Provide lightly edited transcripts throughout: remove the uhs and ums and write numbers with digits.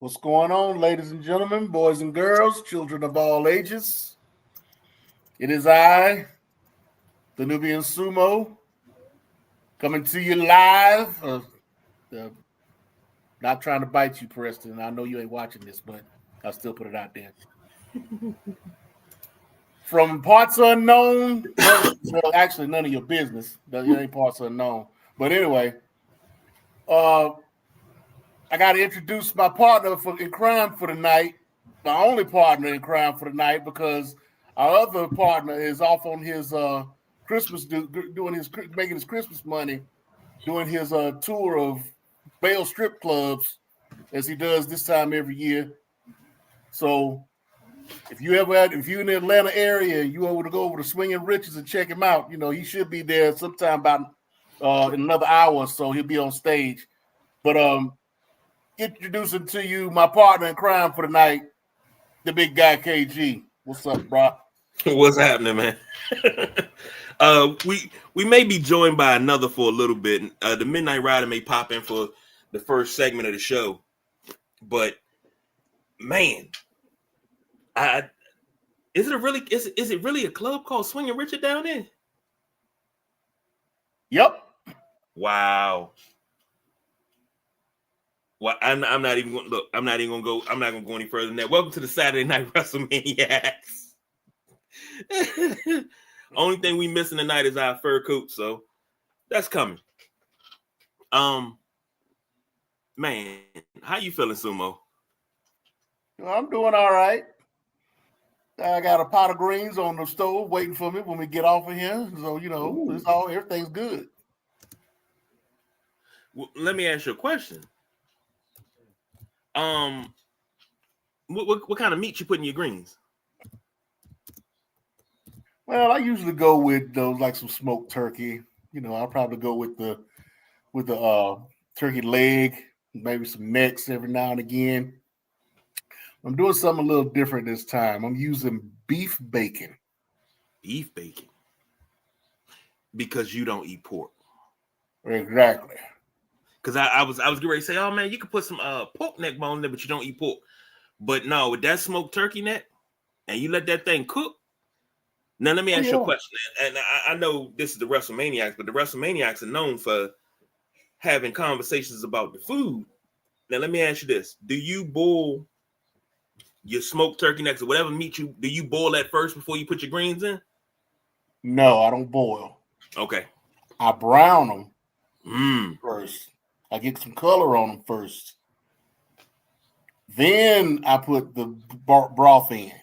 What's going on, ladies and gentlemen, boys and girls, children of all ages? It is I, the Nubian Sumo, coming to you live. Not trying to bite you, Preston. I know you ain't watching this, but I'll still put it out there. From parts unknown, well, actually none of your business. It ain't parts unknown. But anyway, I got to introduce my partner in crime for the night, my only partner in crime for the night, because our other partner is off on his Christmas, making his Christmas money, doing his tour of Bale strip clubs as he does this time every year. So if you're in the Atlanta area and you want to go over to Swinging Riches and check him out, he should be there sometime about in another hour or so. He'll be on stage. But introducing to you my partner in crime for the night, the big guy KG. What's up, bro? What's happening, man? We may be joined by another for a little bit. The Midnight Rider may pop in for the first segment of the show, but man, is it really a club called Swinging Richard down there? Yep. Wow. Well, I'm not even going to look. I'm not going to go any further than that. Welcome to the Saturday Night Wrestlemaniacs. Only thing we missing tonight is our fur coat, so that's coming. Man, how you feeling, Sumo? I'm doing all right. I got a pot of greens on the stove waiting for me when we get off of here. So, everything's good. Well, let me ask you a question. What kind of meat you put in your greens? Well, I usually go with those like some smoked turkey. I'll probably go with the turkey leg, maybe some necks every now and again. I'm doing something a little different this time. I'm using beef bacon. Beef bacon? Because you don't eat pork. Exactly. Because I was getting ready to say, oh man, you could put some pork neck bone in there, but you don't eat pork. But no, with that smoked turkey neck, and you let that thing cook. Now let me ask you a question. And I know this is the Wrestlemaniacs, but the Wrestlemaniacs are known for having conversations about the food. Now let me ask you this: do you boil your smoked turkey necks or whatever meat do you boil that first before you put your greens in? No, I don't boil. Okay. I brown them first. I get some color on them first. Then I put the broth in.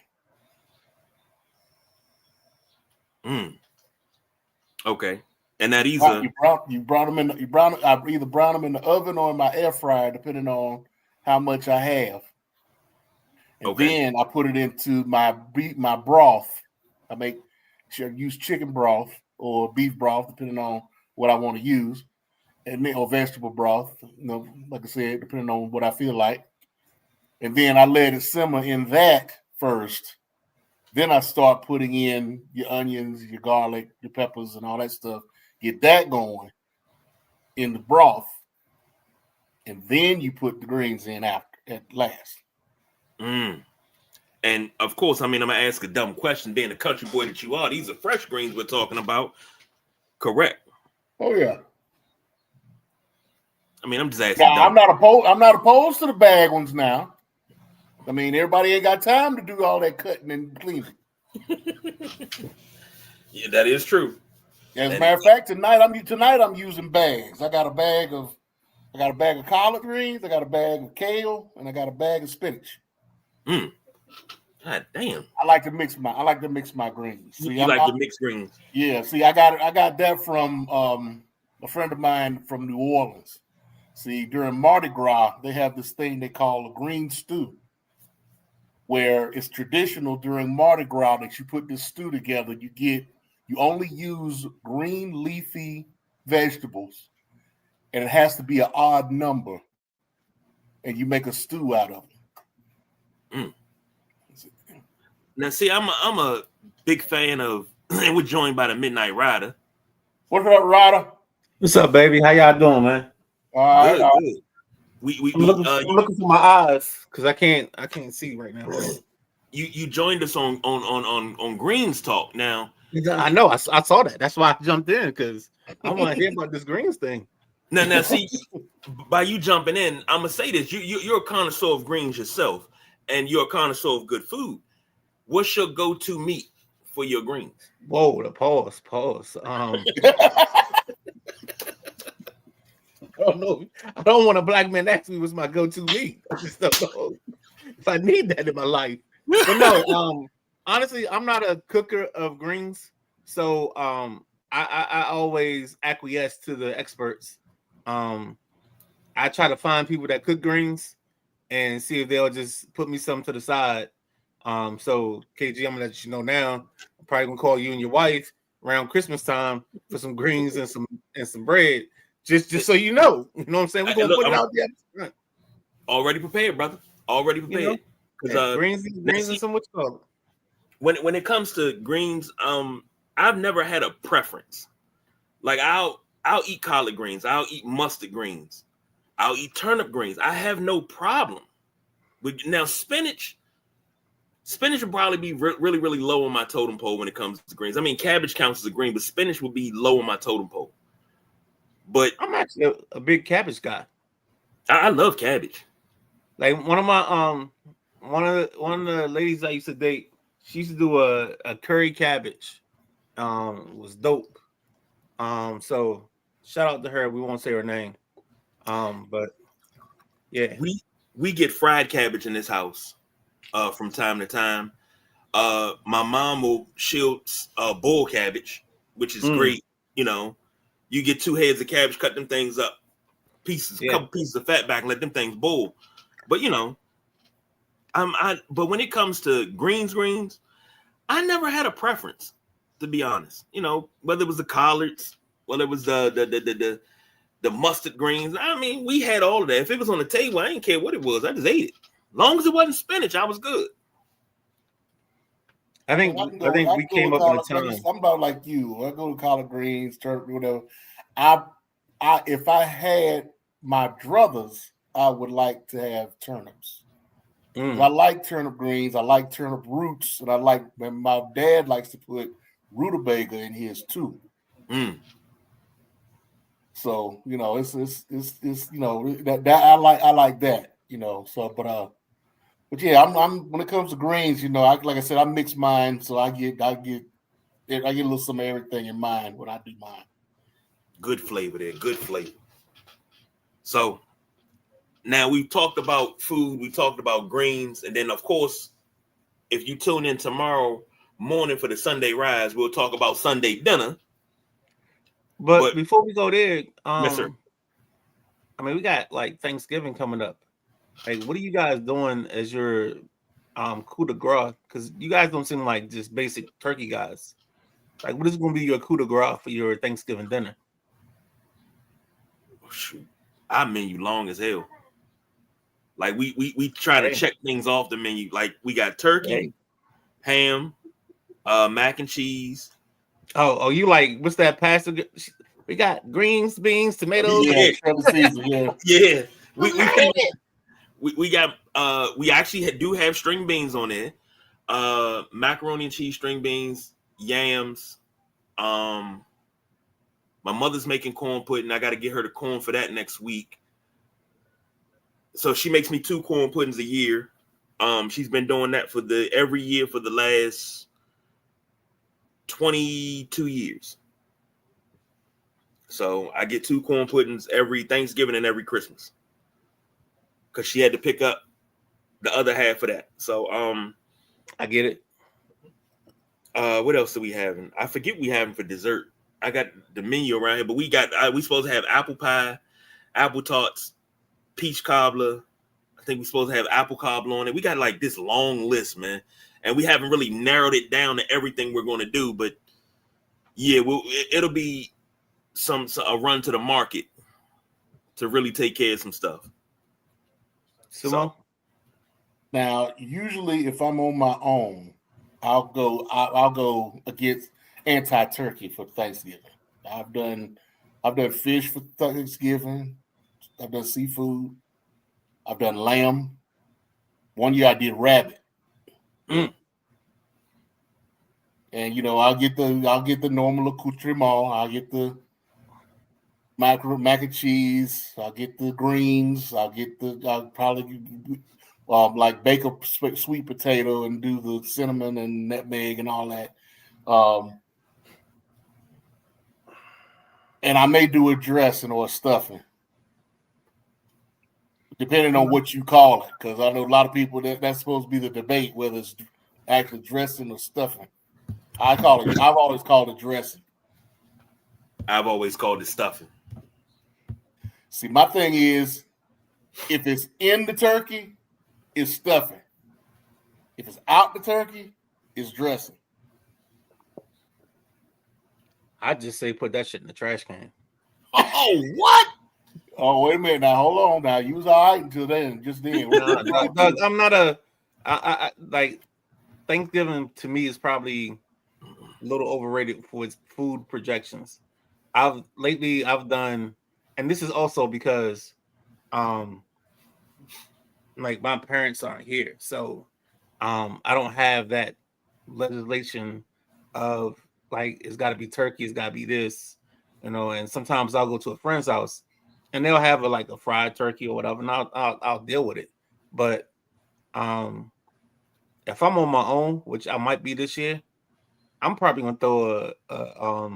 Okay. And that you brown them in. I either brown them in the oven or in my air fryer, depending on how much I have. And then I put it into my broth. I use chicken broth or beef broth, depending on what I want to use, or vegetable broth. Like I said, depending on what I feel like. And then I let it simmer in that first. Then I start putting in your onions, your garlic, your peppers, and all that stuff. Get that going. in the broth, and then you put the greens in at last. And of course, I mean, I'm gonna ask a dumb question. Being the country boy that you are, these are fresh greens we're talking about, correct? Oh yeah. I mean, I'm just asking. Now, I'm not opposed to the bag ones now. I mean, everybody ain't got time to do all that cutting and cleaning. Yeah, that is true. As a matter of fact, tonight I'm using bags. I got a bag of collard greens, I got a bag of kale, and I got a bag of spinach. God damn. I like to mix my greens. See, you like to mix greens? Yeah. See, I got that from a friend of mine from New Orleans. See, during Mardi Gras, they have this thing they call a green stew, where it's traditional during Mardi Gras that you put this stew together. You only use green leafy vegetables, and it has to be an odd number, and you make a stew out of it. Now, see, I'm a big fan of, and we're joined by the Midnight Rider. What's up, Rider? What's up, baby? How y'all doing, man? Good. I'm looking for my eyes because I can't see right now. You joined us on Greens Talk. Now I know I saw that. That's why I jumped in, because I want to hear about this greens thing. Now see, by you jumping in, I'm gonna say this: you're a connoisseur of greens yourself, and you're a connoisseur of good food. What's your go-to meat for your greens? Whoa, the pause. I don't want a black man ask me what's my go-to meat. I just don't know if I need that in my life. But no, honestly, I'm not a cooker of greens, so I always acquiesce to the experts. I try to find people that cook greens and see if they'll just put me something to the side. So KG, I'm gonna let you know now. I'm probably gonna call you and your wife around Christmas time for some greens and some bread. Just so you know what I'm saying? We're gonna put it out there. Already prepared, brother. Already prepared. Because greens and some what you call it. When it comes to greens, I've never had a preference. Like I'll eat collard greens, I'll eat mustard greens, I'll eat turnip greens. I have no problem with now spinach. Spinach would probably be really, really low on my totem pole when it comes to greens. I mean, cabbage counts as a green, but spinach would be low on my totem pole. But I'm actually a big cabbage guy. I love cabbage. Like one of the ladies I used to date, she used to do a curry cabbage. Was dope. So shout out to her. We won't say her name. But yeah, we get fried cabbage in this house from time to time. My mom she'll boil cabbage, which is great. You know, you get 2 heads of cabbage, cut them things up, couple pieces of fat back, and let them things boil. But you know, but when it comes to greens, I never had a preference, to be honest. You know, whether it was the collards, whether it was the mustard greens. I mean, we had all of that. If it was on the table, I didn't care what it was. I just ate it. As long as it wasn't spinach, I was good. I think we came up in a time. I'm about like you. I go to collard greens, turnip, whatever. If I had my druthers, I would like to have turnips. I like turnip greens. I like turnip roots, and my dad likes to put rutabaga in his too. So you know, it's you know that I like that, you know. So but yeah, I'm when it comes to greens, you know, like I said, I mix mine, so I get a little some of everything in mine when I do mine. Good flavor there, good flavor. So now we've talked about food, we talked about greens, and then of course, if you tune in tomorrow morning for the Sunday Rise, we'll talk about Sunday dinner. But before we go there, yes, sir. I mean, we got like Thanksgiving coming up. Like, what are you guys doing as your coup de grace? Because you guys don't seem like just basic turkey guys. Like, what is going to be your coup de grace for your Thanksgiving dinner? Shoot, our menu long as hell. Like we try to check things off the menu. Like we got turkey, ham, mac and cheese. Oh, you like what's that pasta? We got greens, beans, tomatoes. Yeah. Season, yeah. Yeah. We got we actually do have string beans on there. Macaroni and cheese, string beans, yams. My mother's making corn pudding. I got to get her the corn for that next week. So she makes me 2 corn puddings a year. She's been doing that every year for the last 22 years. So I get 2 corn puddings every Thanksgiving and every Christmas. Because she had to pick up the other half of that. So I get it. What else do we have? I forget we having for dessert. I got the menu around here, but we supposed to have apple pie, apple tarts, peach cobbler. I think we're supposed to have apple cobbler on it. We got like this long list, man, and we haven't really narrowed it down to everything we're going to do. But yeah, it'll be a run to the market to really take care of some stuff. So now, usually, if I'm on my own, I'll go against anti-turkey for Thanksgiving. I've done fish for Thanksgiving. I've done seafood. I've done lamb. One year I did rabbit. Mm. And I'll get the normal accoutrement. I'll get the mac and cheese. I'll get the greens. I'll probably like bake a sweet potato and do the cinnamon and nutmeg and all that. And I may do a dressing or a stuffing, depending on what you call it. Because I know a lot of people that's supposed to be the debate whether it's actually dressing or stuffing. I've always called it dressing. I've always called it stuffing. See, my thing is, if it's in the turkey, it's stuffing. If it's out the turkey, it's dressing. I just say put that shit in the trash can. Oh, what? Oh, wait a minute. Now, hold on. Now, you was all right until then. Just then. Doug, I'm not I like Thanksgiving to me is probably a little overrated for its food projections. I've done, and this is also because like my parents aren't here, so I don't have that legislation of like it's got to be turkey, it's got to be this, and sometimes I'll go to a friend's house and they'll have a fried turkey or whatever, and I'll deal with it. But if I'm on my own, which I might be this year, I'm probably gonna throw a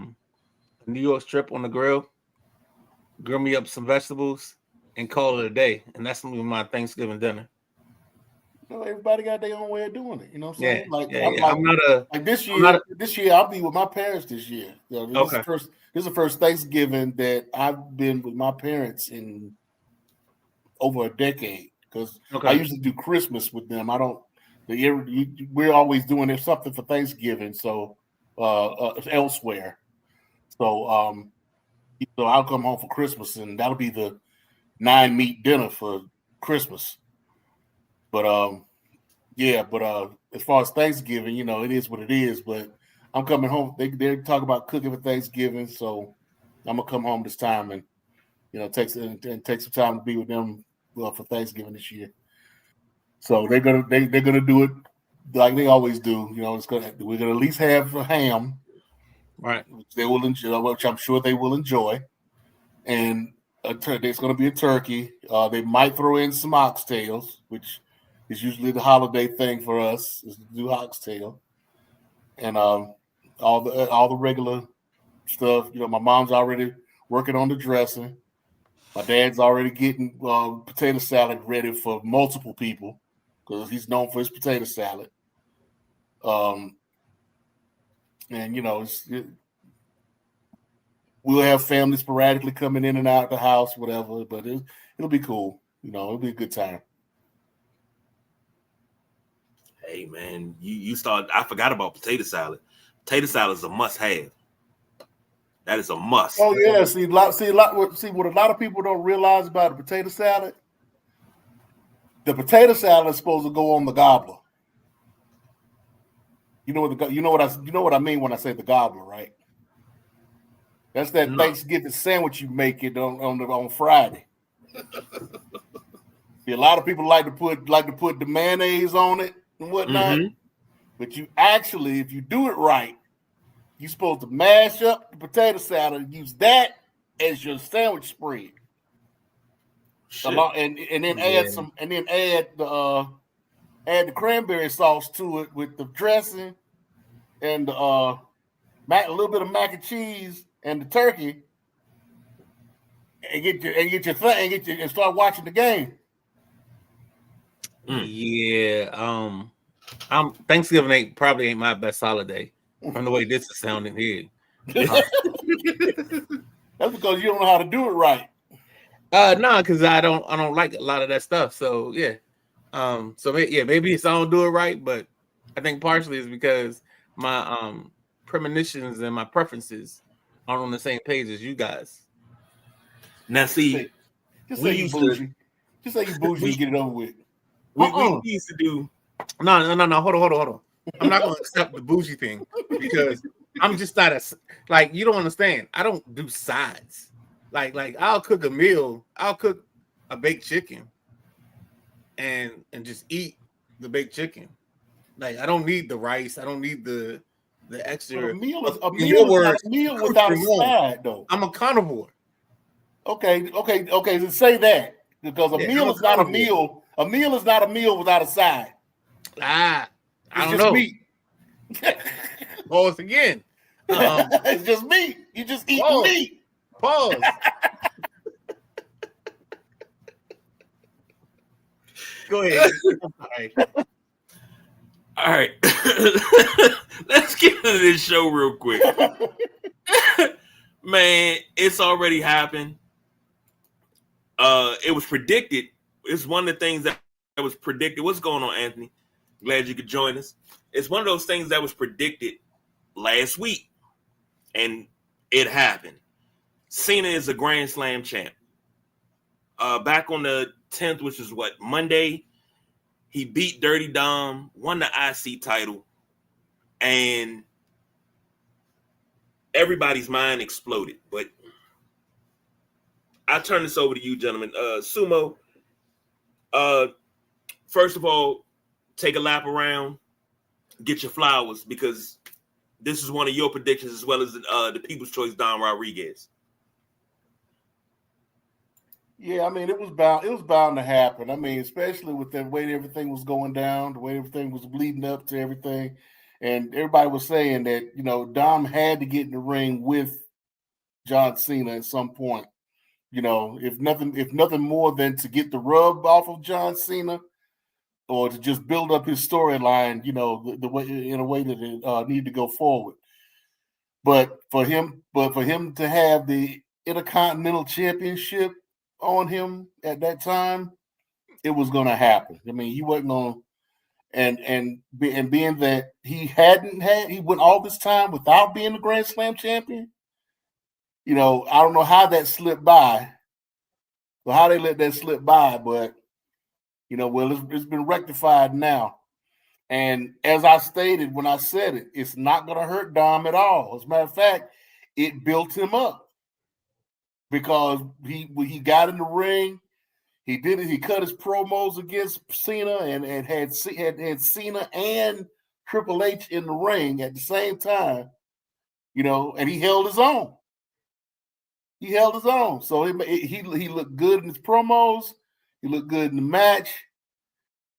New York strip on the grill me up some vegetables, and call it a day. And that's gonna be my Thanksgiving dinner. Everybody got their own way of doing it. You know what I'm saying? This year I'll be with my parents this year. This is the first Thanksgiving that I've been with my parents in over a decade. Because I usually do Christmas with them. We're always doing something for Thanksgiving, so elsewhere. So I'll come home for Christmas, and that'll be the 9-meat dinner for Christmas. But as far as Thanksgiving, it is what it is. But I'm coming home. They're talking about cooking for Thanksgiving, so I'm gonna come home this time and take some time to be with them for Thanksgiving this year. So they're gonna do it like they always do. We're gonna at least have a ham, right? Which they will enjoy, which I'm sure they will enjoy, and there's going to be a turkey. They might throw in some oxtails, which is usually the holiday thing for us, is to do oxtail, and all the regular stuff. My mom's already working on the dressing. My dad's already getting potato salad ready for multiple people because he's known for his potato salad. And we'll have family sporadically coming in and out of the house, whatever. But it'll be cool. It'll be a good time. Hey man, you start. I forgot about potato salad. Potato salad is a must-have. That is a must. Oh yeah, see what a lot of people don't realize about the potato salad. The potato salad is supposed to go on the gobbler. You know what I mean when I say the gobbler, right? That's that Thanksgiving sandwich you make it on Friday. See, a lot of people like to put the mayonnaise on it and whatnot. Mm-hmm. But you actually, if you do it right, you're supposed to mash up the potato salad and use that as your sandwich spread. And then add the cranberry sauce to it with the dressing and a little bit of mac and cheese and the turkey, and start watching the game. Yeah, Thanksgiving probably ain't my best holiday from the way this is sounding here. That's because you don't know how to do it right. No, because I don't like a lot of that stuff. So yeah, maybe it's I don't do it right, but I think partially is because my premonitions and my preferences aren't on the same page as you guys. Now see, just say you bougie. Just say you bougie and get it over with. We used to do. No. Hold on. I'm not going to accept the bougie thing because I'm just not you don't understand. I don't do sides. Like I'll cook a meal. I'll cook a baked chicken and just eat the baked chicken. Like I don't need the rice. I don't need the extra. A meal is a meal without a side, though. I'm a carnivore. Okay. So say that because a meal is not a meal. A meal is not a meal without a side. I don't know. Meat. Pause again. It's just meat. You just eat meat. Pause. Go ahead. All right. Let's get into this show real quick. Man, it's already happened. It was predicted. It's one of the things that was predicted. What's going on, Anthony? Glad you could join us. It's one of those things that was predicted last week, and it happened. Cena is a Grand Slam champ. Back on the 10th, which is Monday, he beat Dirty Dom, won the IC title, and everybody's mind exploded. But I turn this over to you, gentlemen. Sumo, first of all, take a lap around, get your flowers, because this is one of your predictions as well as the People's Choice Don Rodriguez. Yeah, I mean, it was bound to happen. I mean, especially with the way everything was going down, the way everything was leading up to everything. And everybody was saying that, Dom had to get in the ring with John Cena at some point. If nothing more than to get the rub off of John Cena or to just build up his storyline, the way in a way that it needed to go forward. But for him to have the Intercontinental Championship on him at that time, it was going to happen. I mean, he wasn't going to, and being that he went all this time without being the Grand Slam champion. I don't know how that slipped by, or how they let that slip by, but it's been rectified now. And as I stated when I said it, it's not going to hurt Dom at all. As a matter of fact, it built him up because he got in the ring. He did it. He cut his promos against Cena and had Cena and Triple H in the ring at the same time, and he held his own. So he looked good in his promos. He looked good in the match.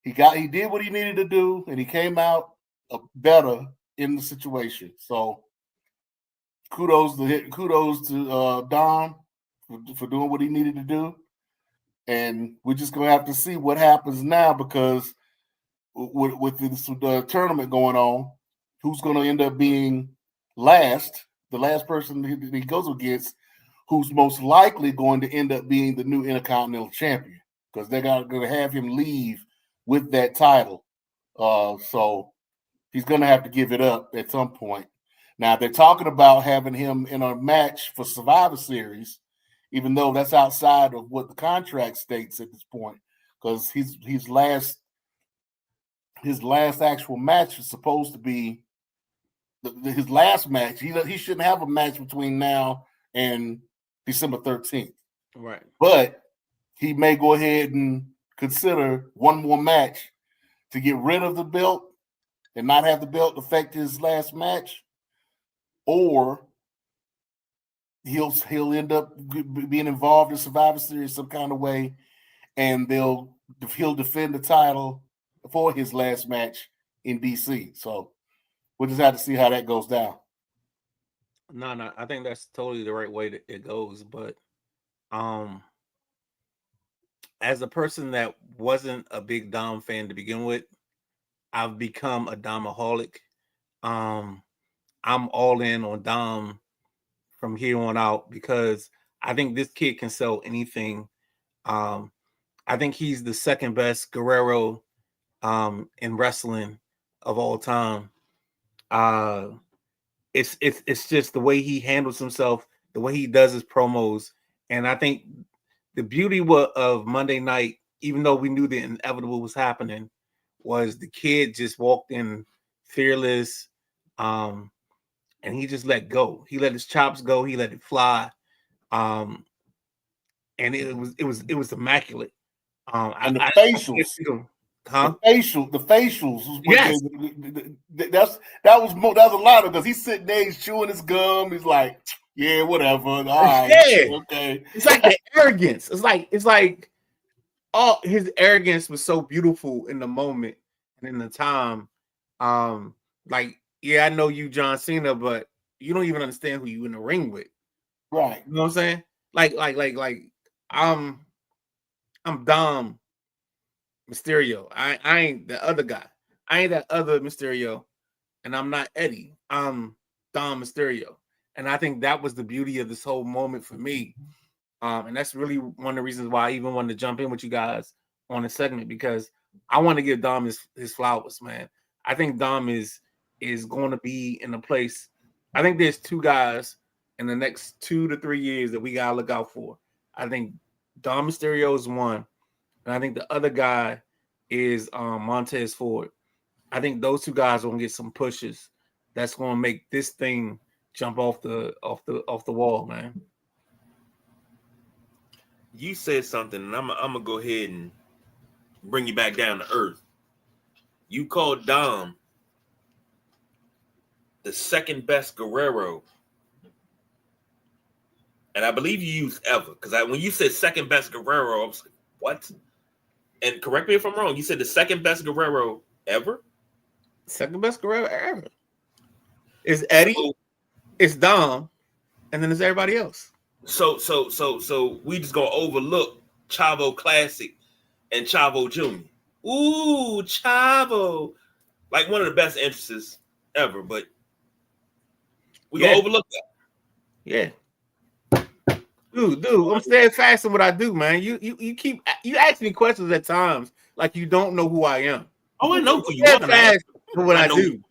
He did what he needed to do, and he came out better in the situation. So kudos to Dom for doing what he needed to do. And we're just going to have to see what happens now because with the tournament going on, who's going to end up being the last person he goes against, who's most likely going to end up being the new Intercontinental Champion because they're going to have him leave with that title. So he's going to have to give it up at some point. Now, they're talking about having him in a match for Survivor Series, even though that's outside of what the contract states at this point, because his last actual match is supposed to be his last match. He shouldn't have a match between now and December 13th. Right. But he may go ahead and consider one more match to get rid of the belt and not have the belt affect his last match, or he'll end up being involved in Survivor Series some kind of way, and he'll defend the title for his last match in DC. So we'll just have to see how that goes down. No, I think that's totally the right way that it goes. But as a person that wasn't a big Dom fan to begin with, I've become a Domaholic. I'm all in on Dom from here on out because I think this kid can sell anything. I think he's the second best Guerrero in wrestling of all time. It's just the way he handles himself, the way he does his promos, and I think the beauty of Monday night, even though we knew the inevitable was happening, was the kid just walked in fearless, and he just let go. He let his chops go. He let it fly, and it was immaculate. And the facials. Huh? The facials was yes. That was a lot of because he's sitting there, he's chewing his gum, he's like, yeah, whatever. All right, yeah. Okay. It's like the arrogance. It's like all his arrogance was so beautiful in the moment and in the time. Like, yeah, I know you, John Cena, but you don't even understand who you in the ring with. Right. You know what I'm saying? Like I'm Dom Mysterio. I ain't the other guy. I ain't that other Mysterio, and I'm not Eddie. I'm Dom Mysterio. And I think that was the beauty of this whole moment for me. And that's really one of the reasons why I even wanted to jump in with you guys on this segment, because I want to give Dom his flowers, man. I think Dom is going to be in a place. I think there's two guys in the next 2 to 3 years that we got to look out for. I think Dom Mysterio is one, and I think the other guy is Montez Ford. I think those two guys are going to get some pushes that's going to make this thing jump off the wall, man. You said something, and I'm gonna go ahead and bring you back down to earth. You called Dom the second best Guerrero, and I believe you used ever, because when you said second best Guerrero, I was like, what? And correct me if I'm wrong. You said the second best Guerrero ever. Second best Guerrero ever. It's Eddie, it's Dom, and then there's everybody else. So we just gonna overlook Chavo Classic and Chavo Jr. Ooh, Chavo, like one of the best entrances ever, but we gonna overlook that. Yeah. Dude, I'm steadfast in what I do, man. You ask me questions at times like you don't know who I am. Oh, I know who you are. Steadfast in what I do.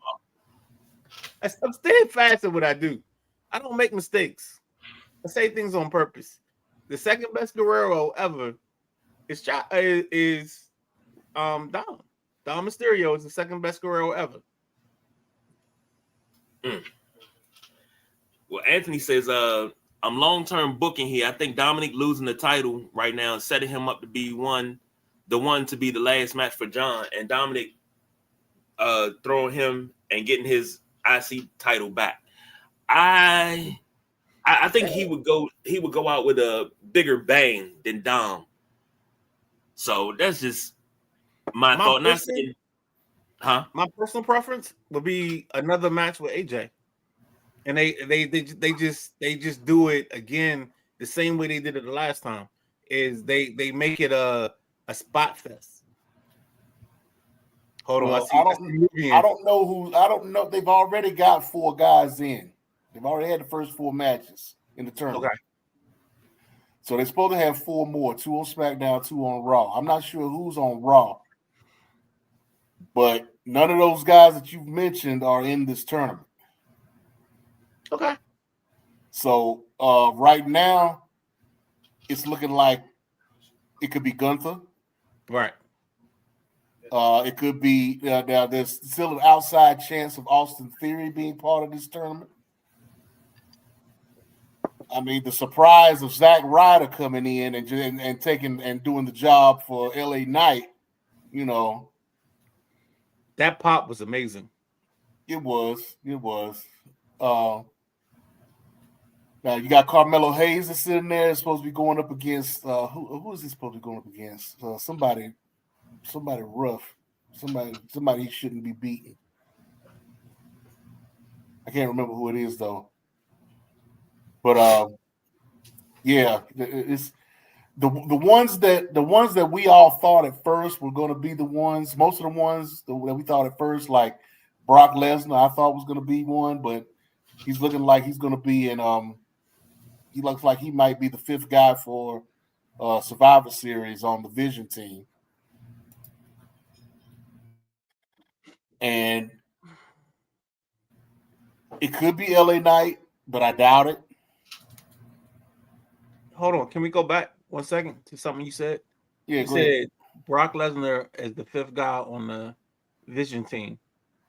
I'm steadfast in what I do. I don't make mistakes. I say things on purpose. The second best Guerrero ever is Dom. Dom Mysterio is the second best Guerrero ever. Well, Anthony says, I'm long-term booking here. I think Dominic losing the title right now and setting him up to be the one to be the last match for John, and Dominic throwing him and getting his IC title back. I think he would go out with a bigger bang than Dom. So that's just my thought. My personal preference would be another match with AJ. And they just do it again the same way they did it the last time. Is they make it a spot fest. Hold on, I don't know. They've already got 4 guys in. They've already had the first 4 matches in the tournament. Okay. So they're supposed to have 4 more, 2 on SmackDown, 2 on Raw. I'm not sure who's on Raw, but none of those guys that you've mentioned are in this tournament. Okay. So right now, it's looking like it could be Gunther. Right. It could be now. There's still an outside chance of Austin Theory being part of this tournament. I mean, the surprise of Zack Ryder coming in and taking and doing the job for LA Knight, you know, that pop was amazing. It was. Now you got Carmelo Hayes that's sitting there. It's supposed to be going up against who is he supposed to be going up against? Somebody rough. Somebody he shouldn't be beating. I can't remember who it is though. But yeah, it's the ones that we all thought at first were going to be the ones. Most of the ones that we thought at first, like Brock Lesnar, I thought was going to be one, but he's looking like he's going to be in. He looks like he might be the fifth guy for Survivor Series on the Vision team, and it could be LA Knight, but I doubt it. Hold on, can we go back 1 second to something you said? Yeah, you said Brock Lesnar is the fifth guy on the Vision team.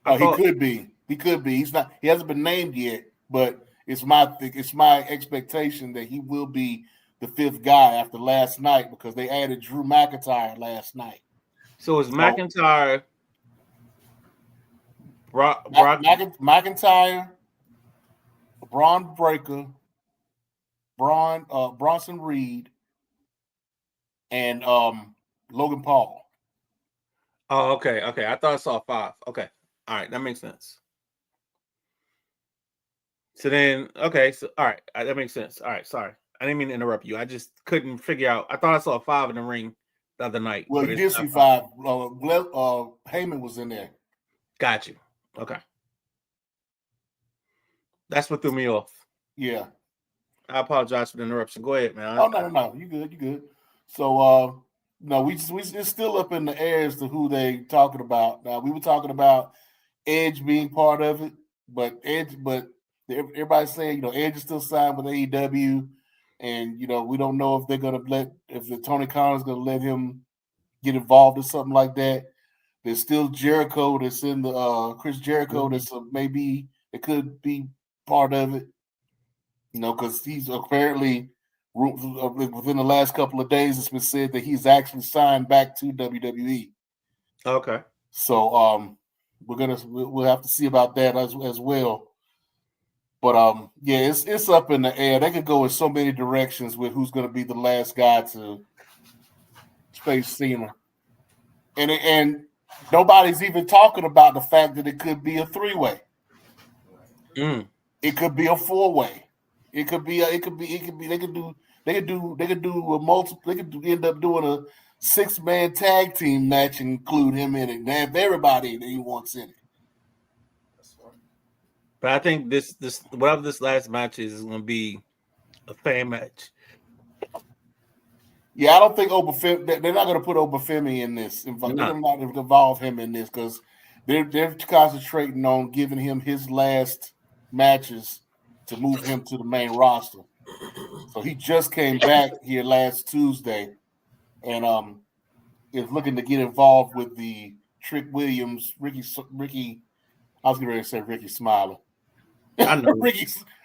He could be. He could be. He's not. He hasn't been named yet, but it's my expectation that he will be the fifth guy after last night because they added Drew McIntyre last night. So is McIntyre, McIntyre, Braun Breaker, Bronson Reed, and Logan Paul. Oh, okay. I thought I saw 5. Okay, all right, that makes sense. So then, okay, so all right, that makes sense. All right, sorry, I didn't mean to interrupt you. I just couldn't figure out. I thought I saw 5 in the ring the other night. Well, you did see 5. Heyman was in there. Got you. Okay, that's what threw me off. Yeah, I apologize for the interruption. Go ahead, man. Oh no, you good. So no, we it's still up in the air as to who they talking about. Now we were talking about Edge being part of it, but everybody's saying, Edge is still signed with AEW, and we don't know if they're gonna if the Tony Khan is gonna let him get involved in something like that. There's still Jericho that's in the Chris Jericho that's maybe it could be part of it, because he's apparently within the last couple of days it's been said that he's actually signed back to WWE. Okay. So we'll have to see about that as well. But yeah, it's up in the air. They could go in so many directions with who's going to be the last guy to face Cena, and nobody's even talking about the fact that it could be a 3-way. It could be a 4-way. It could be. They could do a multiple. They could end up doing a 6-man tag team match and include him in it and have everybody that he wants in it. But I think this whatever this last match is going to be a fan match. Yeah, I don't think they're not going to put Obafemi in this. They're not going to involve him in this because they're concentrating on giving him his last matches to move him to the main roster. So he just came back here last Tuesday and is looking to get involved with the Trick Williams, Ricky. I was going to say Ricky Smiley. I know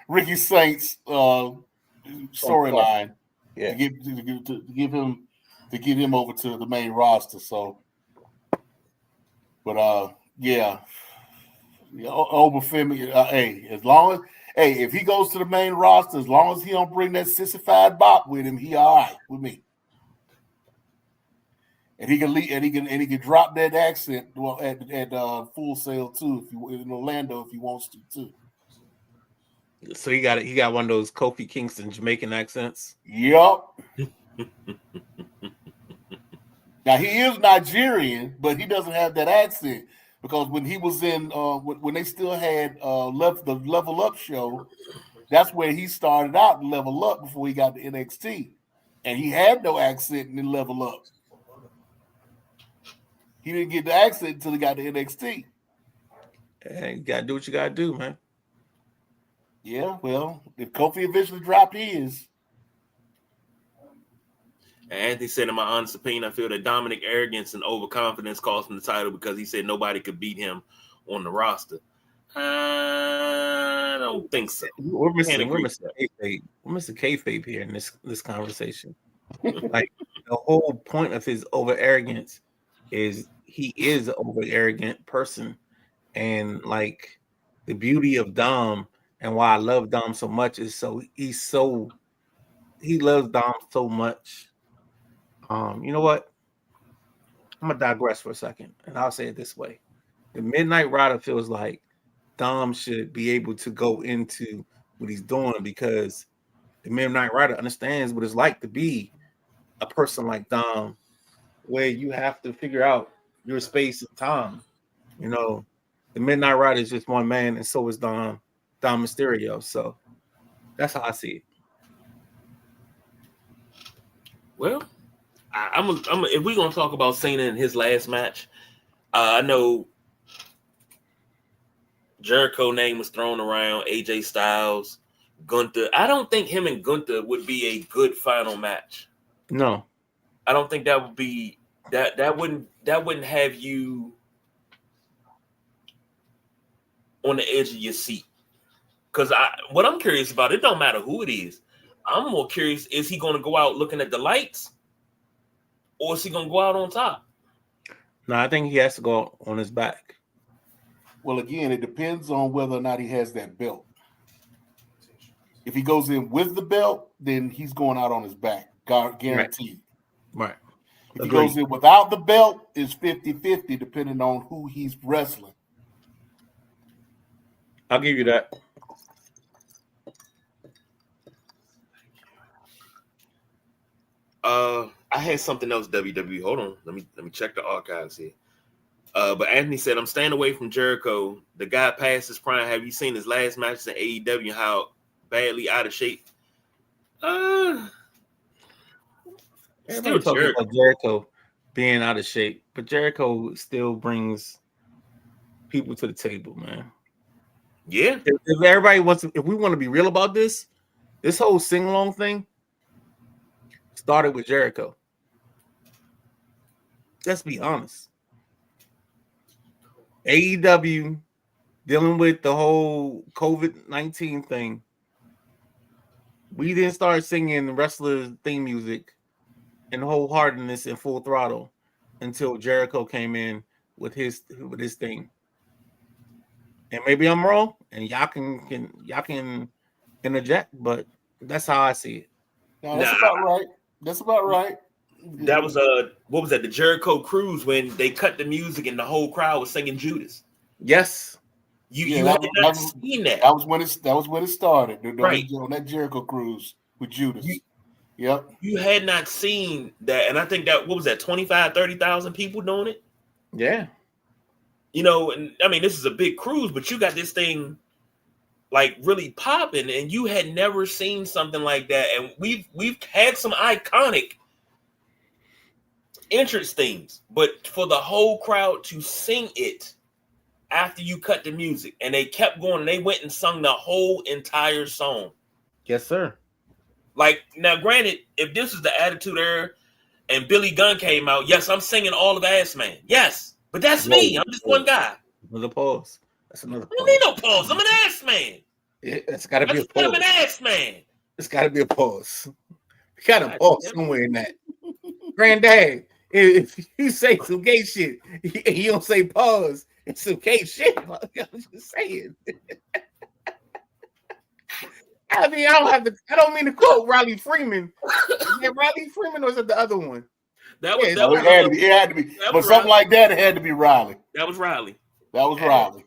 Ricky Saints storyline. Yeah. To get him over to the main roster. So, but yeah, Obafemi. If he goes to the main roster, as long as he don't bring that sissified bop with him, he all right with me. And he can drop that accent at Full Sail too in Orlando if he wants to too. So he got one of those Kofi Kingston Jamaican accents. Yup. Now he is Nigerian, but he doesn't have that accent because when he was in when they still had the Level Up show, that's where he started out in Level Up before he got to NXT, and he had no accent in Level Up. He didn't get the accent until he got to NXT. Hey, you gotta do what you gotta do, man. Yeah, well, if Kofi eventually dropped his. Anthony said in my honest opinion, I feel that Dominic arrogance and overconfidence cost him the title because he said nobody could beat him on the roster. I don't think so. We're missing kayfabe here in this conversation. Like the whole point of his over arrogance is he is an over arrogant person, and like the beauty of Dom and why I love Dom so much is he loves Dom so much. You know what? I'm gonna digress for a second, and I'll say it this way: the Midnight Rider feels like Dom should be able to go into what he's doing because the Midnight Rider understands what it's like to be a person like Dom, where you have to figure out your space and time. You know, the Midnight Rider is just one man, and so is Dom Mysterio. So that's how I see it. Well, if we're gonna talk about Cena in his last match, I know Jericho name was thrown around, AJ Styles, Gunther. I don't think him and Gunther would be a good final match. No, I don't think that would be that wouldn't have you on the edge of your seat. Because what I'm curious about, it don't matter who it is. I'm more curious, is he going to go out looking at the lights, or is he going to go out on top? No, I think he has to go on his back. Well, again, it depends on whether or not he has that belt. If he goes in with the belt, then he's going out on his back, guaranteed. Right. If he goes in without the belt, it's 50-50, depending on who he's wrestling. I'll give you that. I had something else, WWE. Hold on. Let me check the archives here. But Anthony said, I'm staying away from Jericho. The guy past his prime. Have you seen his last match in AEW? How badly out of shape? Still talking about Jericho being out of shape, but Jericho still brings people to the table, man. Yeah. If everybody wants to, if we want to be real about this whole sing-along thing started with Jericho. Let's be honest. AEW dealing with the whole COVID-19 thing. We didn't start singing the wrestler theme music in wholeheartedness and full throttle until Jericho came in with his thing. And maybe I'm wrong, and y'all can interject, but that's how I see it. No, that's about right. That's about right. That was what was that? The Jericho Cruise, when they cut the music and the whole crowd was singing Judas. Yes. You had not seen that. That was when it started. Right. On that Jericho Cruise with Judas. Yep. You had not seen that, and I think that, what was that, 25,000-30,000 people doing it? Yeah. You know, and I mean, this is a big cruise, but you got this thing like really popping, and you had never seen something like that. And we've had some iconic entrance themes, but for the whole crowd to sing it after you cut the music, and they kept going, and they went and sung the whole entire song. Yes, sir. Like, now, granted, if this is the Attitude Era and Billy Gunn came out, yes, I'm singing all of Ass Man. Yes, but that's me. I'm just one guy. Another pause. That's another pause. I don't need no pause. I'm an ass man. Yeah, it's got to be a pause. I'm an ass man. It's got to be a pause. You got to pause somewhere in that. Granddad, if you say some gay shit, you don't say pause. It's some gay shit. I'm just saying. I mean, I don't mean to quote Riley Freeman. Is that Riley Freeman, or is it the other one? It had to be. But something like that, it had to be Riley. That was Riley. Riley.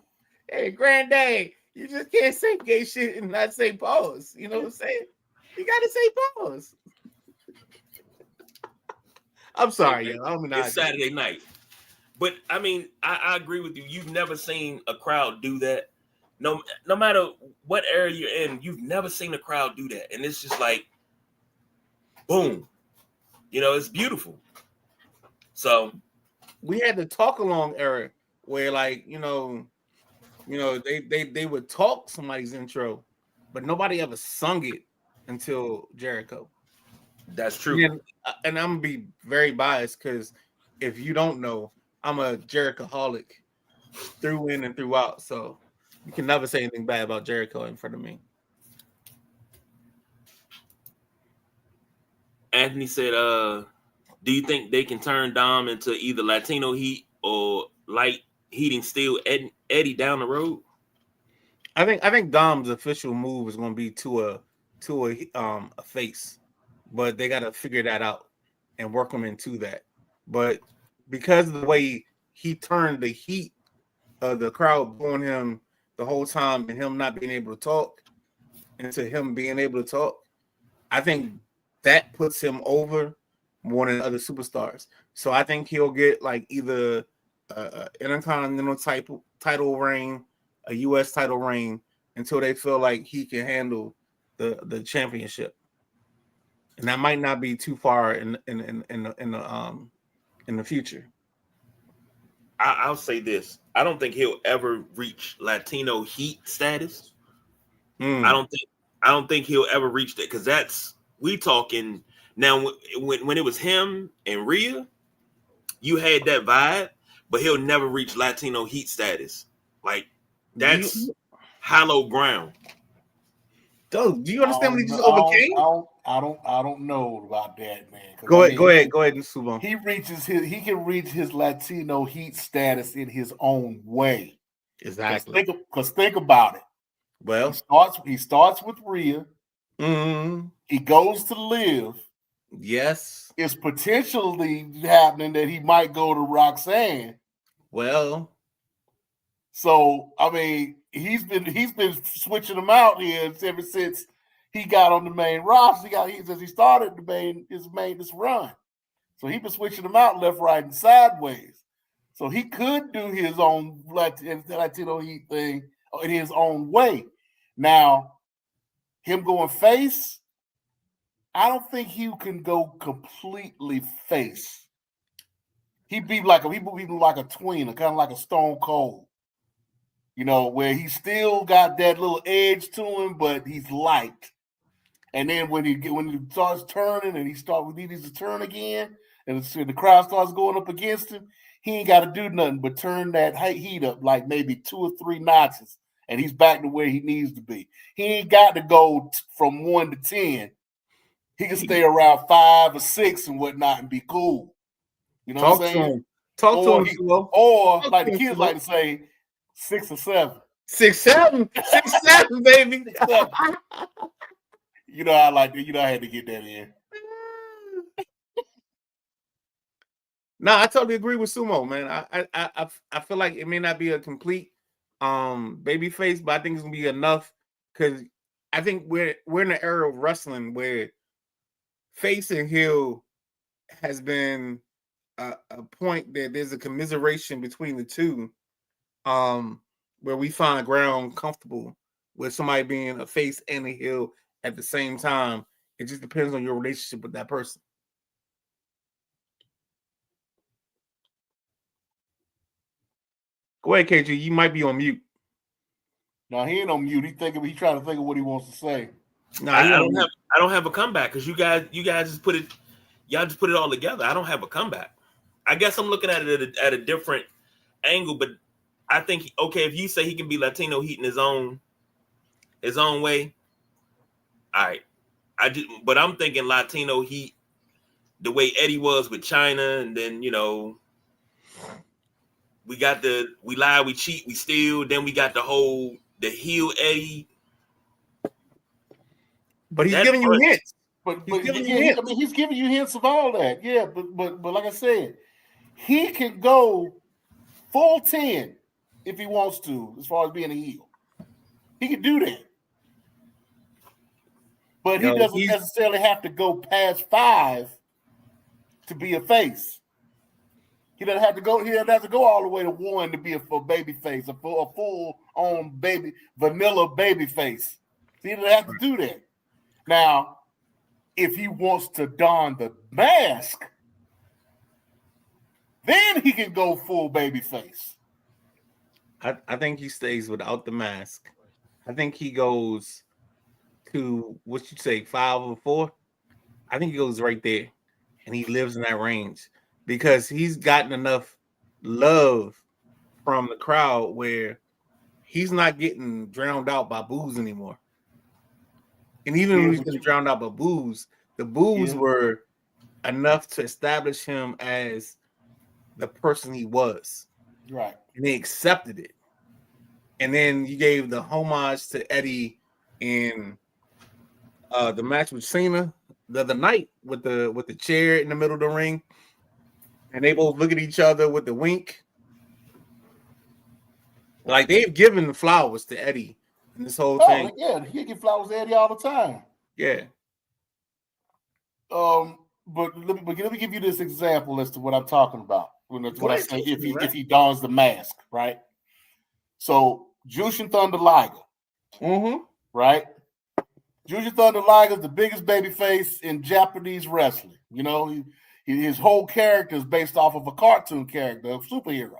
Hey, Granddad, you just can't say gay shit and not say pause. You know what I'm saying? You got to say pause. I'm sorry, yo. It's Saturday night. But, I mean, I agree with you. You've never seen a crowd do that. No matter what area you're in, you've never seen a crowd do that. And it's just like, boom. You know, it's beautiful. So we had the talk along era where, like, you know, they would talk somebody's intro, but nobody ever sung it until Jericho. That's true. And I'm gonna be very biased because if you don't know, I'm a Jericho-holic through in and throughout. So You can never say anything bad about Jericho in front of me. Anthony said, do you think they can turn Dom into either Latino Heat or light heating steel Eddie down the road? I think Dom's official move is going to be to a face, but they got to figure that out and work him into that. But because of the way he turned the heat of the crowd booing him the whole time and him not being able to talk into him being able to talk, I think that puts him over more than other superstars. So I think he'll get like either an intercontinental title reign, a U.S. title reign, until they feel like he can handle the championship. And that might not be too far in the future. I'll say this: I don't think he'll ever reach Latino Heat status. I don't think he'll ever reach that, because we talking now. When it was him and Rhea, you had that vibe, but he'll never reach Latino Heat status. Like, that's hollow ground. Dude, do you understand what he just overcame? I don't know about that, man. Go ahead, and Subo. He can reach his Latino Heat status in his own way. Exactly. Because think about it. Well, he starts with Rhea. Mm-hmm. He goes to Liv. Yes. It's potentially happening that he might go to Roxanne. Well, so I mean, he's been switching them out here ever since he got on the main roster. He started this run. So he's been switching them out left, right, and sideways. So he could do his own Latino Heat thing in his own way. Now, him going face, I don't think he can go completely face. He'd be like a tweener, kind of like a Stone Cold. You know, where he still got that little edge to him, but he's light. And then when he starts turning and he needs to turn again, and the crowd starts going up against him, he ain't got to do nothing but turn that heat up like maybe 2 or 3 notches, and he's back to where he needs to be. He ain't got to go from 1 to 10. He can stay around 5 or 6 and whatnot and be cool. You know what I'm saying? Talk to him. Or like the kids like to say, 6 or 7. 6'7", 6'7", baby. 7. You know, I had to get that in. No, I totally agree with Sumo, man. I feel like it may not be a complete baby face, but I think it's gonna be enough, because I think we're in the era of wrestling where face and heel has been a point that there's a commiseration between the two, where we find ground comfortable with somebody being a face and a heel at the same time. It just depends on your relationship with that person. Go ahead, KG. You might be on mute. No, he ain't on mute. He's trying to think of what he wants to say. No, I don't have a comeback, because you guys just put it all together. I don't have a comeback. I guess I'm looking at it at a different angle, but I think, okay, if you say he can be Latino Heat in his own way, all right. But I'm thinking Latino Heat the way Eddie was with China, and then, you know, we got we lie, we cheat, we steal. Then we got the heel Eddie. But he's giving you hints. He's giving you hints of all that. Yeah, but like I said, he can go full 10 if he wants to, as far as being a heel. He can do that. But he doesn't necessarily have to go past 5 to be a face. He doesn't have to go all the way to 1 to be a baby face, a full on vanilla baby face. He doesn't have to do that. Now, if he wants to don the mask, then he can go full baby face. I think he stays without the mask. I think he goes to, what you say, 5 or 4. I think he goes right there, and he lives in that range, because he's gotten enough love from the crowd where he's not getting drowned out by booze anymore. And even when he's getting drowned out by booze, the booze were enough to establish him as the person he was. Right. And they accepted it. And then you gave the homage to Eddie in the match with Cena the other night with the chair in the middle of the ring. And they both look at each other with the wink. Like, they've given flowers to Eddie in this whole thing. Yeah, he give flowers to Eddie all the time. Yeah. But let me give you this example as to what I'm talking about. When I say if he dons the mask, right? So Jushin Thunder Liger, right? Jushin Thunder Liger is the biggest babyface in Japanese wrestling. You know, his whole character is based off of a cartoon character, a superhero.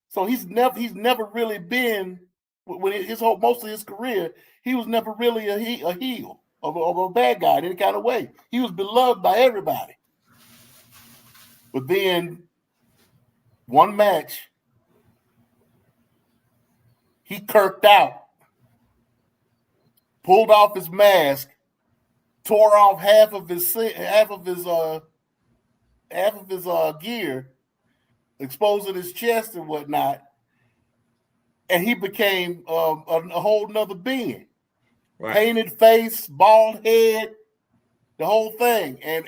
So he's never really been most of his career. He was never really a heel or a bad guy in any kind of way. He was beloved by everybody. But then one match, he kirked out, pulled off his mask, tore off half of his gear, exposing his chest and whatnot, and he became a whole nother being. Right. Painted face, bald head, the whole thing, and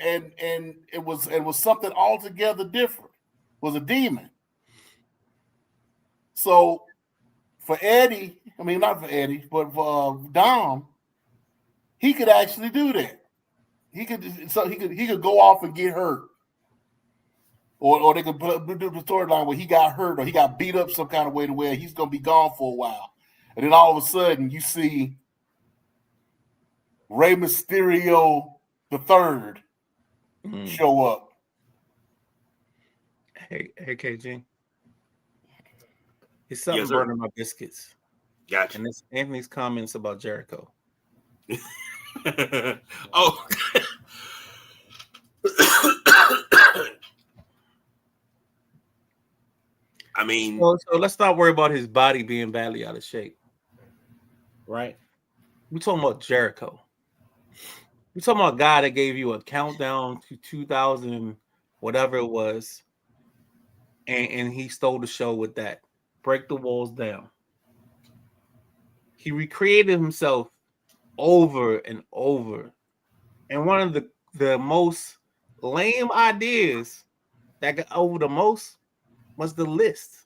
it was something altogether different. It was a demon. So for Eddie, I mean not for Eddie, but for Dom, he could actually do that. He could go off and get hurt. Or they could do the storyline where he got hurt or he got beat up some kind of way to where he's going to be gone for a while. And then all of a sudden you see Rey Mysterio the III show up. Hey, KG. It's something burning my biscuits. Gotcha. And it's Anthony's comments about Jericho. Oh. I mean, so let's not worry about his body being badly out of shape, right? We're talking about Jericho. We're talking about a guy that gave you a countdown to 2000, whatever it was, and he stole the show with that. Break the walls down. He recreated himself over and over. And one of the most lame ideas that got over the most was the list.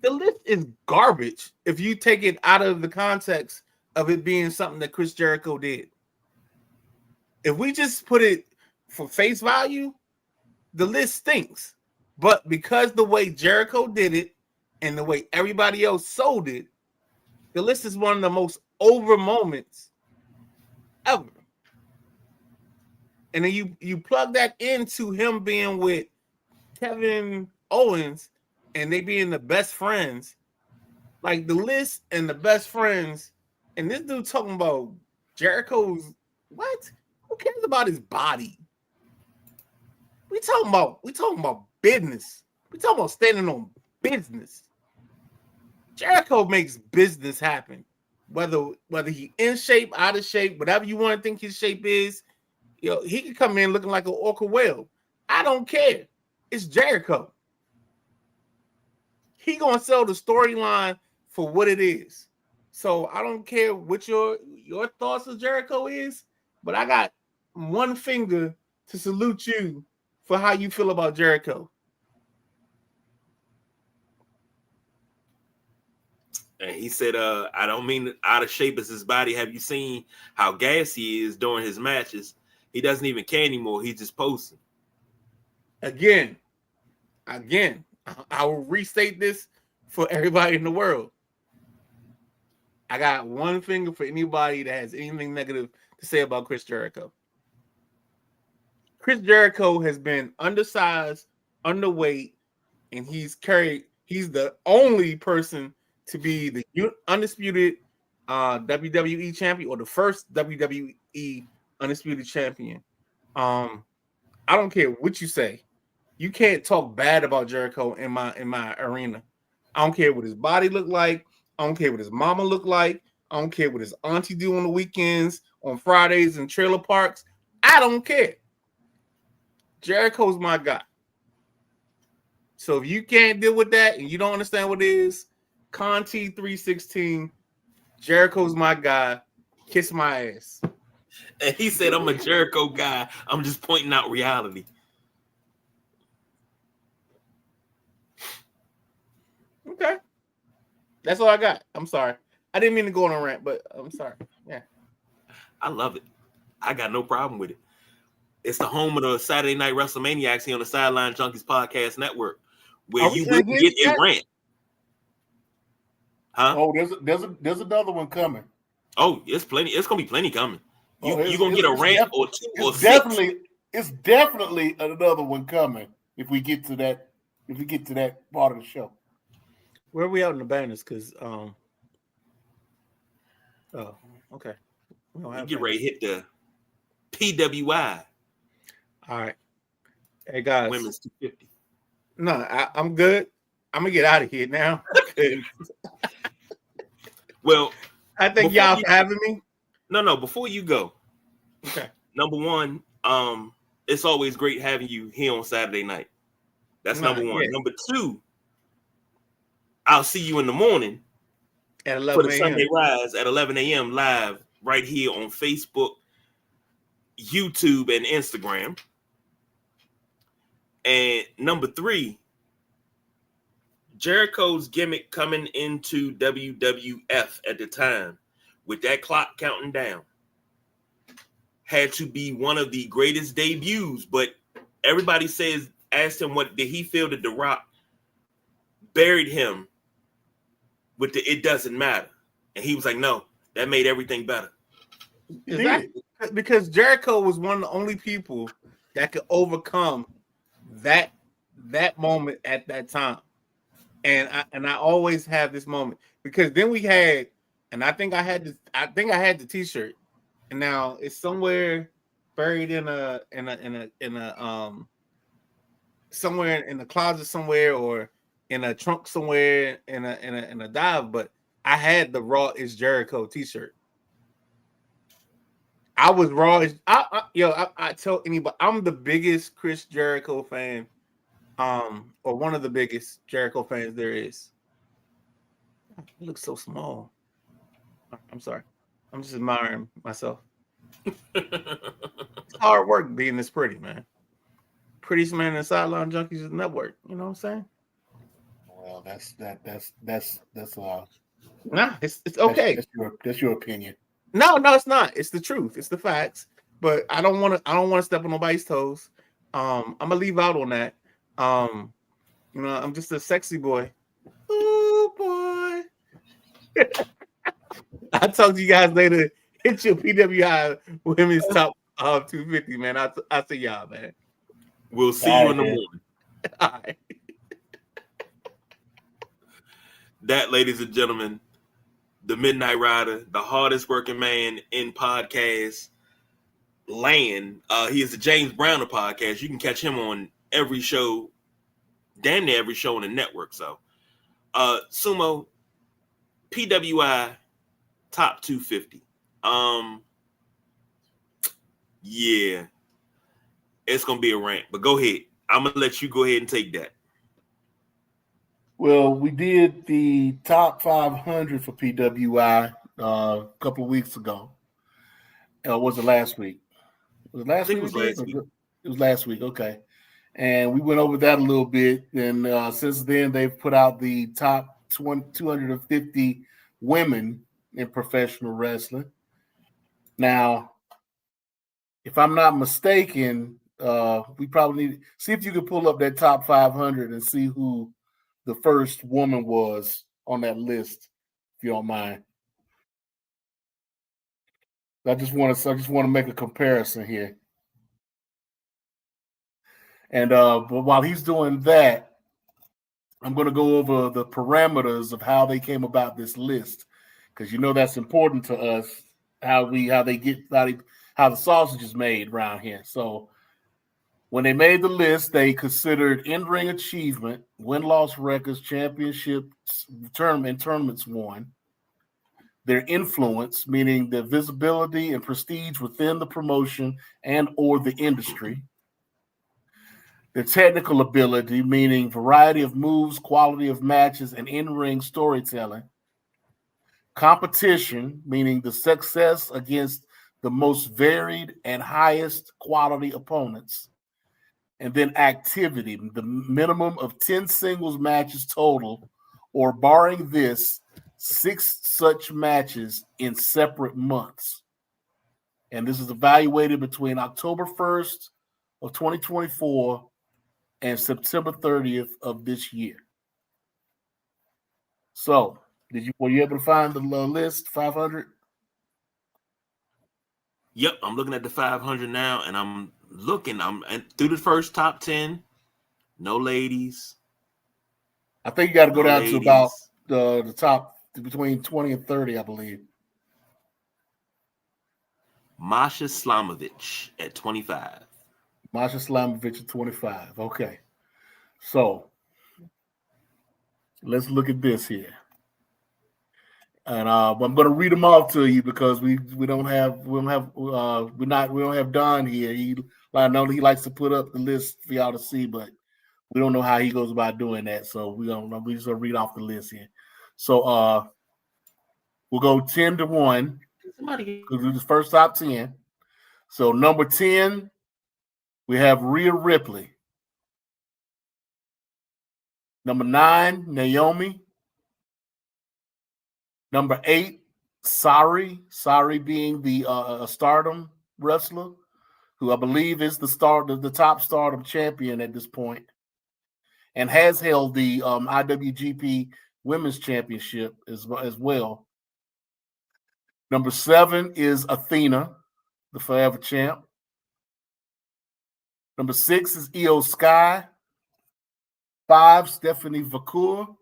The list is garbage if you take it out of the context of it being something that Chris Jericho did. If we just put it for face value, the list stinks. But because the way Jericho did it and the way everybody else sold it, the list is one of the most over moments ever. And then you plug that into him being with Kevin Owens and they being the best friends, like the list and the best friends, and this dude talking about Jericho's what? Who cares about his body? We talking about business. We talking about standing on business. Jericho makes business happen. Whether he in shape, out of shape, whatever you want to think his shape is, you know, he could come in looking like an orca whale. I don't care. It's Jericho. He gonna sell the storyline for what it is. So I don't care what your thoughts of Jericho is, but I got one finger to salute you for how you feel about Jericho. And he said, I don't mean out of shape as his body. Have you seen how gassy he is during his matches? He doesn't even care anymore. He's just posting. Again, I will restate this for everybody in the world. I got one finger for anybody that has anything negative to say about Chris Jericho. Chris Jericho has been undersized, underweight, and he's the only person to be the undisputed WWE champion or the first WWE undisputed champion. I don't care what you say. You can't talk bad about Jericho in my arena. I don't care what his body look like. I don't care what his mama look like. I don't care what his auntie do on the weekends, on Fridays in trailer parks. I don't care. Jericho's my guy. So if you can't deal with that and you don't understand what it is, Conti 316, Jericho's my guy. Kiss my ass. And he said, I'm a Jericho guy. I'm just pointing out reality. Okay. That's all I got. I'm sorry. I didn't mean to go on a rant, but I'm sorry. Yeah. I love it. I got no problem with it. It's the home of the Saturday Night Wrestlemaniacs here on the Sideline Junkies Podcast Network, where you will get a rant. Huh? Oh, there's another one coming. Oh, it's plenty. It's gonna be plenty coming. You're gonna get a rant or two or definitely, it's definitely another one coming if we get to that. If we get to that part of the show. Where are we out in the banners? Because oh, okay. You get ready to hit the PWI. All right. Hey guys. Women's 250. No, I'm good. I'm gonna get out of here now. Well, I thank y'all for having me. No, before you go. Okay. Number one, it's always great having you here on Saturday night. That's number one. Yeah. Number two, I'll see you in the morning at 11 for the Sunday Rise at 11 a.m. live right here on Facebook, YouTube, and Instagram. And number three, Jericho's gimmick coming into WWF at the time with that clock counting down had to be one of the greatest debuts, but everybody asked him what did he feel that The Rock buried him with the "it doesn't matter," and he was like, "No, that made everything better." Exactly, because Jericho was one of the only people that could overcome that moment at that time, and I always have this moment because then we had, and I think I had the T-shirt, and now it's somewhere buried in a somewhere in the closet somewhere or in a trunk somewhere in a dive, but I had the Raw is Jericho T-shirt. I was Raw. I tell anybody I'm the biggest Chris Jericho fan, or one of the biggest Jericho fans there is. He looks so small. I'm sorry. I'm just admiring myself. It's hard work being this pretty, man. Prettiest man in the Sideline Junkies network. You know what I'm saying? Well, that's nah, it's okay. That's your opinion. No, it's not. It's the truth. It's the facts. But I don't want to step on nobody's toes. I'm gonna leave out on that. I'm just a sexy boy. Ooh boy. I'll talk to you guys later. Hit your PWI Women's Top 250, man. I'll see y'all, man. We'll see you in the morning. All right. That, ladies and gentlemen, the Midnight Rider, the hardest working man in podcast land. He is the James Browner podcast. You can catch him on every show, damn near every show on the network. So, Sumo, PWI Top 250. Yeah, it's gonna be a rant, but go ahead. I'm gonna let you go ahead and take that. Well, we did the top 500 for PWI a couple of weeks ago. Was it last week? Was it last week? It was last week. Okay. And we went over that a little bit. And since then, they've put out the top 250 women in professional wrestling. Now, if I'm not mistaken, we probably need to see if you could pull up that top 500 and see who the first woman was on that list, if you don't mind. I just want to make a comparison here. And but while he's doing that, I'm going to go over the parameters of how they came about this list, because that's important to us, how the sausage is made around here. So When they made the list, they considered in-ring achievement, win-loss records, championships, tournaments won, their influence, meaning their visibility and prestige within the promotion and or the industry, their technical ability, meaning variety of moves, quality of matches, and in-ring storytelling, competition, meaning the success against the most varied and highest quality opponents, and then activity, the minimum of 10 singles matches total, or barring this, 6 such matches in separate months. And this is evaluated between October 1st of 2024 and September 30th of this year. So, were you able to find the list, 500? Yep, I'm looking at the 500 now, and I'm through the first top 10. No ladies. I think you got to go down to about the top between 20 and 30, I believe. Masha Slamovich at 25. Masha Slamovich at 25. Okay. So let's look at this here. And I'm going to read them off to you because we don't have Don here. I know he likes to put up the list for y'all to see, but we don't know how he goes about doing that. So we just gonna read off the list here. So we'll go 10 to 1. We'll do the first top 10. So number 10, we have Rhea Ripley. Number 9, Naomi. Number 8, Sari. Sari being the Stardom wrestler, who I believe is the top Stardom champion at this point, and has held the IWGP Women's Championship as well. Number 7 is Athena, the Forever Champ. Number 6 is Io Sky. 5, Stephanie Vacour.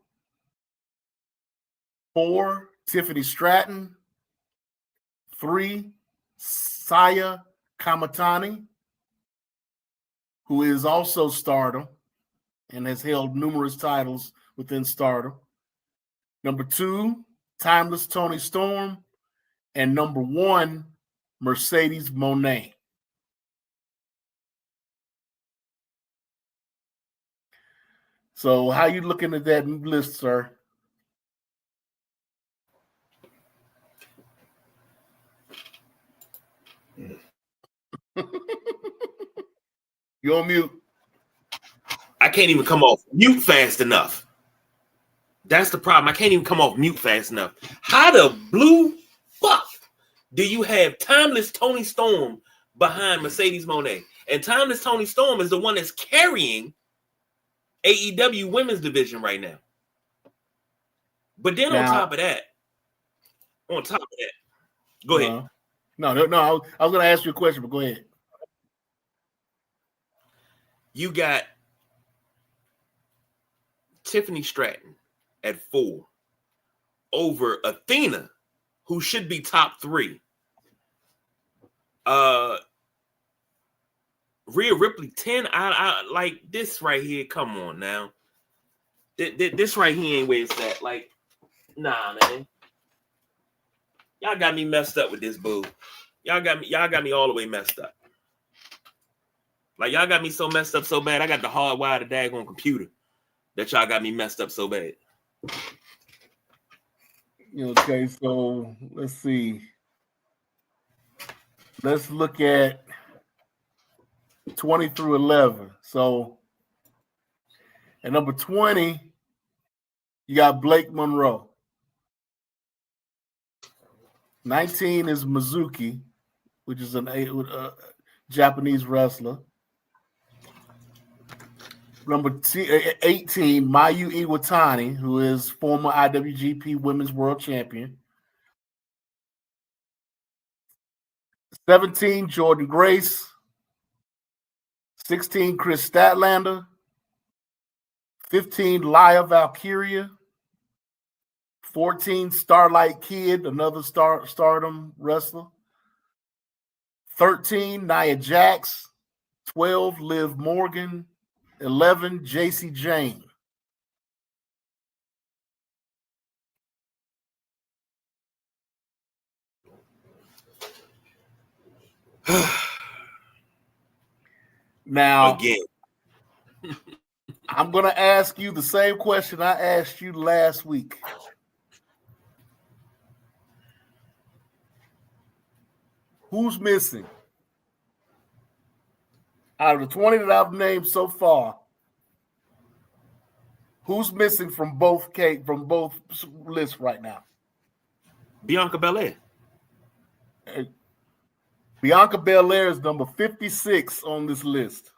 4, Tiffany Stratton. 3, Saya Kamatani, who is also Stardom and has held numerous titles within Stardom. Number 2, Timeless Toni Storm. And number 1, Mercedes Moné. So how you looking at that list, sir? You're on mute. I can't even come off mute fast enough. That's the problem. I can't even come off mute fast enough. How the blue fuck do you have Timeless Toni Storm behind Mercedes Moné? And Timeless Toni Storm is the one that's carrying AEW women's division right now. But then on top of that, go ahead. No, I was going to ask you a question, but go ahead. You got Tiffany Stratton at 4 over Athena, who should be top 3. Rhea Ripley 10. I like this right here. Come on now. This right here ain't where it's at. Like, nah, man. Y'all got me messed up with this, boo. Y'all got me all the way messed up. Like, y'all got me so messed up so bad. I got the hardwire the daggone computer that y'all got me messed up so bad. Okay, so let's see. Let's look at 20 through 11. So at number 20, you got Blake Monroe. 19 is Mizuki, which is a Japanese wrestler. Number 18, Mayu Iwatani, who is former IWGP Women's World Champion. 17, Jordan Grace. 16, Chris Statlander. 15, Laya Valkyria. 14, Starlight Kid, another Stardom wrestler. 13, Nia Jax. 12, Liv Morgan. 11, JC Jane. Now, again, I'm going to ask you the same question I asked you last week. Who's missing? Out of the 20 that I've named so far, who's missing from both lists right now? Bianca Belair. Bianca Belair is number 56 on this list.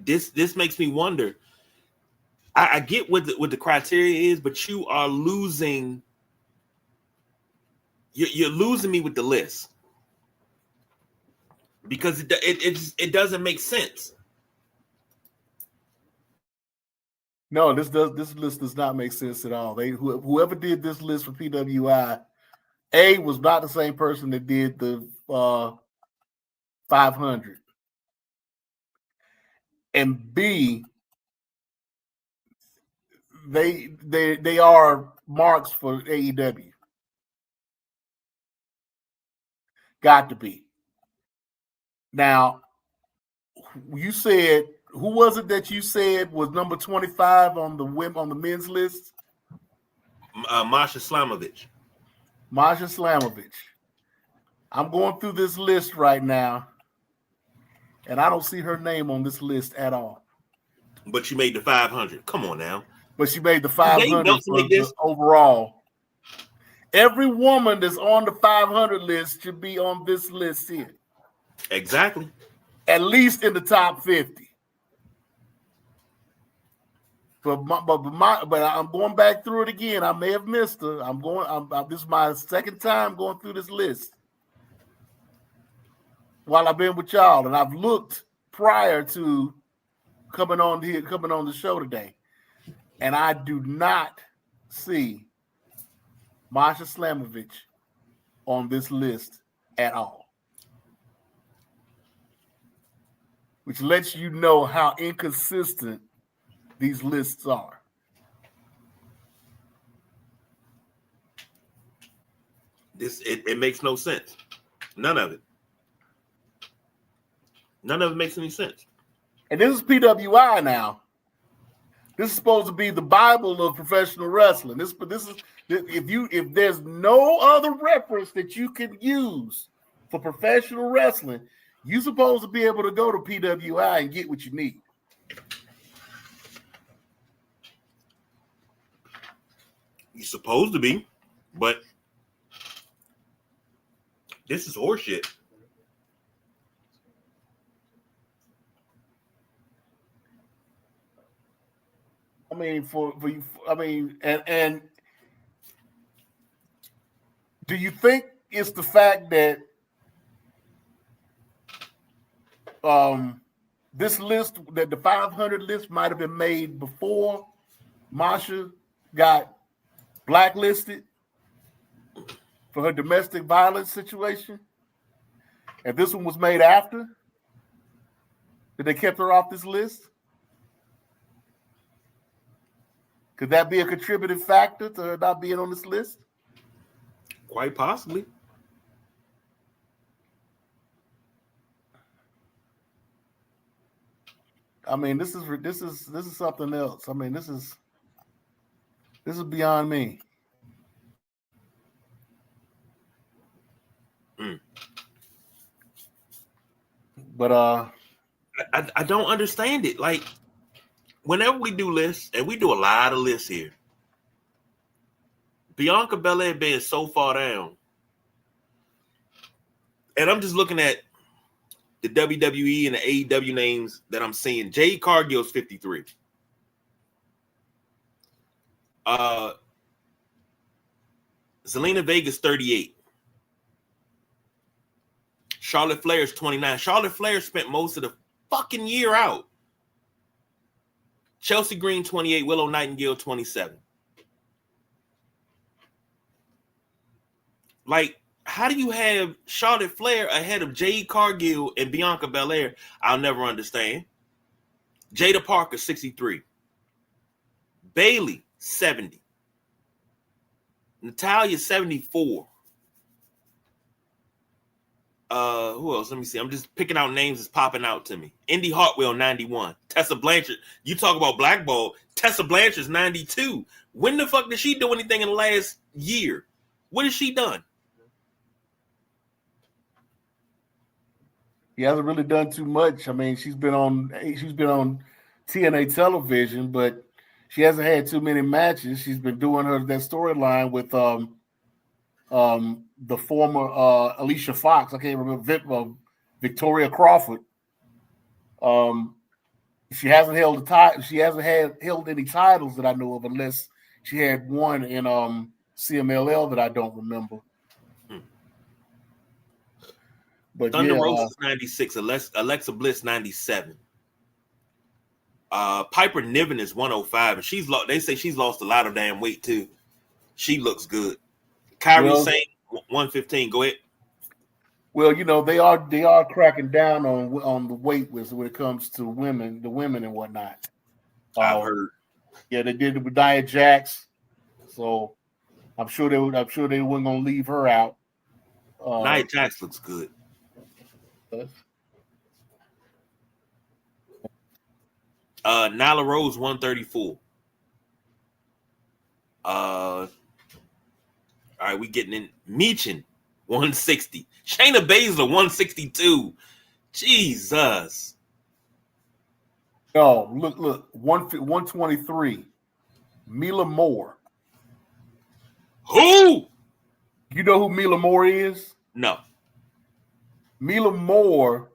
This makes me wonder. I get what the criteria is, but you are losing. You're losing me with the list because it doesn't make sense. No, this list does not make sense at all. Whoever did this list for PWI, A, was not the same person that did the 500, and B, they are marks for AEW. Got to be. Now, you said, who was it that you said was number 25 on the men's list? Masha Slamovich. Masha Slamovich. I'm going through this list right now, and I don't see her name on this list at all. But you made the 500. Come on now. But she made the 500 for the overall. Every woman that's on the 500 list should be on this list here. Exactly. At least in the top 50. But I'm going back through it again. I may have missed her. This is my second time going through this list while I've been with y'all, and I've looked prior to coming on the show today, and I do not see Masha Slamovich on this list at all, which lets you know how inconsistent these lists are. It makes no sense. None of it. None of it makes any sense. And this is PWI now. This is supposed to be the Bible of professional wrestling. This is if there's no other reference that you can use for professional wrestling, you're supposed to be able to go to PWI and get what you need. You're supposed to be, but this is horseshit. I mean, for you, I mean, and do you think it's the fact that this list, that the 500 list might have been made before Masha got blacklisted for her domestic violence situation, and this one was made after that they kept her off this list? Could that be a contributing factor to her not being on this list? Quite possibly. I mean, this is something else. I mean, this is beyond me. But I don't understand it. Like, whenever we do lists, and we do a lot of lists here, Bianca Belair being so far down, and I'm just looking at the WWE and the AEW names that I'm seeing. Jade Cargill's 53. Zelina Vega's 38. Charlotte Flair's 29. Charlotte Flair spent most of the fucking year out. Chelsea Green, 28. Willow Nightingale, 27. Like, how do you have Charlotte Flair ahead of Jade Cargill and Bianca Belair? I'll never understand. Jada Parker, 63. Bailey, 70. Natalia, 74. Who else? Let me see. I'm just picking out names that's popping out to me. Indy Hartwell, 91. Tessa Blanchard. You talk about blackball. Tessa Blanchard's 92. When the fuck did she do anything in the last year? What has she done? He hasn't really done too much. I mean, she's been on TNA television, but she hasn't had too many matches. She's been doing that storyline with the former Alicia Fox. I can't remember Victoria Crawford. She hasn't held a title. She hasn't held any titles that I know of, unless she had one in CMLL that I don't remember. But Thunder Rosa is 96. Alexa Bliss 97. Piper Niven is 105, and they say she's lost a lot of damn weight too. She looks good. Kyrie Sane 115. Go ahead. Well, you know, they are cracking down on the weight when it comes to the women and whatnot. I've heard. Yeah, they did it with Nia Jax, so I'm sure they weren't going to leave her out. Nia Jax looks good. Nyla Rose 134. All right, we getting in. Meechin 160. Shayna Baszler 162. Jesus. Oh, look, 123. Mila Moore. Who? You know who Mila Moore is? No. Mila Moore,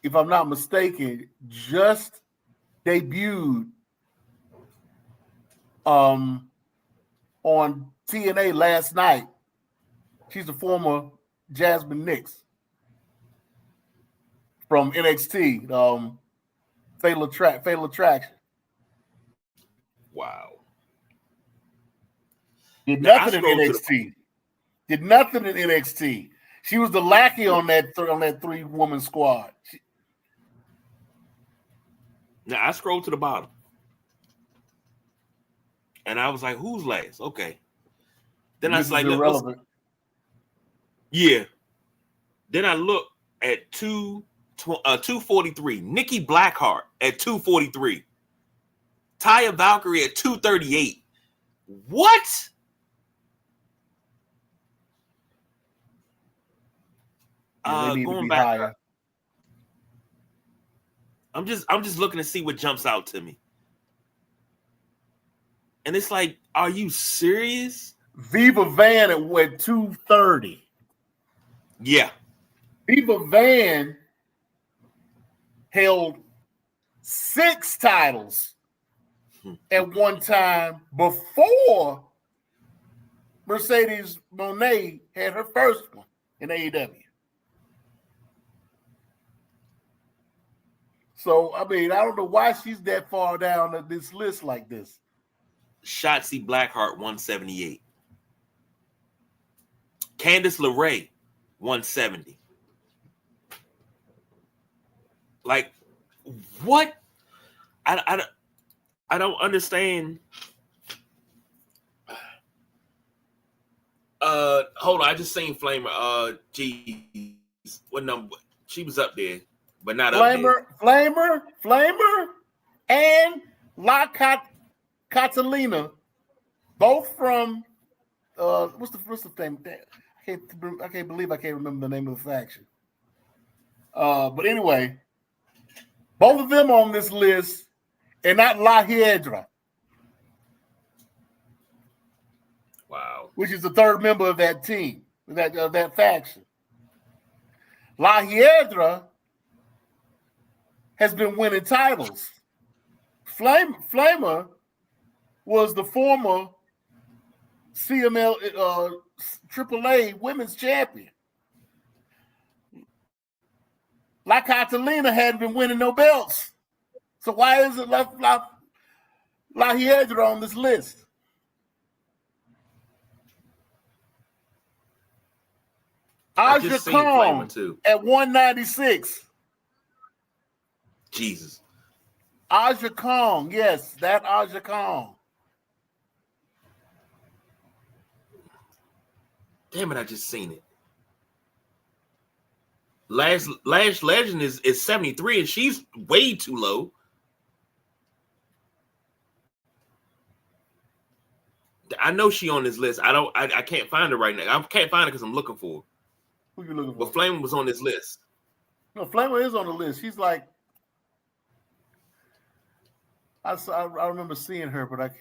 if I'm not mistaken, just debuted on TNA last night. She's the former Jasmine Nix from NXT, Fatal Attraction. Wow. Did nothing in NXT. She was the lackey on that 3-woman squad. Now I scrolled to the bottom, and I was like, "Who's last?" Okay. Then I was like, irrelevant. Yeah. Then I look at 243. Nikki Blackheart at 243. Taya Valkyrie at 238. What? Yeah, they need going to be back. higher. I'm just looking to see what jumps out to me. And it's like, are you serious? Viva Van at 230. Yeah. Viva Van held 6 titles at one time before Mercedes Moné had her first one in AEW. So, I mean, I don't know why she's that far down on this list like this. Shotzi Blackheart, 178. Candice LeRae, 170. Like, what? I don't understand. Hold on, I just seen Flamer. Geez, what number? She was up there, but not Flamer, and La Catalina, both from what's the name? I can't believe I can't remember the name of the faction. But anyway, both of them on this list, and not La Hiedra. Wow. Which is the third member of that team, that faction. La Hiedra has been winning titles. Flamer was the former CML AAA Women's Champion. La Catalina hadn't been winning no belts. So why is it La Hiedra on this list? Aja Kong too. at 196. Jesus. Aja Kong, yes, that Aja Kong. Damn it, I just seen it. Lash Legend is 73, and she's way too low. I know she on this list. I can't find her right now. I can't find her because I'm looking for her. Who you looking for? But Flamer was on this list. No, Flamer is on the list. She's like, I remember seeing her, but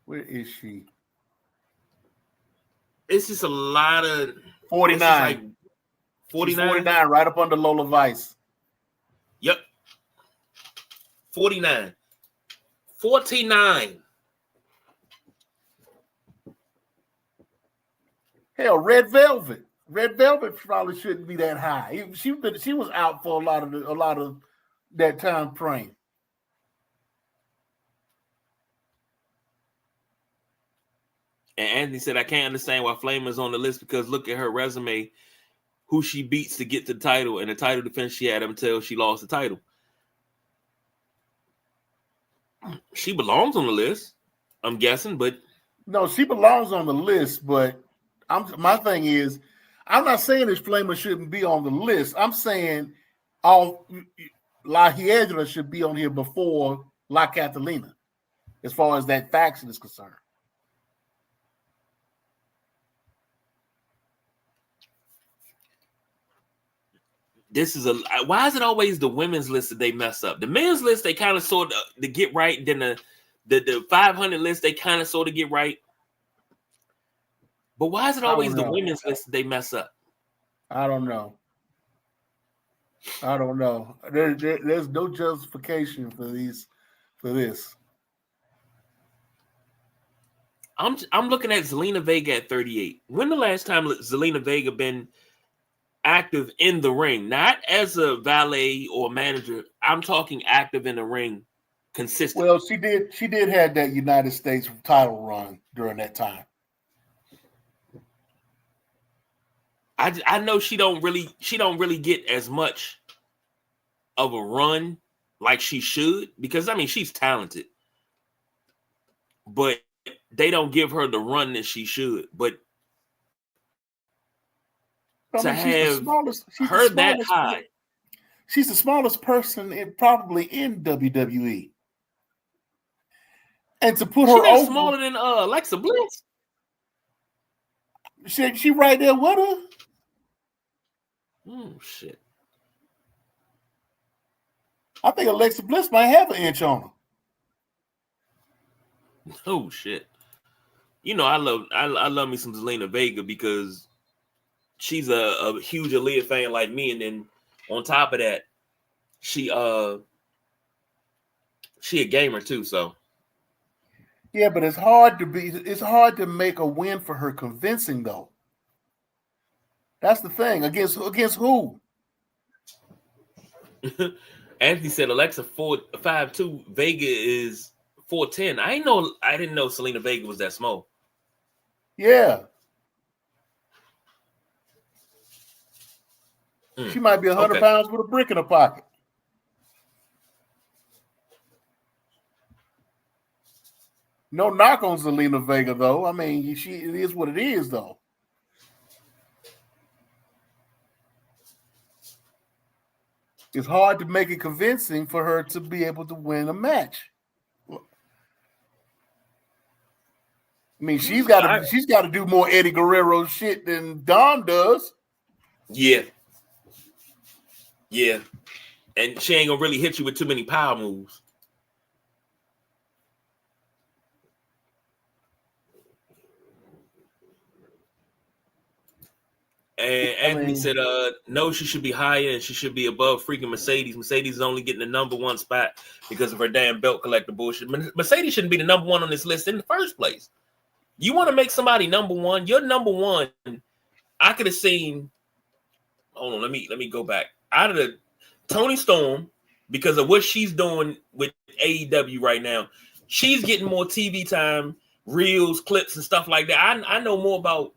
where is she? It's just a lot of 49. Like 49? 49, right up under Lola Vice. Yep. 49. 49. Hell, Red Velvet. Red Velvet probably shouldn't be that high. She was out for a lot of that time frame. And Anthony said, I can't understand why Flamer's on the list because look at her resume, who she beats to get the title and the title defense she had until she lost the title. She belongs on the list, I'm guessing, but no, she belongs on the list. But my thing is, I'm not saying this Flamer shouldn't be on the list. I'm saying La Hiedra should be on here before La Catalina, as far as that faction is concerned. Why is it always the women's list that they mess up? The men's list they kind of sort of to get right, then the 500 list they kind of sort of get right. But why is it always the women's list that they mess up? I don't know. There's no justification for this. I'm looking at Zelina Vega at 38. When the last time Zelina Vega been active in the ring, not as a valet or manager? I'm talking active in the ring, consistent. Well, she did have that United States title run during that time. I know she don't really get as much of a run like she should because I mean she's talented, but they don't give her the run that she should. But to have her that high, she's the smallest person probably in WWE, and to put her over smaller than Alexa Bliss. She right there with her. Oh shit! I think Alexa Bliss might have an inch on her. Oh shit! You know I love me some Zelina Vega because she's a huge Aaliyah fan like me, and then on top of that, she a gamer too. So yeah, but it's hard to make a win for her convincing though. That's the thing. Against who? Anthony said Alexa 4'5'2", Vega is 4'10". I didn't know Zelina Vega was that small. Yeah. She might be 100 pounds with a brick in her pocket. No knock on Zelina Vega, though. I mean, it is what it is, though. It's hard to make it convincing for her to be able to win a match. I mean, she's got to do more Eddie Guerrero shit than Dom does. Yeah. Yeah. And she ain't gonna really hit you with too many power moves. And Anthony said, no, she should be higher and she should be above freaking Mercedes. Mercedes is only getting the number one spot because of her damn belt collector bullshit. Mercedes shouldn't be the number one on this list in the first place. You want to make somebody number one? You're number one. I could have seen. Hold on, let me go back. Out of the Tony Storm, because of what she's doing with AEW right now. She's getting more TV time, reels, clips, and stuff like that. I know more about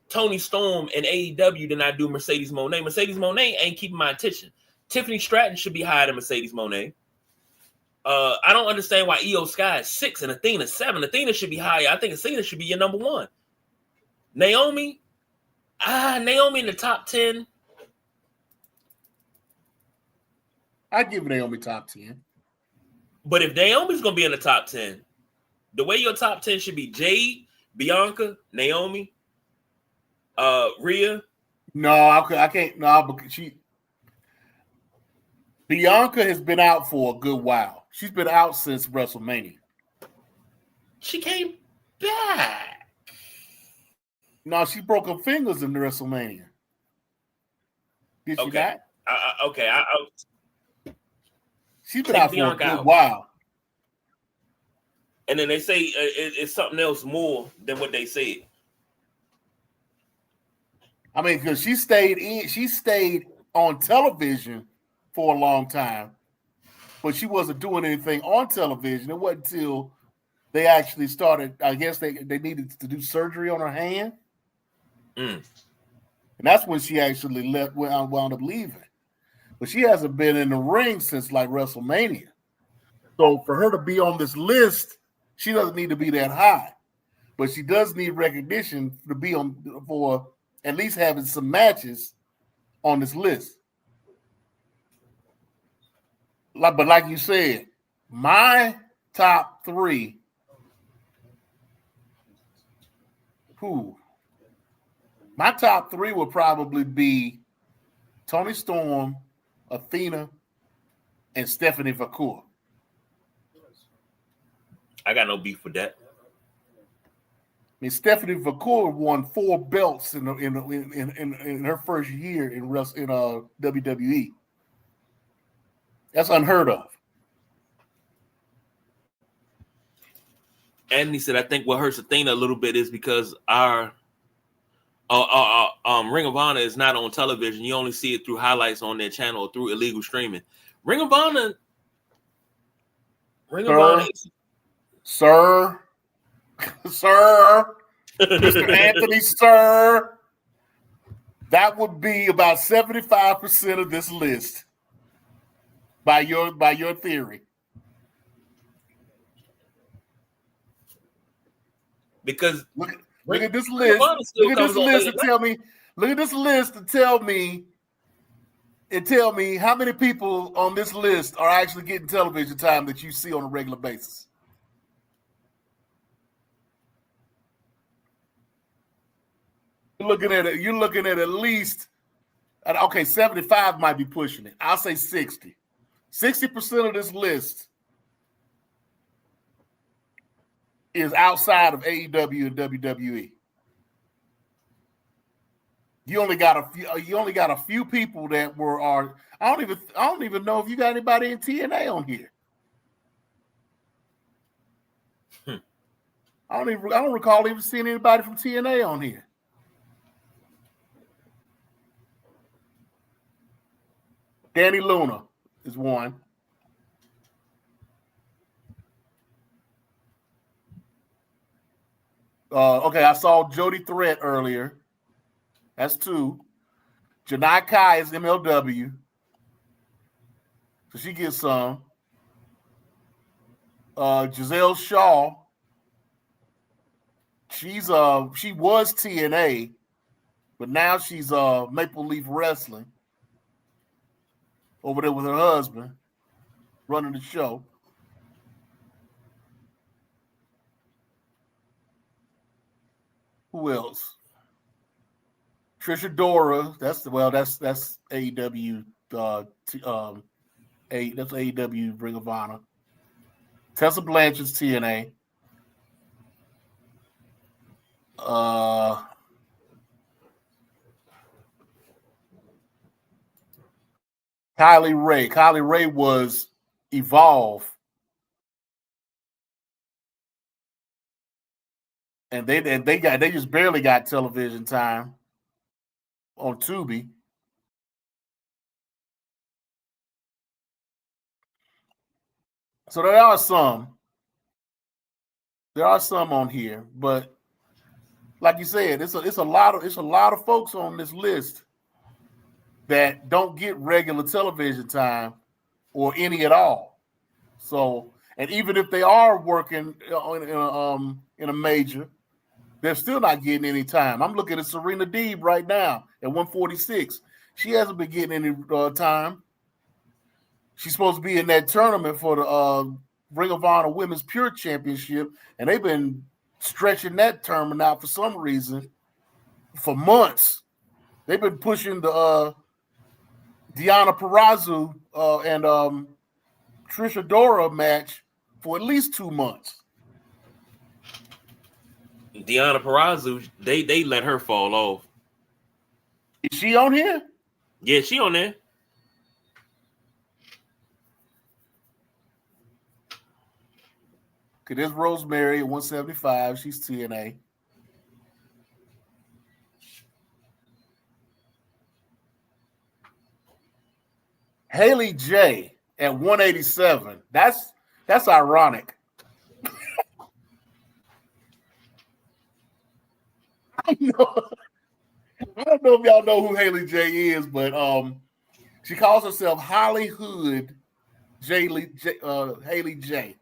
Toni Storm and AEW than I do Mercedes Moné. Mercedes Moné ain't keeping my attention. Tiffany Stratton should be higher than Mercedes Moné. I don't understand why Io Sky is 6 and Athena 7. Athena should be higher. I think Athena should be your number 1. Naomi in the top 10. I'd give Naomi top 10. But if Naomi's going to be in the top 10, the way your top 10 should be Jade, Bianca, Naomi, Rhea. No, I can't. No, because Bianca has been out for a good while. She's been out since WrestleMania. She came back. No, she broke her fingers in the WrestleMania. Did she not? Okay. She's been out for a good while. And then they say it's something else more than what they said. I mean, because she stayed on television for a long time, but she wasn't doing anything on television. It wasn't until they actually started. I guess they needed to do surgery on her hand, and that's when she actually wound up leaving. But she hasn't been in the ring since like WrestleMania. So for her to be on this list, she doesn't need to be that high, but she does need recognition to be for at least having some matches on this list. But like you said, my top 3. My top 3 would probably be Toni Storm, Athena, and Stephanie Vacour. I got no beef with that. I mean, Stephanie Vacour won 4 belts in her first year in WWE. That's unheard of. And he said, I think what hurts Athena a little bit is because our Ring of Honor is not on television. You only see it through highlights on their channel or through illegal streaming. Ring of Honor. Sir, Mr. Anthony, sir, that would be about 75% of this list by your theory. Because look at this list. Look at this list and tell me. Look at this list and tell me. And tell me how many people on this list are actually getting television time that you see on a regular basis. You're looking at least. Okay, 75 might be pushing it. I'll say 60. 60% of this list is outside of AEW and WWE. You only got a few people that are. I don't even know if you got anybody in TNA on here. I don't recall even seeing anybody from TNA on here. Danny Luna is one. Okay, I saw Jody Threat earlier. That's 2. Janai Kai is MLW. So she gets some. Giselle Shaw. She was TNA, but now she's Maple Leaf Wrestling. Over there with her husband, running the show. Who else? Trisha Dora. That's AEW. That's AEW Ring of Honor. Tessa Blanchard's TNA. Kylie Ray. Kylie Ray was Evolve. And they just barely got television time on Tubi. So there are some on here, but like you said, it's a lot of folks on this list that don't get regular television time or any at all. So, and even if they are working in a major, they're still not getting any time. I'm looking at Serena Deeb right now at 146. She hasn't been getting any time. She's supposed to be in that tournament for the Ring of Honor Women's Pure Championship, and they've been stretching that tournament out for some reason for months. They've been pushing the Deonna Purrazzo and Trisha Dora match for at least 2 months. Deonna Purrazzo, they let her fall off. Is she on here? Yeah, she on there. Okay, there's Rosemary at 175. She's TNA. Haley J at 187. That's ironic. I don't know if y'all know who Haley J is, but she calls herself Hollywood Haley J.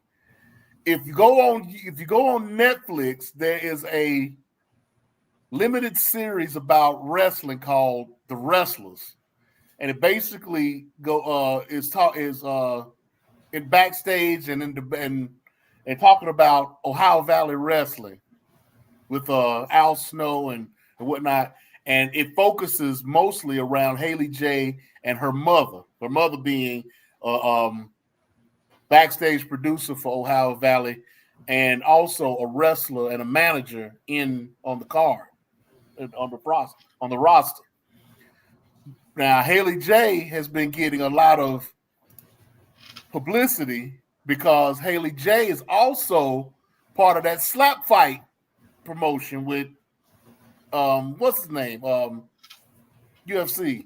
If you go on Netflix, there is a limited series about wrestling called The Wrestlers, and it basically is in backstage and talking about Ohio Valley wrestling with Al Snow and whatnot, and it focuses mostly around Haley J and her mother being backstage producer for Ohio Valley, and also a wrestler and a manager on the card, on the roster. Now, Haley J has been getting a lot of publicity because Haley J is also part of that slap fight promotion with what's his name? UFC.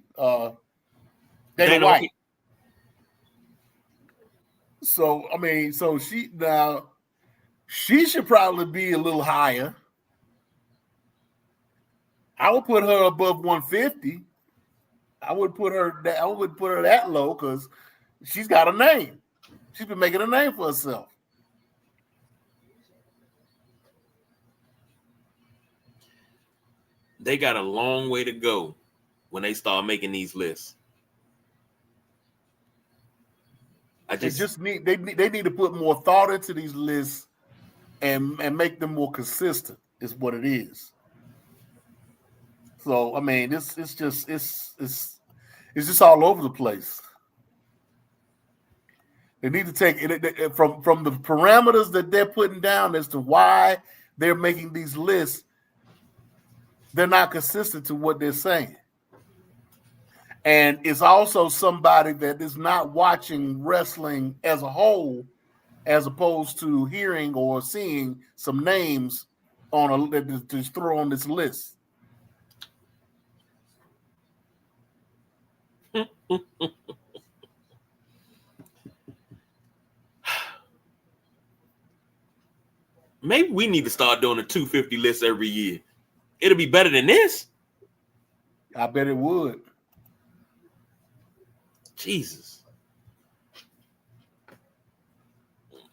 Dana White. So I mean, she should probably be a little higher. I would put her above 150. I would put her that low because she's got a name. She's been making a name for herself. They got a long way to go when they start making these lists. They need to put more thought into these lists and make them more consistent. Is what it is. So I mean, it's just all over the place. They need to take it from the parameters that they're putting down as to why they're making these lists. They're not consistent to what they're saying. And it's also somebody that is not watching wrestling as a whole, as opposed to hearing or seeing some names to throw on this list. Maybe we need to start doing a 250 list every year. It'll be better than this. I bet it would. Jesus.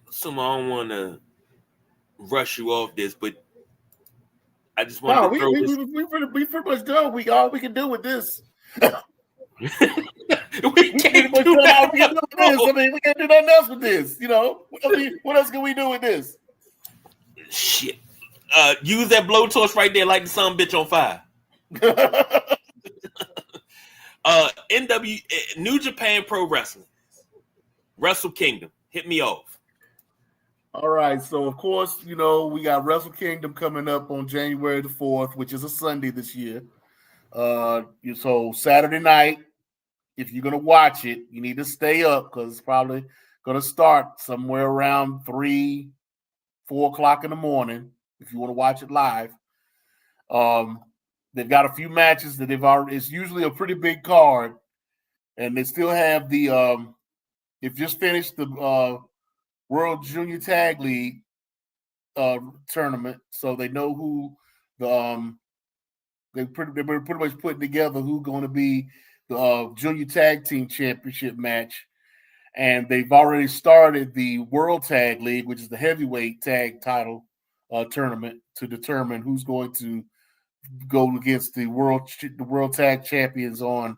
So I don't want to rush you off this, but I just want to throw this. We pretty much done. All we can do with this. we can't do that. I mean, we can't do nothing else with this. You know, I mean, what else can we do with this? Shit. Use that blowtorch right there, like the son bitch on fire. New Japan Pro Wrestling, Wrestle Kingdom. Hit me off. All right, so of course, you know, we got Wrestle Kingdom coming up on January the 4th, which is a Sunday this year. So Saturday night, if you're gonna watch it, you need to stay up because it's probably gonna start somewhere around 3-4 o'clock in the morning. If you want to watch it live, they've got a few matches that they've already. It's usually a pretty big card, and they still have the. They've just finished the World Junior Tag League tournament, so they know who the they're pretty much putting together who's going to be the Junior Tag Team Championship match, and they've already started the World Tag League, which is the heavyweight tag title tournament, to determine who's going to go against the world tag champions on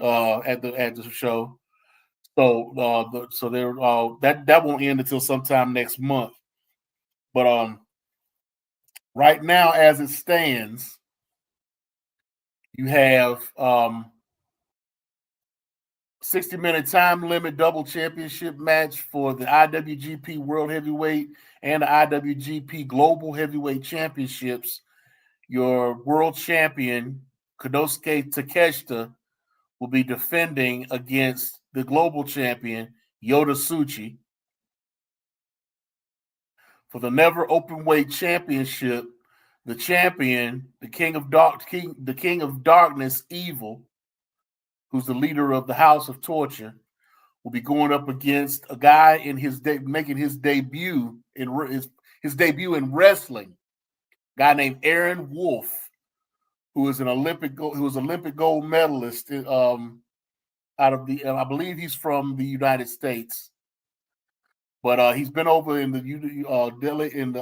at the show. So they're that won't end until sometime next month. But right now, as it stands, you have 60-minute time limit double championship match for the IWGP World Heavyweight and the IWGP Global Heavyweight Championships. Your world champion, Konosuke Takeshita, will be defending against the global champion, Yota Tsuchi. For the Never Openweight Championship, the champion, the King of Darkness, Evil, who's the leader of the House of Torture, will be going up against a guy in making his debut in his debut in wrestling. A guy named Aaron Wolf, who is an Olympic gold medalist out of the I believe he's from the United States. But he's been over in the Delhi in the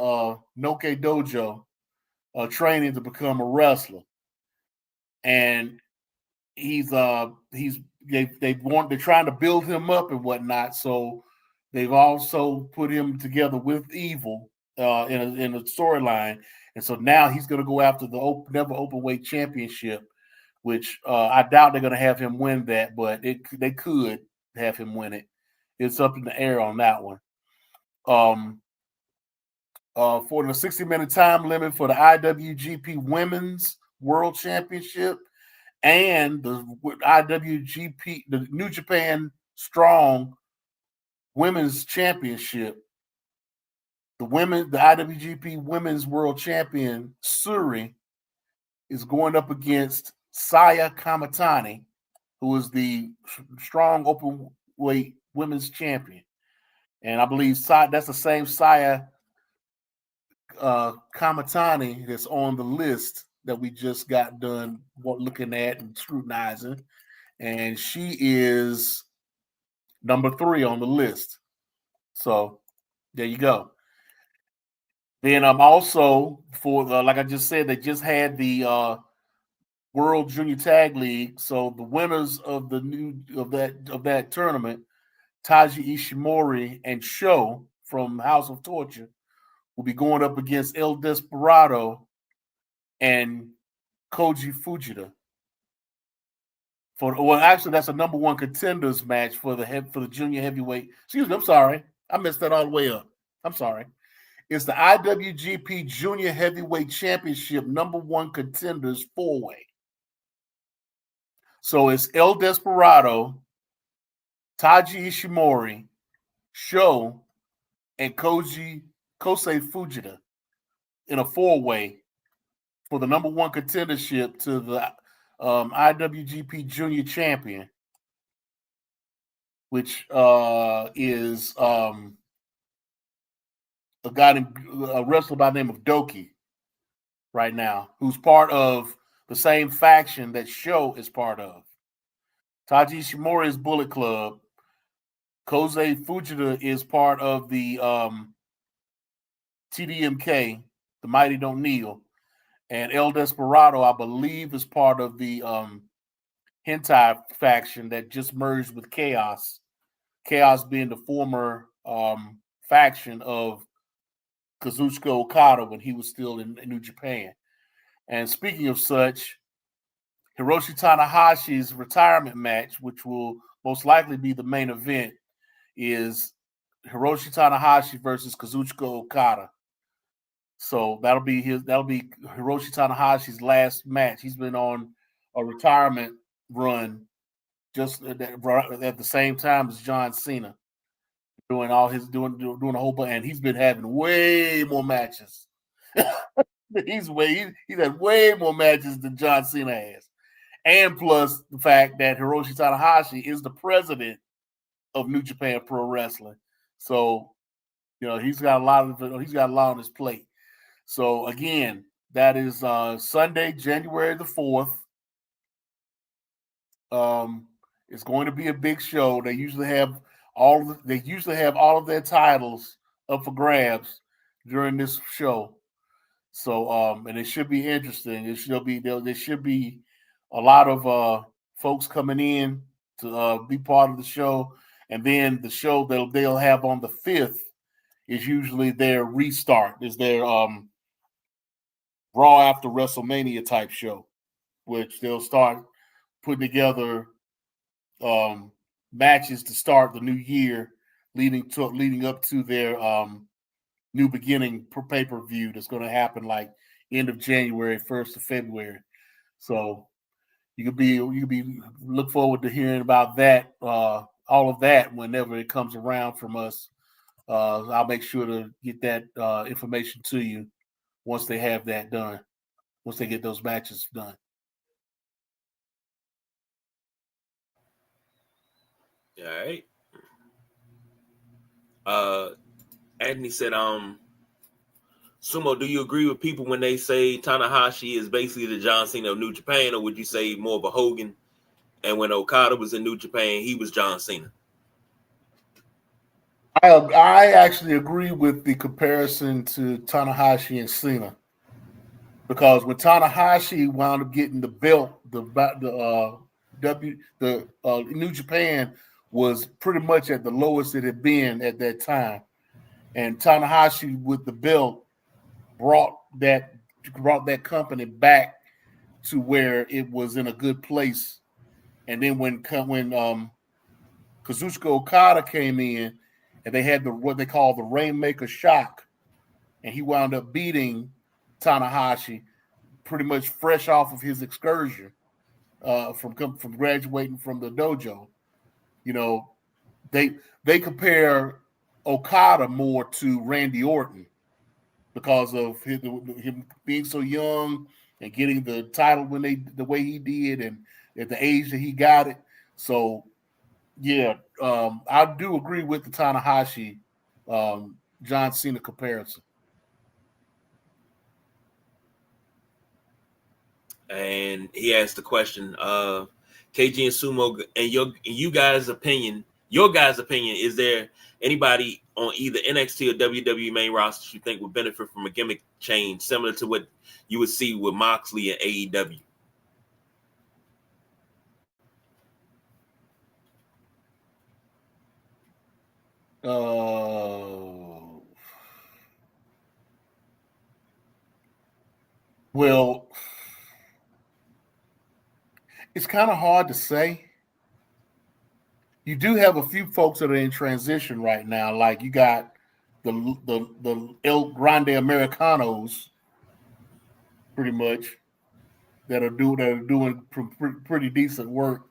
Noke Dojo training to become a wrestler. And they're trying to build him up and whatnot. So they've also put him together with Evil in a storyline. And so now he's going to go after the Never Openweight Championship, which I doubt they're going to have him win that, but they could have him win it. It's up in the air on that one. For the 60-minute time limit for the IWGP Women's World Championship and the IWGP, the New Japan Strong Women's Championship, the IWGP Women's World Champion Suri is going up against Saya Kamatani, who is the Strong Openweight Women's Champion. And I believe that's the same Saya Kamatani that's on the list that we just got done looking at and scrutinizing. And she is number 3 on the list. So there you go. Then I'm also like I just said, they just had the World Junior Tag League. So the winners of that tournament, Taiji Ishimori and Sho from House of Torture, will be going up against El Desperado and Koji Fujita. Actually, that's a number 1 contenders match for the junior heavyweight. Excuse me, I'm sorry. I messed that all the way up. I'm sorry. It's the IWGP Junior Heavyweight Championship number 1 contenders 4-way. So it's El Desperado, Taiji Ishimori, Sho, and Kosei Fujita in a 4-way for the number 1 contendership to the IWGP Junior Champion, which is a wrestler by the name of Doki right now, who's part of the same faction that Sho is part of. Taiji Ishimori is Bullet Club. Kosei Fujita is part of the TDMK, the Mighty Don't Kneel. And El Desperado, I believe, is part of the hentai faction that just merged with Chaos. Chaos being the former faction of Kazuchika Okada when he was still in New Japan. And speaking of such, Hiroshi Tanahashi's retirement match, which will most likely be the main event, is Hiroshi Tanahashi versus Kazuchika Okada. So that'll be Hiroshi Tanahashi's last match. He's been on a retirement run just at the same time as John Cena, doing a whole bunch, and he's been having way more matches. he's had way more matches than John Cena has. And plus the fact that Hiroshi Tanahashi is the president of New Japan Pro Wrestling. So He's got a lot on his plate. So again, that is Sunday, January the 4th. It's going to be a big show. They usually have all of their titles up for grabs during this show. So and it should be interesting. There should be a lot of folks coming in to be part of the show. And then the show that they'll have on the 5th is usually their restart, is their Raw after WrestleMania type show, which they'll start putting together matches to start the new year, leading up to their new beginning pay-per-view that's going to happen like end of January, 1st of February. So you could be look forward to hearing about that, all of that whenever it comes around from us. I'll make sure to get that information to you once they have that done, once they get those matches done. All right. Anthony said, Sumo, do you agree with people when they say Tanahashi is basically the John Cena of New Japan, or would you say more of a Hogan? And when Okada was in New Japan, he was John Cena. I actually agree with the comparison to Tanahashi and Cena, because when Tanahashi wound up getting the belt, the New Japan was pretty much at the lowest it had been at that time, and Tanahashi with the belt brought that company back to where it was in a good place. And then when Kazuchika Okada came in, and they had what they call the Rainmaker Shock, and he wound up beating Tanahashi pretty much fresh off of his excursion from graduating from the dojo. They compare Okada more to Randy Orton because of him being so young and getting the title the way he did, and at the age that he got it. So yeah, I do agree with the Tanahashi John Cena comparison. And he asked the question, KG and Sumo, and you guys' opinion, is there anybody on either NXT or WWE main roster you think would benefit from a gimmick change similar to what you would see with Moxley and AEW? Well, it's kind of hard to say. You do have a few folks that are in transition right now. Like you got the El Grande Americanos, pretty much, that are doing pretty decent work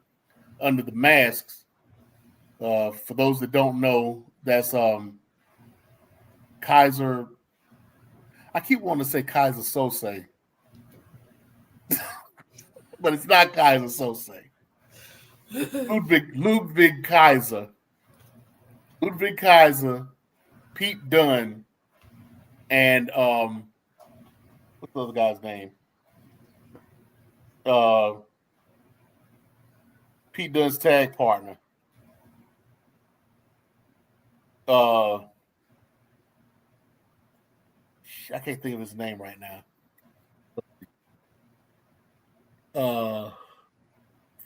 under the masks. For those that don't know, that's Kaiser. I keep wanting to say Kaiser Sose, but it's not Kaiser Sose. Ludwig Kaiser, Pete Dunne, and what's the other guy's name? Pete Dunne's tag partner. I can't think of his name right now.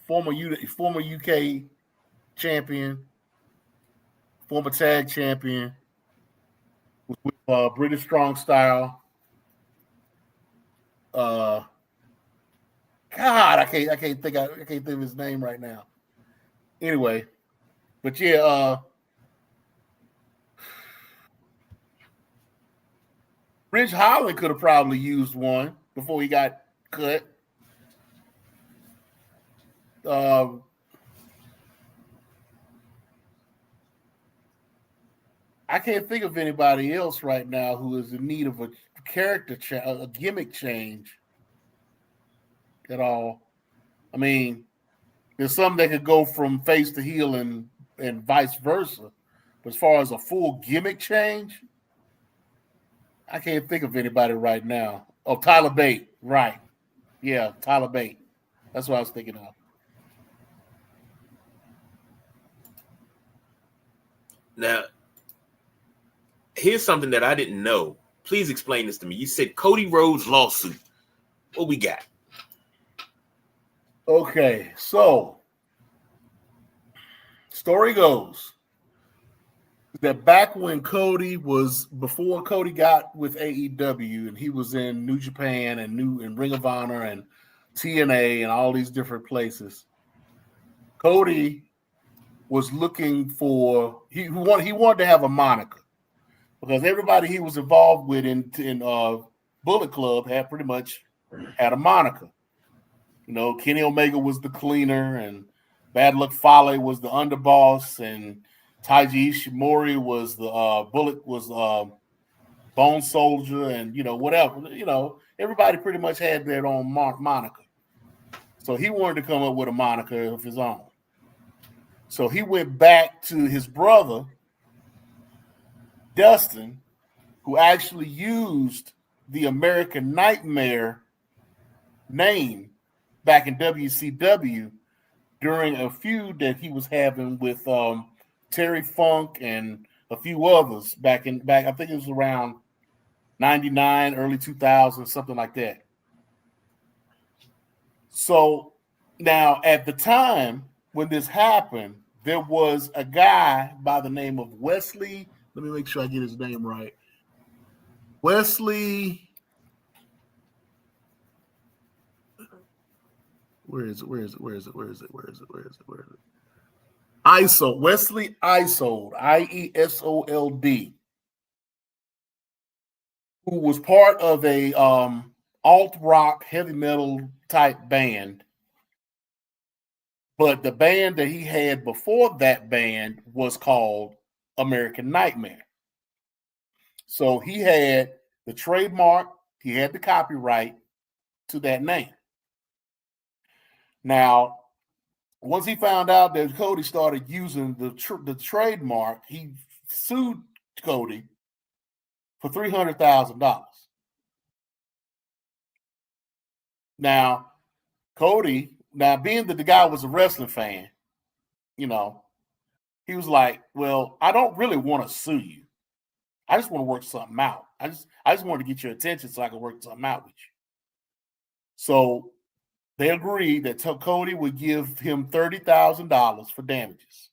Former UK champion, former tag champion with British Strong Style. God, I can't think of his name right now. Anyway, but yeah, Ridge Holland could have probably used one before he got cut. I can't think of anybody else right now who is in need of a a gimmick change at all. I mean, there's some that could go from face to heel and vice versa. But as far as a full gimmick change, I can't think of anybody right now. Oh, Tyler Bate. Right. Yeah, Tyler Bate. That's what I was thinking of. Now, here's something that I didn't know. Please explain this to me. You said Cody Rhodes lawsuit. What we got? Okay, so story goes that back when before Cody got with AEW and he was in New Japan and Ring of Honor and TNA and all these different places, Cody was looking for he wanted to have a moniker because everybody he was involved with in Bullet Club had pretty much had a moniker. You know, Kenny Omega was the cleaner, and Bad Luck Fale was the underboss, and Taiji Ishimori was the Bone Soldier, and whatever. Everybody pretty much had their own moniker. So he wanted to come up with a moniker of his own. So he went back to his brother, Dustin, who actually used the American Nightmare name back in WCW during a feud that he was having with Terry Funk and a few others back I think it was around 99, early 2000, something like that. So now at the time when this happened, there was a guy by the name of Wesley. Let me make sure I get his name right. Wesley. Where is it? Isold, Wesley Isold, IESOLD, who was part of a alt rock heavy metal type band. But the band that he had before that band was called American Nightmare. So he had the trademark, he had the copyright to that name. Now, once he found out that Cody started using the trademark, he sued Cody for $300,000. Now, Cody, being that the guy was a wrestling fan, he was like, well, I don't really want to sue you. I just want to work something out. I just want to get your attention so I can work something out with you. So they agreed that Cody would give him $30,000 for damages.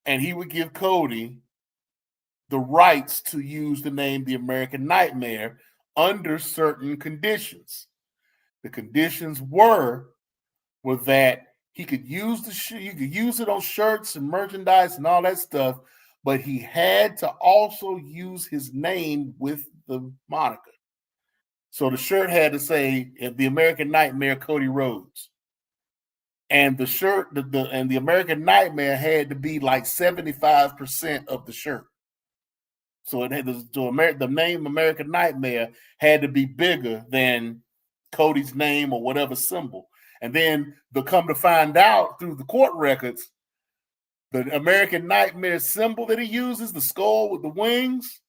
And he would give Cody the rights to use the name The American Nightmare under certain conditions. The conditions were that he could use you could use it on shirts and merchandise and all that stuff, but he had to also use his name with the moniker. So the shirt had to say The American Nightmare Cody Rhodes. And the shirt, the American Nightmare had to be like 75% of the shirt. So it had the name American Nightmare had to be bigger than Cody's name or whatever symbol. And then come to find out through the court records, the American Nightmare symbol that he uses, the skull with the wings,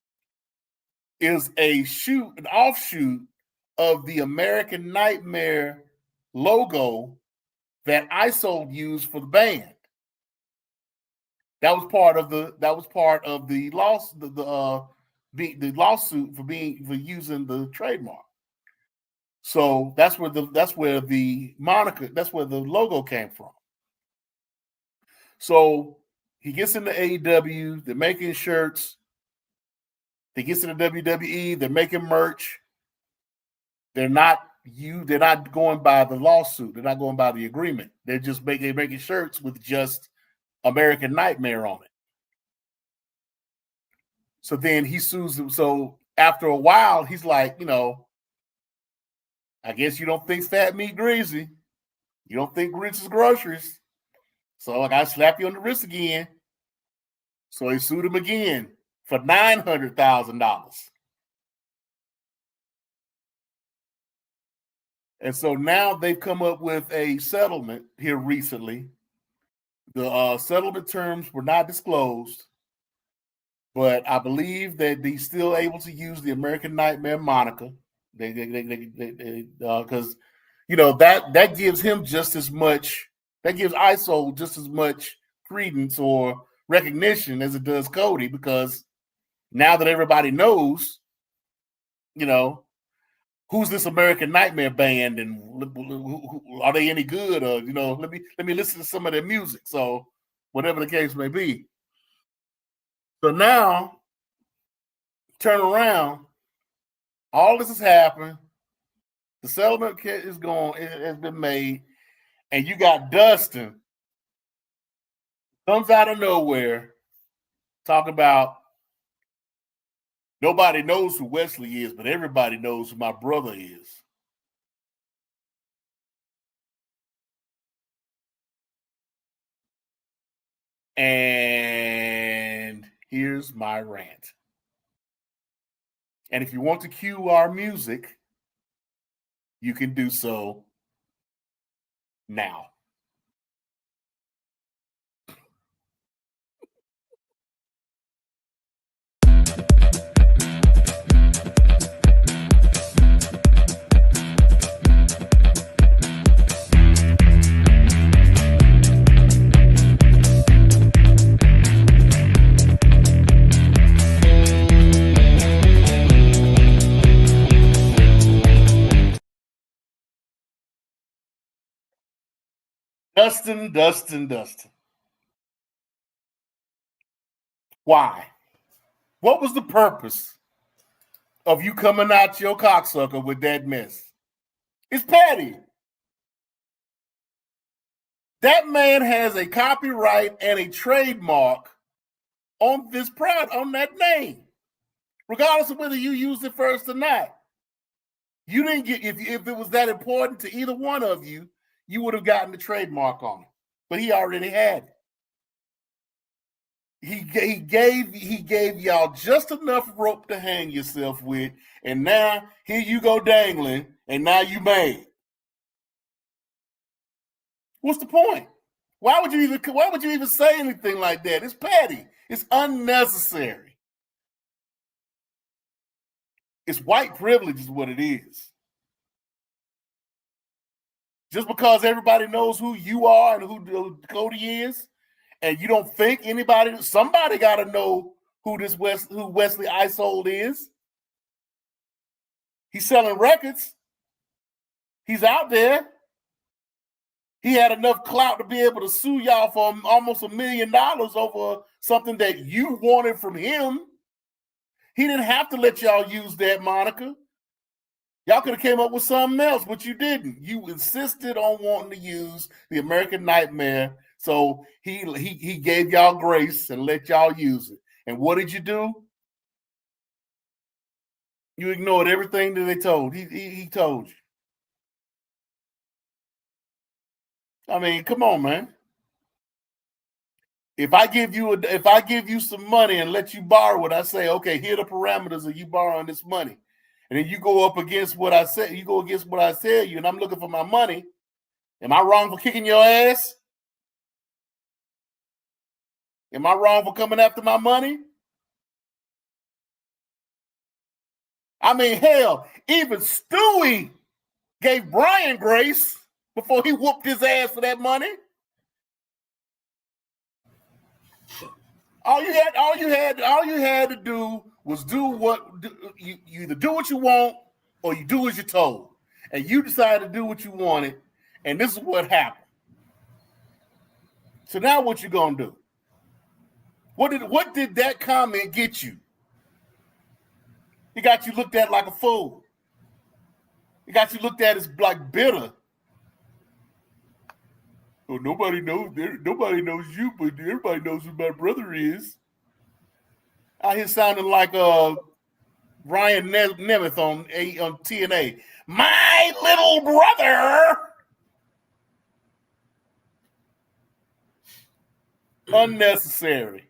is an offshoot of the American Nightmare logo that Isold used for the band. That was part of the lawsuit for using the trademark. So that's where the logo came from. So he gets into AEW, they're making shirts. He gets into WWE, they're making merch. They're not going by the lawsuit. They're not going by the agreement. They're making shirts with just American Nightmare on it. So then he sues them. So after a while, he's like, I guess you don't think fat meat greasy. You don't think Rich's groceries. So I got to slap you on the wrist again. So he sued him again for $900,000. And so now they've come up with a settlement here recently. The settlement terms were not disclosed, but I believe that he's still able to use the American Nightmare moniker. Because that gives him just as much. That gives ISO just as much credence or recognition as it does Cody, because now that everybody knows, who's this American Nightmare band and are they any good? Or let me listen to some of their music. So whatever the case may be. So now, turn around. All this has happened. The settlement kit is gone. It has been made, and you got Dustin comes out of nowhere, talking about nobody knows who Wesley is, but everybody knows who my brother is. And here's my rant. And if you want to cue our music, you can do so now. Dustin. Why? What was the purpose of you coming out your cocksucker with that mess? It's petty. That man has a copyright and a trademark on this product, on that name, regardless of whether you used it first or not. You didn't get, if it was that important to either one of you, you would have gotten the trademark on it. But he already had it. He gave y'all just enough rope to hang yourself with, and now here you go dangling, and now you made. What's the point? Why would you even say anything like that? It's petty. It's unnecessary. It's white privilege is what it is. Just because everybody knows who you are and who Cody is, and you don't think somebody got to know who Wesley Isold is. He's selling records. He's out there. He had enough clout to be able to sue y'all for almost $1 million over something that you wanted from him. He didn't have to let y'all use that moniker. Y'all could have came up with something else, but you didn't. You insisted on wanting to use the American Nightmare, so he gave y'all grace and let y'all use it. And what did you do? You ignored everything that they told. He told you. I mean, come on, man. If I give you some money and let you borrow it, I say, okay, here are the parameters of you borrowing this money. And then you go up against what I said, you go against what I tell you, and I'm looking for my money. Am I wrong for kicking your ass? Am I wrong for coming after my money? I mean, hell, even Stewie gave Brian grace before he whooped his ass for that money. All you had to do was you either do what you want or you do as you're told. And you decided to do what you wanted, and this is what happened. So now what you gonna do? What did that comment get you? It got you looked at like a fool. It got you looked at as like bitter. Oh, nobody knows you, but everybody knows who my brother is. Out here sounding like Ryan Nemeth on TNA. My little brother. Unnecessary.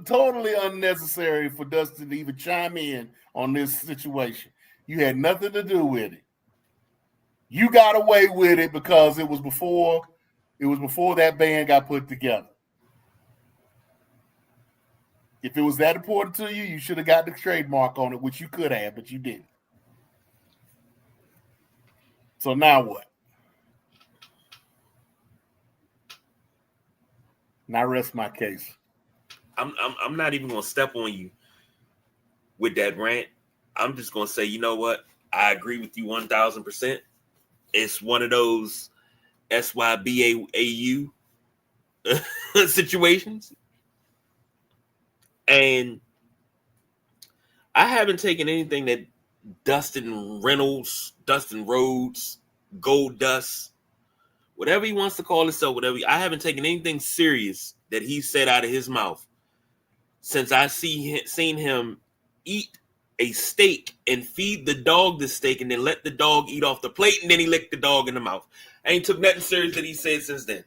Totally unnecessary for Dustin to even chime in on this situation. You had nothing to do with it. You got away with it because it was before that band got put together. If it was that important to you, you should have got the trademark on it, which you could have, but you didn't. So now what? Now I rest my case. I'm not even gonna step on you with that rant. I'm just gonna say, you know what? I agree with you 1000%. It's one of those SYBAAU situations. And I haven't taken anything that Dustin Rhodes, Gold Dust, whatever he wants to call himself, I haven't taken anything serious that he said out of his mouth since I seen him eat a steak and feed the dog the steak and then let the dog eat off the plate and then he licked the dog in the mouth. I ain't took nothing serious that he said since then.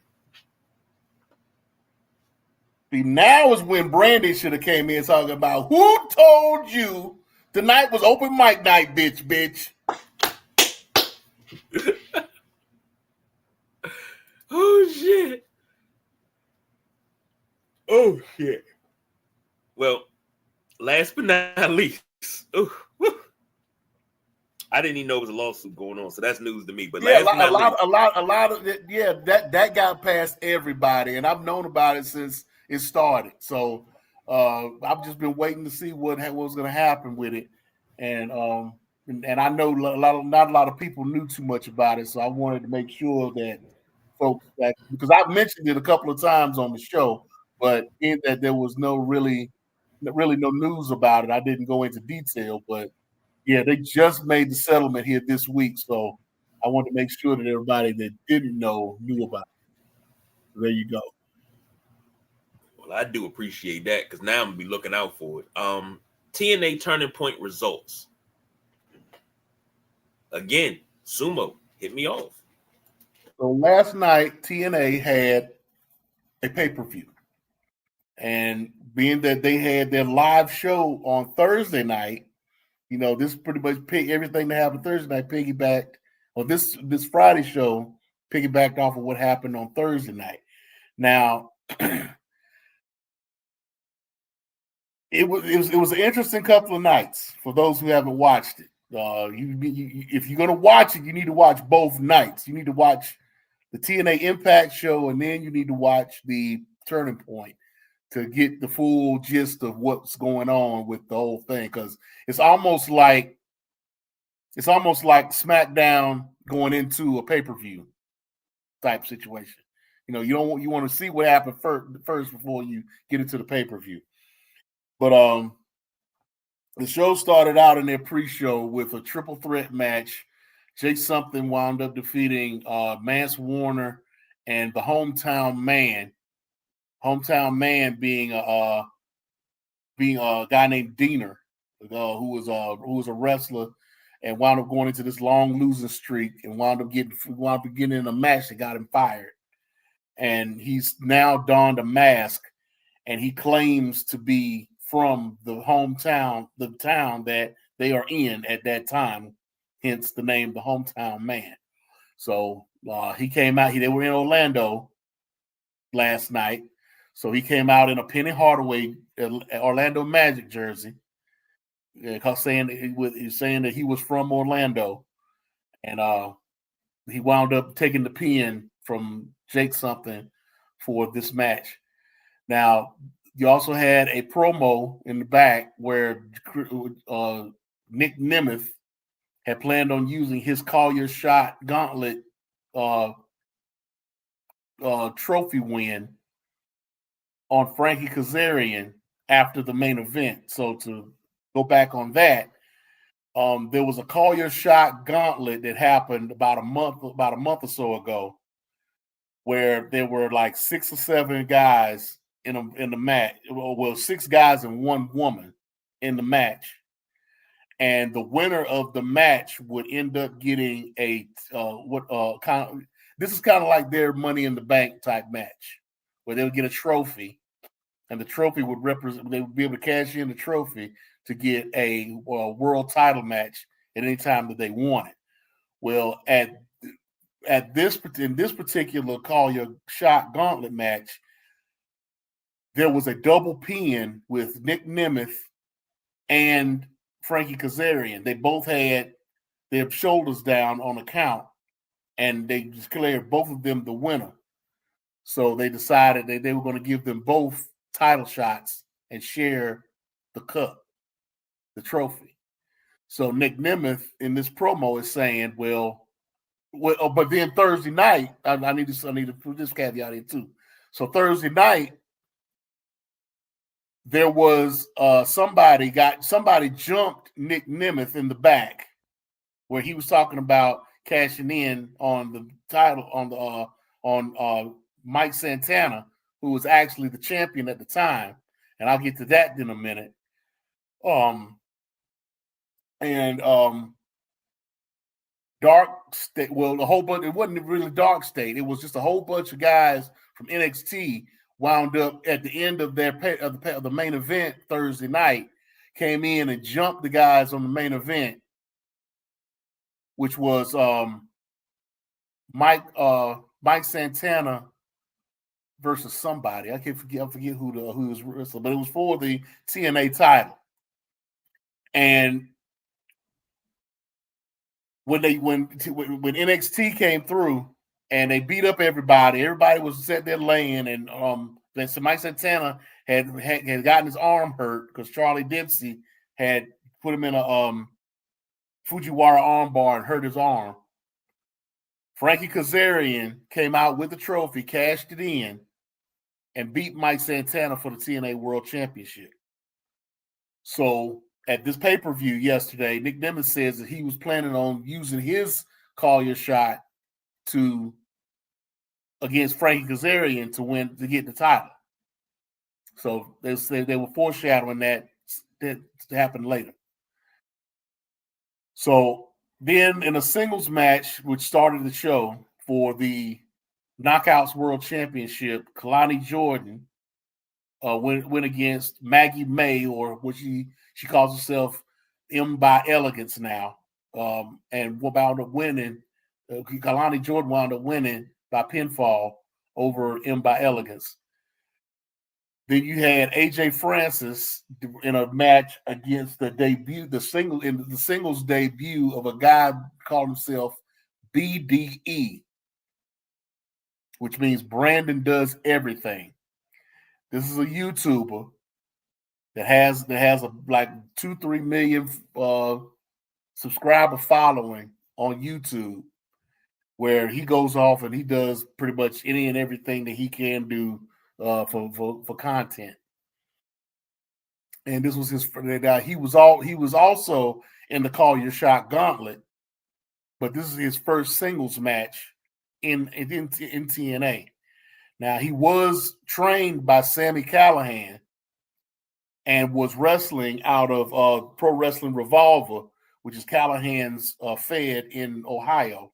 See, now is when Brandy should have came in talking about who told you tonight was open mic night, bitch. Oh shit. Oh shit. Well, last but not least, I didn't even know there was a lawsuit going on, so that's news to me. But yeah, a lot of it, yeah, that got past everybody, and I've known about it since it started. So I've just been waiting to see what was going to happen with it, and I know not a lot of people knew too much about it, so I wanted to make sure that folks, because I've mentioned it a couple of times on the show, but in that there was really no news about it. I didn't go into detail, but yeah, they just made the settlement here this week, so I want to make sure that everybody that didn't know knew about it. So there you go. Well, I do appreciate that because now I'm gonna be looking out for it. TNA Turning Point results. Again, Sumo hit me off. So last night, TNA had a pay-per-view. And being that they had their live show on Thursday night, this pretty much everything that happened Thursday night piggybacked, or this Friday show piggybacked off of what happened on Thursday night. Now, it was an interesting couple of nights for those who haven't watched it. If you're going to watch it, you need to watch both nights. You need to watch the TNA Impact show, and then you need to watch the Turning Point to get the full gist of what's going on with the whole thing, because it's almost like SmackDown going into a pay-per-view type situation. You want to see what happened first before you get into the pay-per-view. But the show started out in their pre-show with a triple threat match. Jake Something wound up defeating Mance Warner and the Hometown Man. Hometown Man being a guy named Diener, who was a wrestler and wound up going into this long losing streak and wound up getting in a match that got him fired. And he's now donned a mask, and he claims to be from the hometown, the town that they are in at that time, hence the name the Hometown Man. So he came out. They were in Orlando last night. So he came out in a Penny Hardaway Orlando Magic jersey, saying that he was from Orlando, and he wound up taking the pin from Jake Something for this match. Now, you also had a promo in the back where Nick Nemeth had planned on using his Collier Shot Gauntlet trophy win on Frankie Kazarian after the main event. So to go back on that, there was a Collier Shot Gauntlet that happened about a month or so ago, where there were like 6 or 7 guys in the match. Well, 6 guys and 1 woman in the match, and the winner of the match would end up getting this is kind of like their Money in the Bank type match, where they would get a trophy, and the trophy would represent. They would be able to cash in the trophy to get a world title match at any time that they wanted. Well, in this particular Collier Shot Gauntlet match, there was a double pin with Nick Nemeth and Frankie Kazarian. They both had their shoulders down on the count, and they declared both of them the winner. So they decided that they were going to give them both title shots and share the cup, the trophy. So Nick Nemeth in this promo is saying, but then Thursday night, I need to put this caveat in too. So Thursday night, there was somebody jumped Nick Nemeth in the back where he was talking about cashing in on the title on Mike Santana, who was actually the champion at the time, and I'll get to that in a minute. Dark State. Well, a whole bunch. It wasn't really Dark State. It was just a whole bunch of guys from NXT wound up at the end of the main event Thursday night. Came in and jumped the guys on the main event, which was Mike Santana versus somebody. I forget who was wrestling, but it was for the TNA title. And when NXT came through and they beat up everybody was sat there laying, and then Mike Santana had gotten his arm hurt because Charlie Dempsey had put him in a Fujiwara arm bar and hurt his arm. Frankie Kazarian came out with the trophy, cashed it in, and beat Mike Santana for the TNA World Championship. So at this pay-per-view yesterday, Nick Nemeth says that he was planning on using his call your shot against Frankie Kazarian to get the title. So they were foreshadowing that to happen later. So then in a singles match, which started the show for the Knockouts World Championship, Kalani Jordan went against Maggie May, or what she calls herself M by Elegance now, and wound up winning. Kalani Jordan wound up winning by pinfall over M by Elegance. Then you had AJ Francis in a match against the singles debut of a guy called himself BDE, which means Brandon Does Everything. This is a YouTuber that has a like 2-3 million subscriber following on YouTube, where he goes off and he does pretty much any and everything that he can do for content. And this was his guy. He was also in the Call Your Shot Gauntlet, but this is his first singles match in TNA. Now, he was trained by Sami Callihan and was wrestling out of Pro Wrestling Revolver, which is Callahan's fed in Ohio.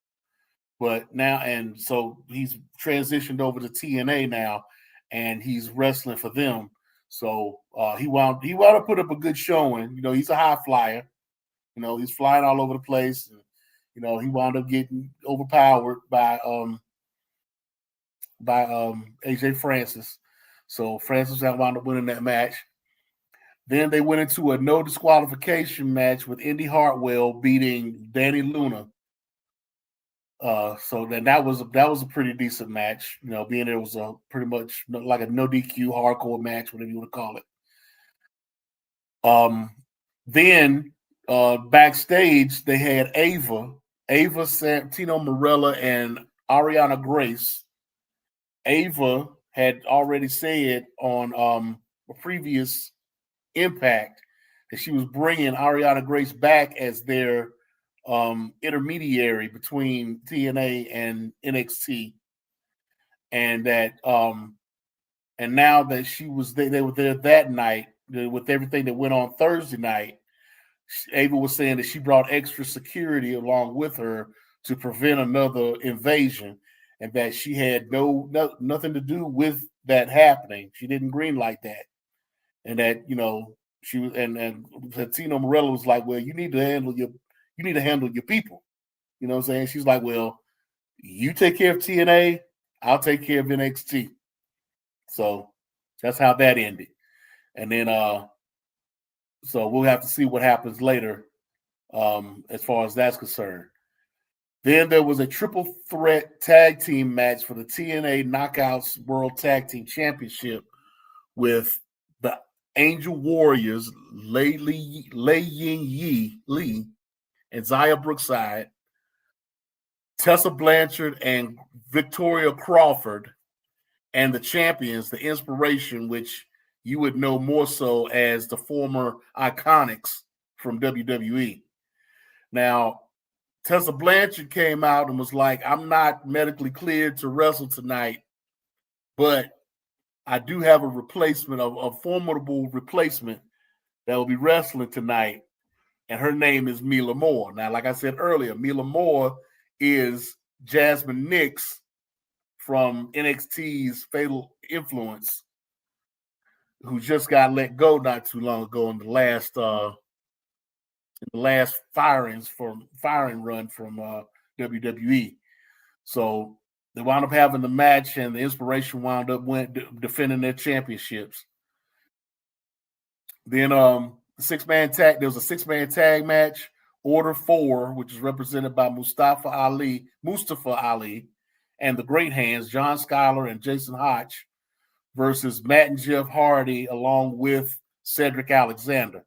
But now, and so he's transitioned over to TNA now, and he's wrestling for them. So he wound up put up a good showing. You know, he's a high flyer. You know, he's flying all over the place. And, you know, he wound up getting overpowered by AJ Francis. So Francis wound up winning that match. Then they went into a no disqualification match with Indy Hartwell beating Danny Luna. So then that was a pretty decent match. You know, being there was a pretty much like a no DQ hardcore match, whatever you want to call it. Then backstage they had Ava, Santino Marella, and Ariana Grace. Ava had already said on a previous Impact that she was bringing Ariana Grace back as their intermediary between TNA and NXT, and that and now that they were there that night with everything that went on Thursday night, Ava was saying that she brought extra security along with her to prevent another invasion, and that she had nothing to do with that happening. She didn't greenlight that, and that, you know, she was and Tino Morello was like, well, you need to handle your people. You know what I'm saying? She's like, well, you take care of TNA, I'll take care of NXT. So That's how that ended. And then so we'll have to see what happens later as far as that's concerned. Then there was a triple threat tag team match for the TNA Knockouts World Tag Team Championship with the Angel Warriors, Lei Yin Lee, and Zaya Brookside, Tessa Blanchard, and Victoria Crawford, and the champions, the Inspiration, which you would know more so as the former Iconics from WWE. Now, Tessa Blanchard came out and was like, I'm not medically cleared to wrestle tonight, but I do have a replacement, a formidable replacement that will be wrestling tonight, and her name is Mila Moore. Now, like I said earlier, Mila Moore is Jasmine Nix from NXT's Fatal Influence, who just got let go not too long ago in the last firing run from WWE. So they wound up having the match, and the Inspiration wound up defending their championships. Then there was a 6-man tag match, Order 4, which is represented by Mustafa Ali, and the Great Hands, John Schuyler and Jason Hotch, versus Matt and Jeff Hardy along with Cedric Alexander.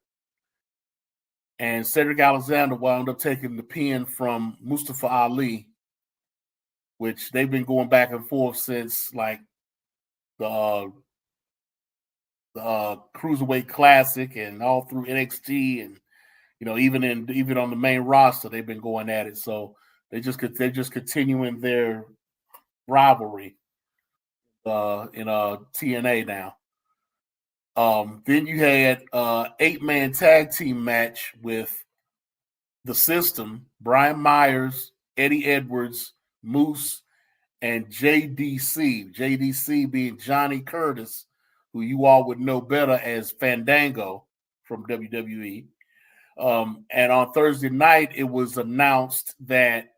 And Cedric Alexander wound up taking the pin from Mustafa Ali, which they've been going back and forth since like the Cruiserweight Classic and all through NXT, and even on the main roster they've been going at it. So they're just continuing their rivalry in TNA now. Then you had 8-man tag team match with the System, Brian Myers, Eddie Edwards, Moose, and JDC. JDC being Johnny Curtis, who you all would know better as Fandango from WWE. And on Thursday night, it was announced that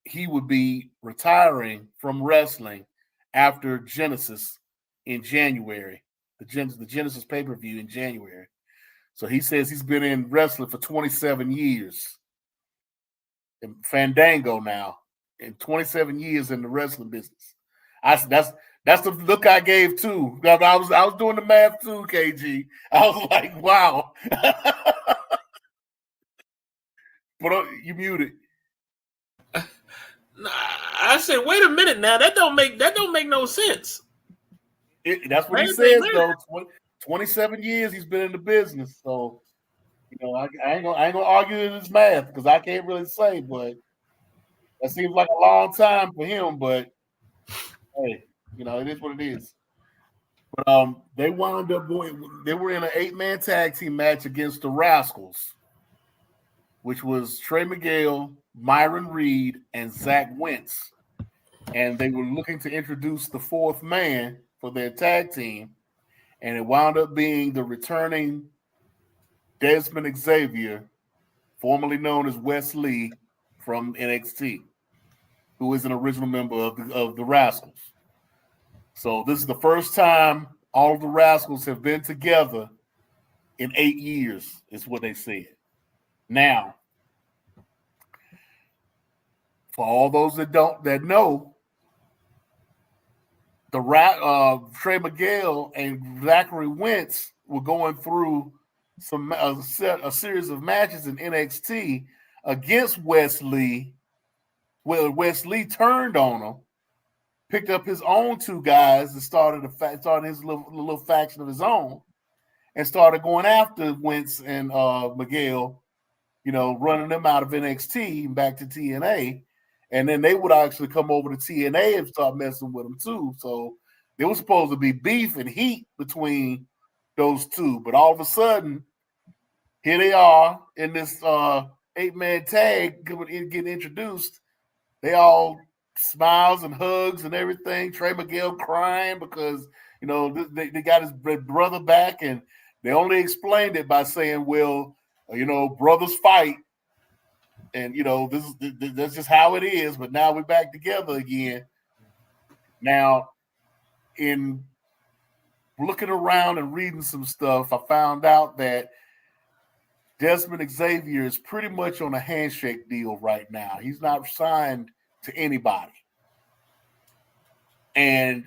he would be retiring from wrestling after Genesis in January, the Genesis pay-per-view in January. So he says he's been in wrestling for 27 years. And Fandango now, in 27 years in the wrestling business. That's the look I gave too. I was doing the math too, KG. I was like, wow. But you muted. I said, wait a minute now. That don't make no sense. That's what he says though. 27 years he's been in the business. So, I ain't gonna argue his math because I can't really say, but that seems like a long time for him. But hey, it is what it is. But they wound up they were in an 8-man tag team match against the Rascals, which was Trey Miguel, Myron Reed, and Zach Wentz. And they were looking to introduce the 4th man for their tag team. And it wound up being the returning Desmond Xavier, formerly known as Wes Lee from NXT, who is an original member of the Rascals. So this is the first time all of the Rascals have been together in 8 years, is what they said. Now, for all those that know, Trey Miguel and Zachary Wentz were going through a series of matches in NXT against Wes Lee, where Wes Lee turned on him, picked up his own 2 guys and started his little faction of his own, and started going after Wentz and Miguel, running them out of NXT and back to TNA. And then they would actually come over to TNA and start messing with them too. So there was supposed to be beef and heat between those 2. But all of a sudden, here they are in this 8-man tag getting introduced. They all smiles and hugs and everything. Trey Miguel crying because, they got his brother back, and they only explained it by saying, well, brothers fight. And, that's just how it is. But now we're back together again. Now, in looking around and reading some stuff, I found out that Desmond Xavier is pretty much on a handshake deal right now. He's not signed to anybody. And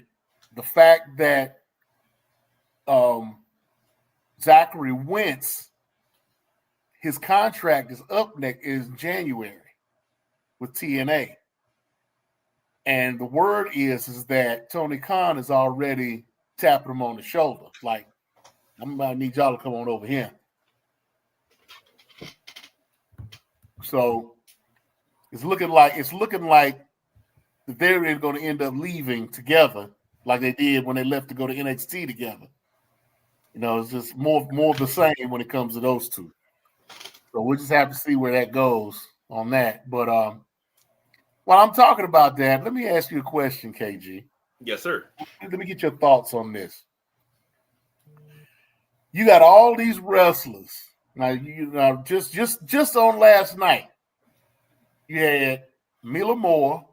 the fact that Zachary Wentz, his contract is up next is January with TNA. And the word is that Tony Khan is already tapping him on the shoulder. Like, I'm going to need y'all to come on over here. So it's looking like they're going to end up leaving together like they did when they left to go to NXT together. You know, it's just more of the same when it comes to those two. So we'll just have to see where that goes on that. But while I'm talking about that, let me ask you a question, KG. Yes, sir. Let me get your thoughts on this. You got all these wrestlers. Now, just on last night, you had Mila Moore,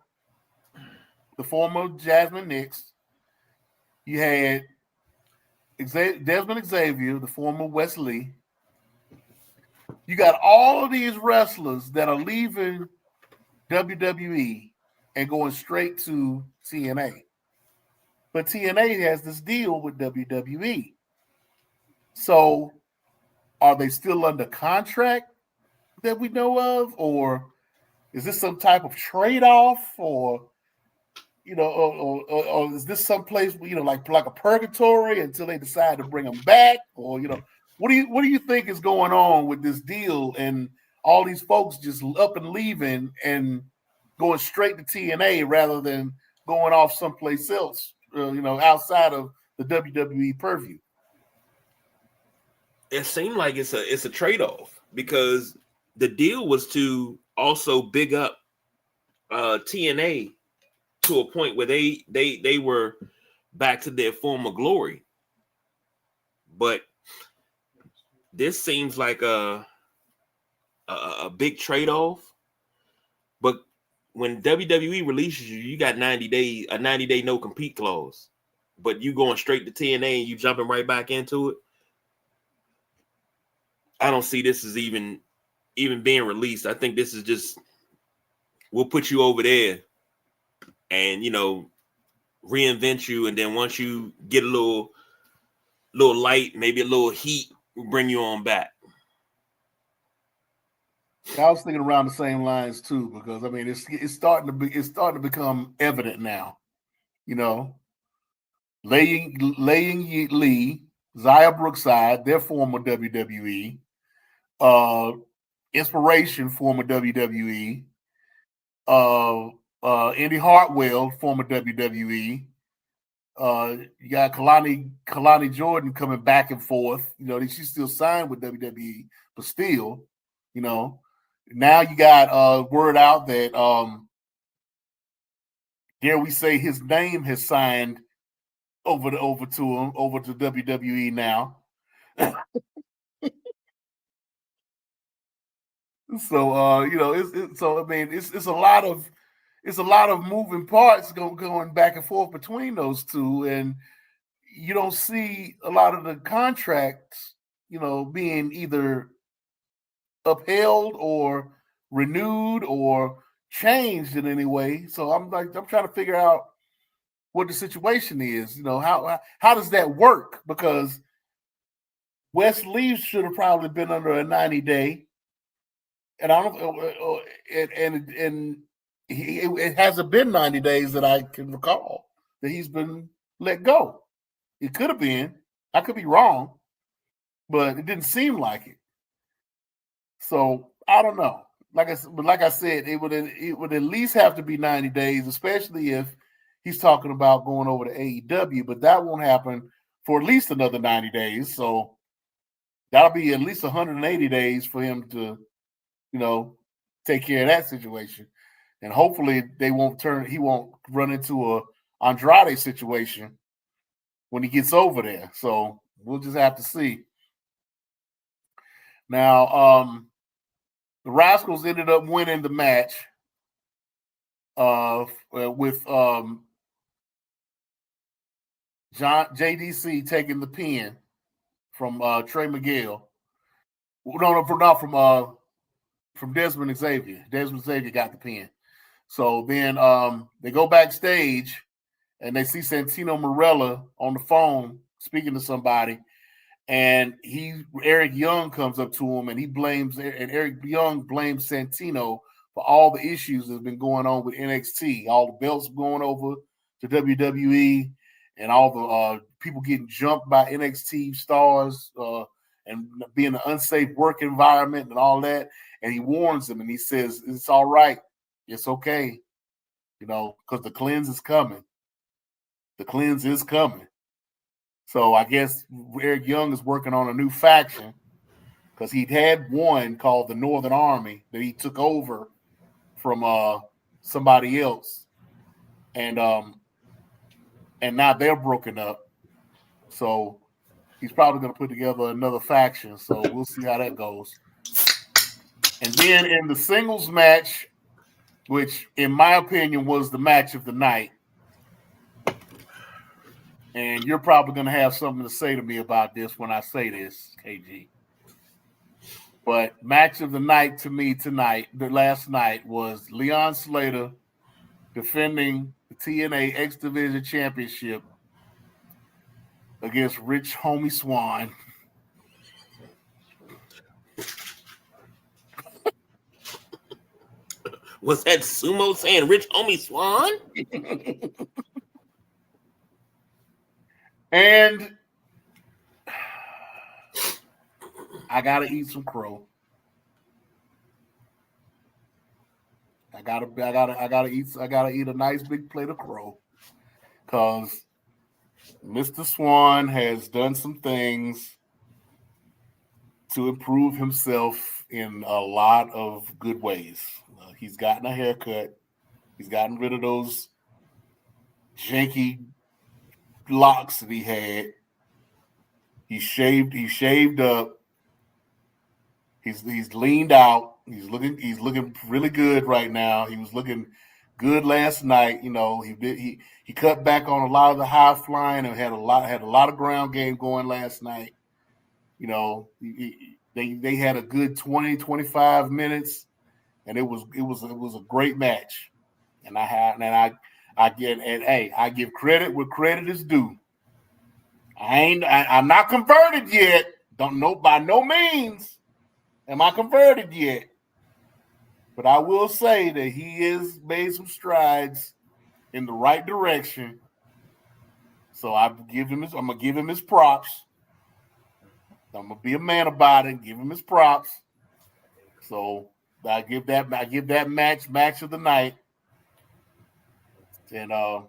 the former Jasmine Nix. You had Desmond Xavier, the former Wesley. You got all of these wrestlers that are leaving WWE and going straight to TNA. But TNA has this deal with WWE. So are they still under contract that we know of? Or is this some type of trade-off? Or, you know, or is this someplace, you know, like a purgatory until they decide to bring them back? Or, you know, what do you think is going on with this deal and all these folks just up and leaving and going straight to TNA rather than going off someplace else, you know, outside of the WWE purview? It seemed like it's a trade-off because the deal was to also big up TNA to a point where they were back to their former glory. But this seems like a big trade-off. But when WWE releases you, you got 90 days, a 90-day no compete clause. But you going straight to TNA and you jumping right back into it. I don't see this as even being released. I think this is just, we'll put you over there and, you know, reinvent you. And then once you get a little light, maybe a little heat, we'll bring you on back. I was thinking around the same lines too, because I mean it's starting to become evident now. You know, Laying Lee, Zaya Brookside, their former WWE, Inspiration, former WWE, Indy Hartwell, former WWE. You got Kalani Jordan coming back and forth. You know, she's still signed with WWE, but still, you know. Now you got word out that dare we say his name has signed over to WWE now. So you know, it's a lot of moving parts going back and forth between those two, and you don't see a lot of the contracts, you know, being either upheld or renewed or changed in any way. So I'm trying to figure out what the situation is. You know, how does that work? Because Wes Lee should have probably been under a 90-day. And I don't, and it hasn't been 90 days that I can recall that he's been let go. It could have been. I could be wrong, but it didn't seem like it. So I don't know. Like I said, it would at least have to be 90 days, especially if he's talking about going over to AEW. But that won't happen for at least another 90 days. So that'll be at least 180 days for him to, you know, take care of that situation. And hopefully he won't run into a Andrade situation when he gets over there. So we'll just have to see. Now, the Rascals ended up winning the match with JDC taking the pin from Trey Miguel. No, from Desmond Xavier. Desmond Xavier got the pin. So then they go backstage and they see Santino Marella on the phone speaking to somebody. And Eric Young comes up to him and Eric Young blames Santino for all the issues that have been going on with NXT, all the belts going over to WWE, and all the people getting jumped by NXT stars and being an unsafe work environment and all that. And he warns them and he says, it's all right. It's okay. Because the cleanse is coming. The cleanse is coming. So I guess Eric Young is working on a new faction because he'd had one called the Northern Army that he took over from somebody else. And now they're broken up. So he's probably going to put together another faction. So we'll see how that goes. And then in the singles match, which in my opinion was the match of the night, and you're probably going to have something to say to me about this when I say this, KG. But match of the night to me last night was Leon Slater defending the TNA X Division Championship against Rich Homie Swann. Was that Sumo saying Rich Homie Swann? And I gotta eat some crow. I gotta eat a nice big plate of crow. Because Mr. Swann has done some things to improve himself in a lot of good ways. He's gotten a haircut. He's gotten rid of those janky locks that he had. He shaved up. He's leaned out. He's looking really good right now. He was looking good last night. He cut back on a lot of the high flying and had a lot of ground game going last night. They had a good 20-25 minutes, and it was a great match. And I give credit where credit is due. I'm not converted yet. Don't know, by no means am I converted yet. But I will say that he has made some strides in the right direction. So I'm gonna give him his props. I'm gonna be a man about it, give him his props. So I give that match of the night. And I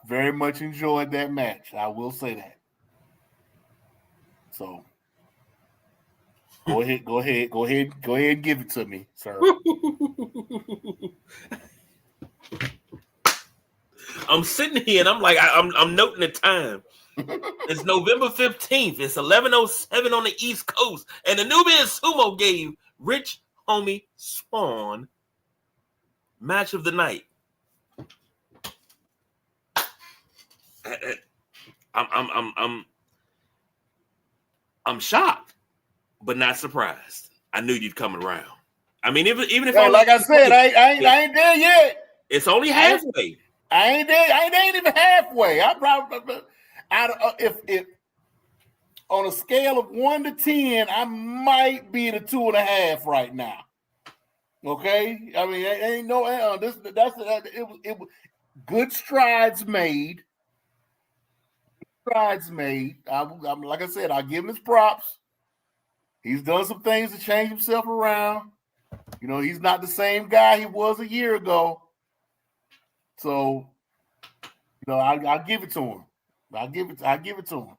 very much enjoyed that match. I will say that. So go ahead and give it to me, sir. I'm sitting here and I'm like, I'm noting the time. It's November 15th. It's 11:07 on the East Coast. And the Nubian Sumo gave Rich Homie Swann match of the night. I'm shocked, but not surprised. I knew you'd come around. I mean, even if like I said, I ain't there yet. It's only halfway. I ain't there. I ain't even halfway. I probably if on a scale of 1 to 10, I might be the 2.5 right now. Okay, I mean, ain't no it was good strides made. I'm like I said, I give him his props. He's done some things to change himself around. He's not the same guy he was a year ago. So, I'll give it to him. I'll give it to him.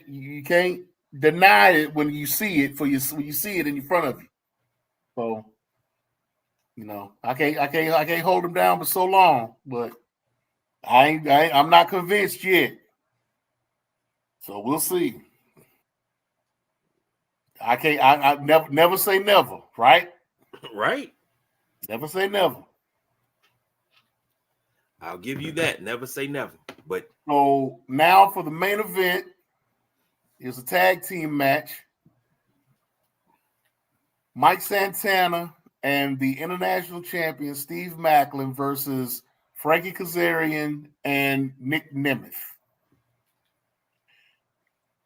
You can't deny it when you see it when you see it in front of you. So, I can't hold him down for so long, but I'm not convinced yet. So we'll see. I never say never, right? Right. Never say never. I'll give you that. Never say never. But so now for the main event is a tag team match. Mike Santana and the international champion Steve Macklin versus Frankie Kazarian and Nick Nemeth.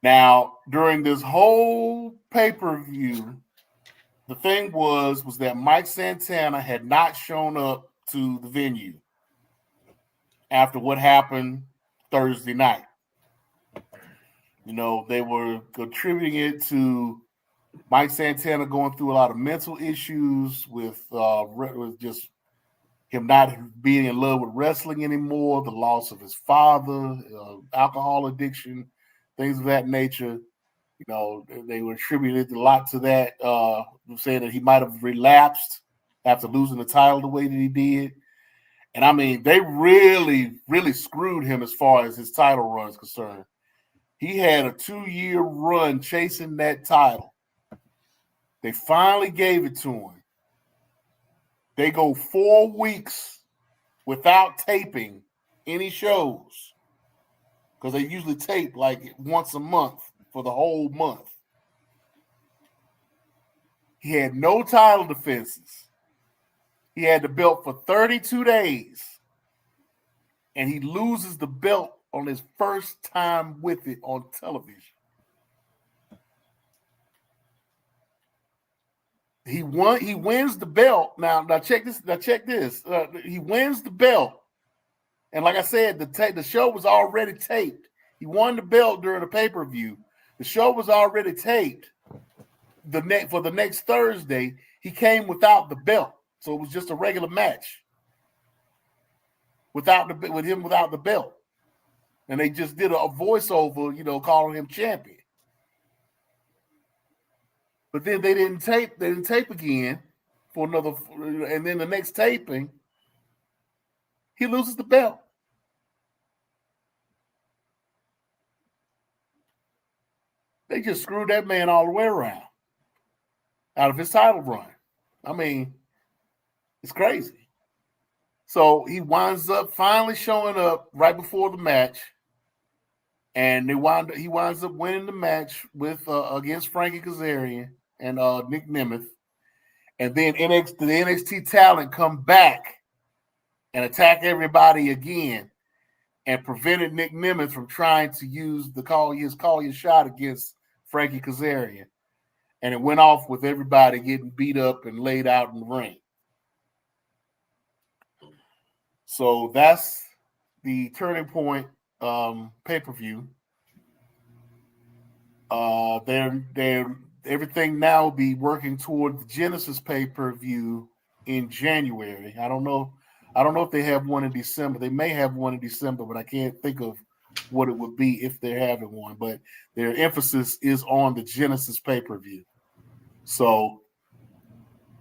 Now, during this whole pay-per-view, the thing was that Mike Santana had not shown up to the venue after what happened Thursday night. You know, they were attributing it to Mike Santana going through a lot of mental issues with just him not being in love with wrestling anymore, the loss of his father, alcohol addiction, things of that nature. You know, they were attributed a lot to that, saying that he might have relapsed after losing the title the way that he did. And I mean, they really, really screwed him as far as his title run is concerned. He had a 2-year run chasing that title. They finally gave it to him. They go 4 weeks without taping any shows because they usually tape like once a month for the whole month. He had no title defenses. He had the belt for 32 days, and he loses the belt on his first time with it on television. He wins the belt. Now check this. He wins the belt, and like I said, the show was already taped. He won the belt during the pay-per-view. The show was already taped. For the next Thursday, he came without the belt, so it was just a regular match with him without the belt, and they just did a voiceover, you know, calling him champion. But then they didn't tape. They didn't tape again for another, and then the next taping, he loses the belt. They just screwed that man all the way around out of his title run. I mean, it's crazy. So he winds up finally showing up right before the match, and he winds up winning the match with against Frankie Kazarian and Nick Nemeth. And then the NXT talent come back and attack everybody again and prevented Nick Nemeth from trying to use the call your shot against Frankie Kazarian. And it went off with everybody getting beat up and laid out in the ring. So that's the Turning Point pay-per-view. They're everything now will be working toward the Genesis pay-per-view in January. I don't know if they have one in December. They may have one in December, but I can't think of what it would be if they're having one. But their emphasis is on the Genesis pay-per-view. So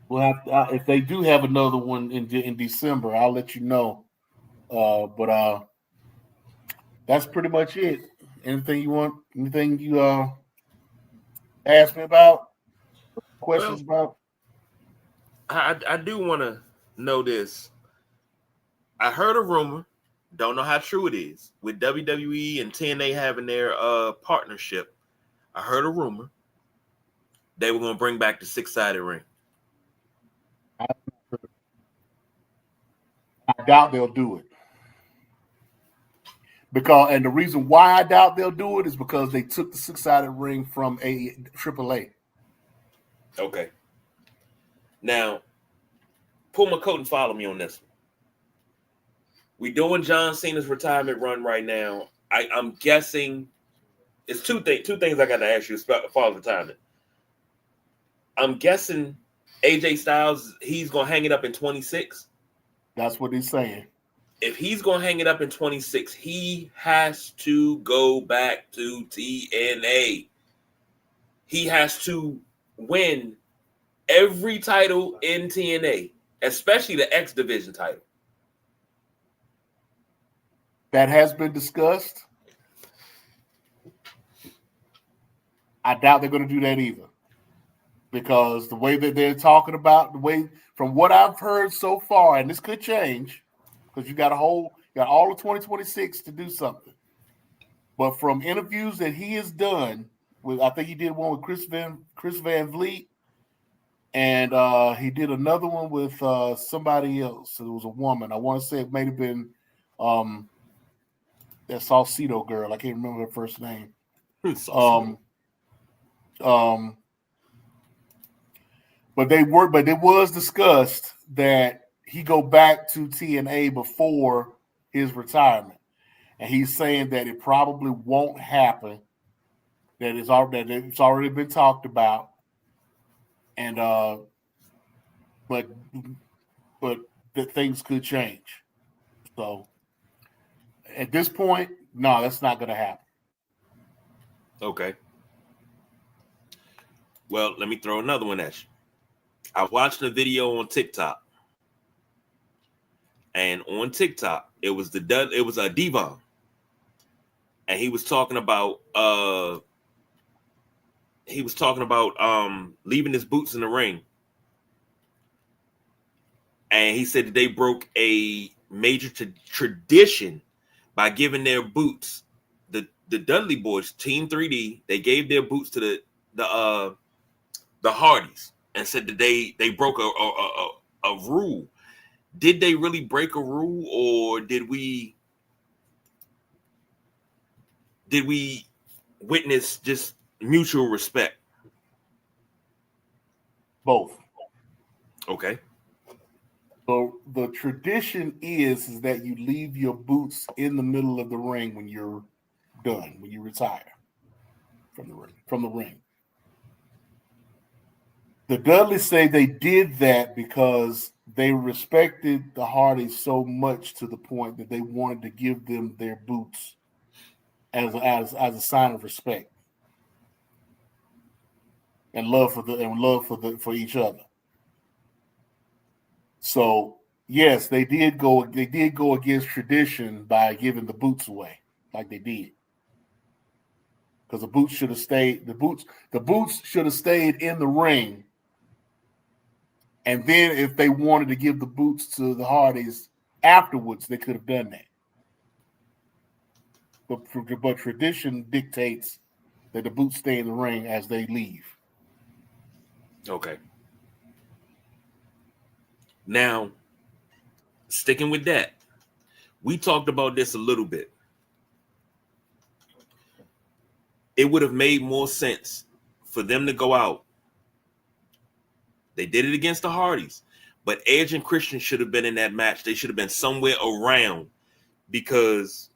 we'll have if they do have another one in December, I'll let you know. But that's pretty much it. Anything you want? Anything you ask me about? Questions about? I do want to know this. I heard a rumor, don't know how true it is, with WWE and TNA having their partnership. I heard a rumor they were going to bring back the 6-sided ring. I doubt they'll do it. And the reason why I doubt they'll do it is because they took the 6-sided ring from AAA. Okay. Now, pull my coat and follow me on this one. We're doing John Cena's retirement run right now. I'm guessing it's two things I got to ask you as far as retirement. I'm guessing AJ Styles, he's going to hang it up in 26. That's what he's saying. If he's going to hang it up in 26, he has to go back to TNA. He has to win every title in TNA, especially the X Division title. That has been discussed. I doubt they're going to do that either. Because the way that they're talking about, from what I've heard so far, and this could change, because you got got all of 2026 to do something. But from interviews that he has done with, I think he did one with Chris Van Vliet, and he did another one with somebody else. It was a woman. I want to say it may have been that Salcedo girl. I can't remember her first name. But it was discussed that he go back to TNA before his retirement. And he's saying that it probably won't happen, that it's already been talked about. And but that things could change. So at this point, no, that's not going to happen. Okay. Well, let me throw another one at you. I watched a video on TikTok, and on TikTok it was a Devon, and he was talking about leaving his boots in the ring, and he said that they broke a major tradition by giving their boots. The Dudley Boys, Team 3D, they gave their boots to the Hardys, and said that they broke a rule. Did they really break a rule, or did we witness just mutual respect? Both. Okay. So the tradition is that you leave your boots in the middle of the ring when you're done, when you retire from the ring. The Dudleys say they did that because they respected the Hardys so much to the point that they wanted to give them their boots as a sign of respect and love for each other. So yes, they did go against tradition by giving the boots away like they did. Because the boots should have stayed. The boots should have stayed in the ring. And then if they wanted to give the boots to the Hardys afterwards, they could have done that. But tradition dictates that the boots stay in the ring as they leave. Okay. Now, sticking with that, we talked about this a little bit. It would have made more sense for them to go out. They did it against the Hardys, but Edge and Christian should have been in that match. They should have been somewhere around, because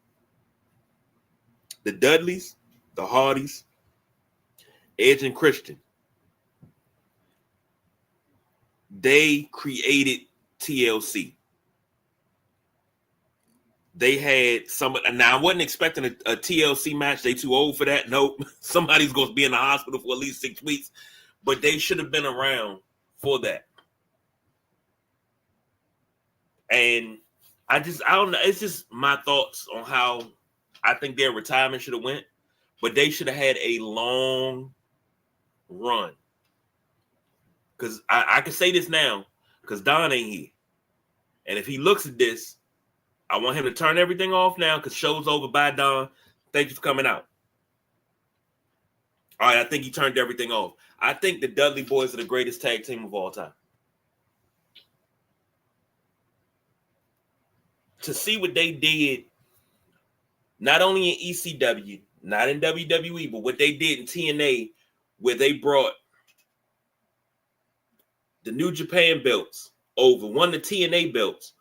the Dudleys, the Hardys, Edge and Christian, they created TLC. They had now I wasn't expecting a TLC match. They too old for that. Nope. Somebody's going to be in the hospital for at least 6 weeks, but they should have been around for that. And I don't know. It's just my thoughts on how I think their retirement should have went, but they should have had a long run. Because I can say this now, because Don ain't here. And if he looks at this, I want him to turn everything off now, because show's over. Bye, Don. Thank you for coming out. All right, I think he turned everything off. I think the Dudley Boys are the greatest tag team of all time. To see what they did, not only in ECW, not in WWE, but what they did in TNA, where they brought the New Japan belts over, won the TNA belts,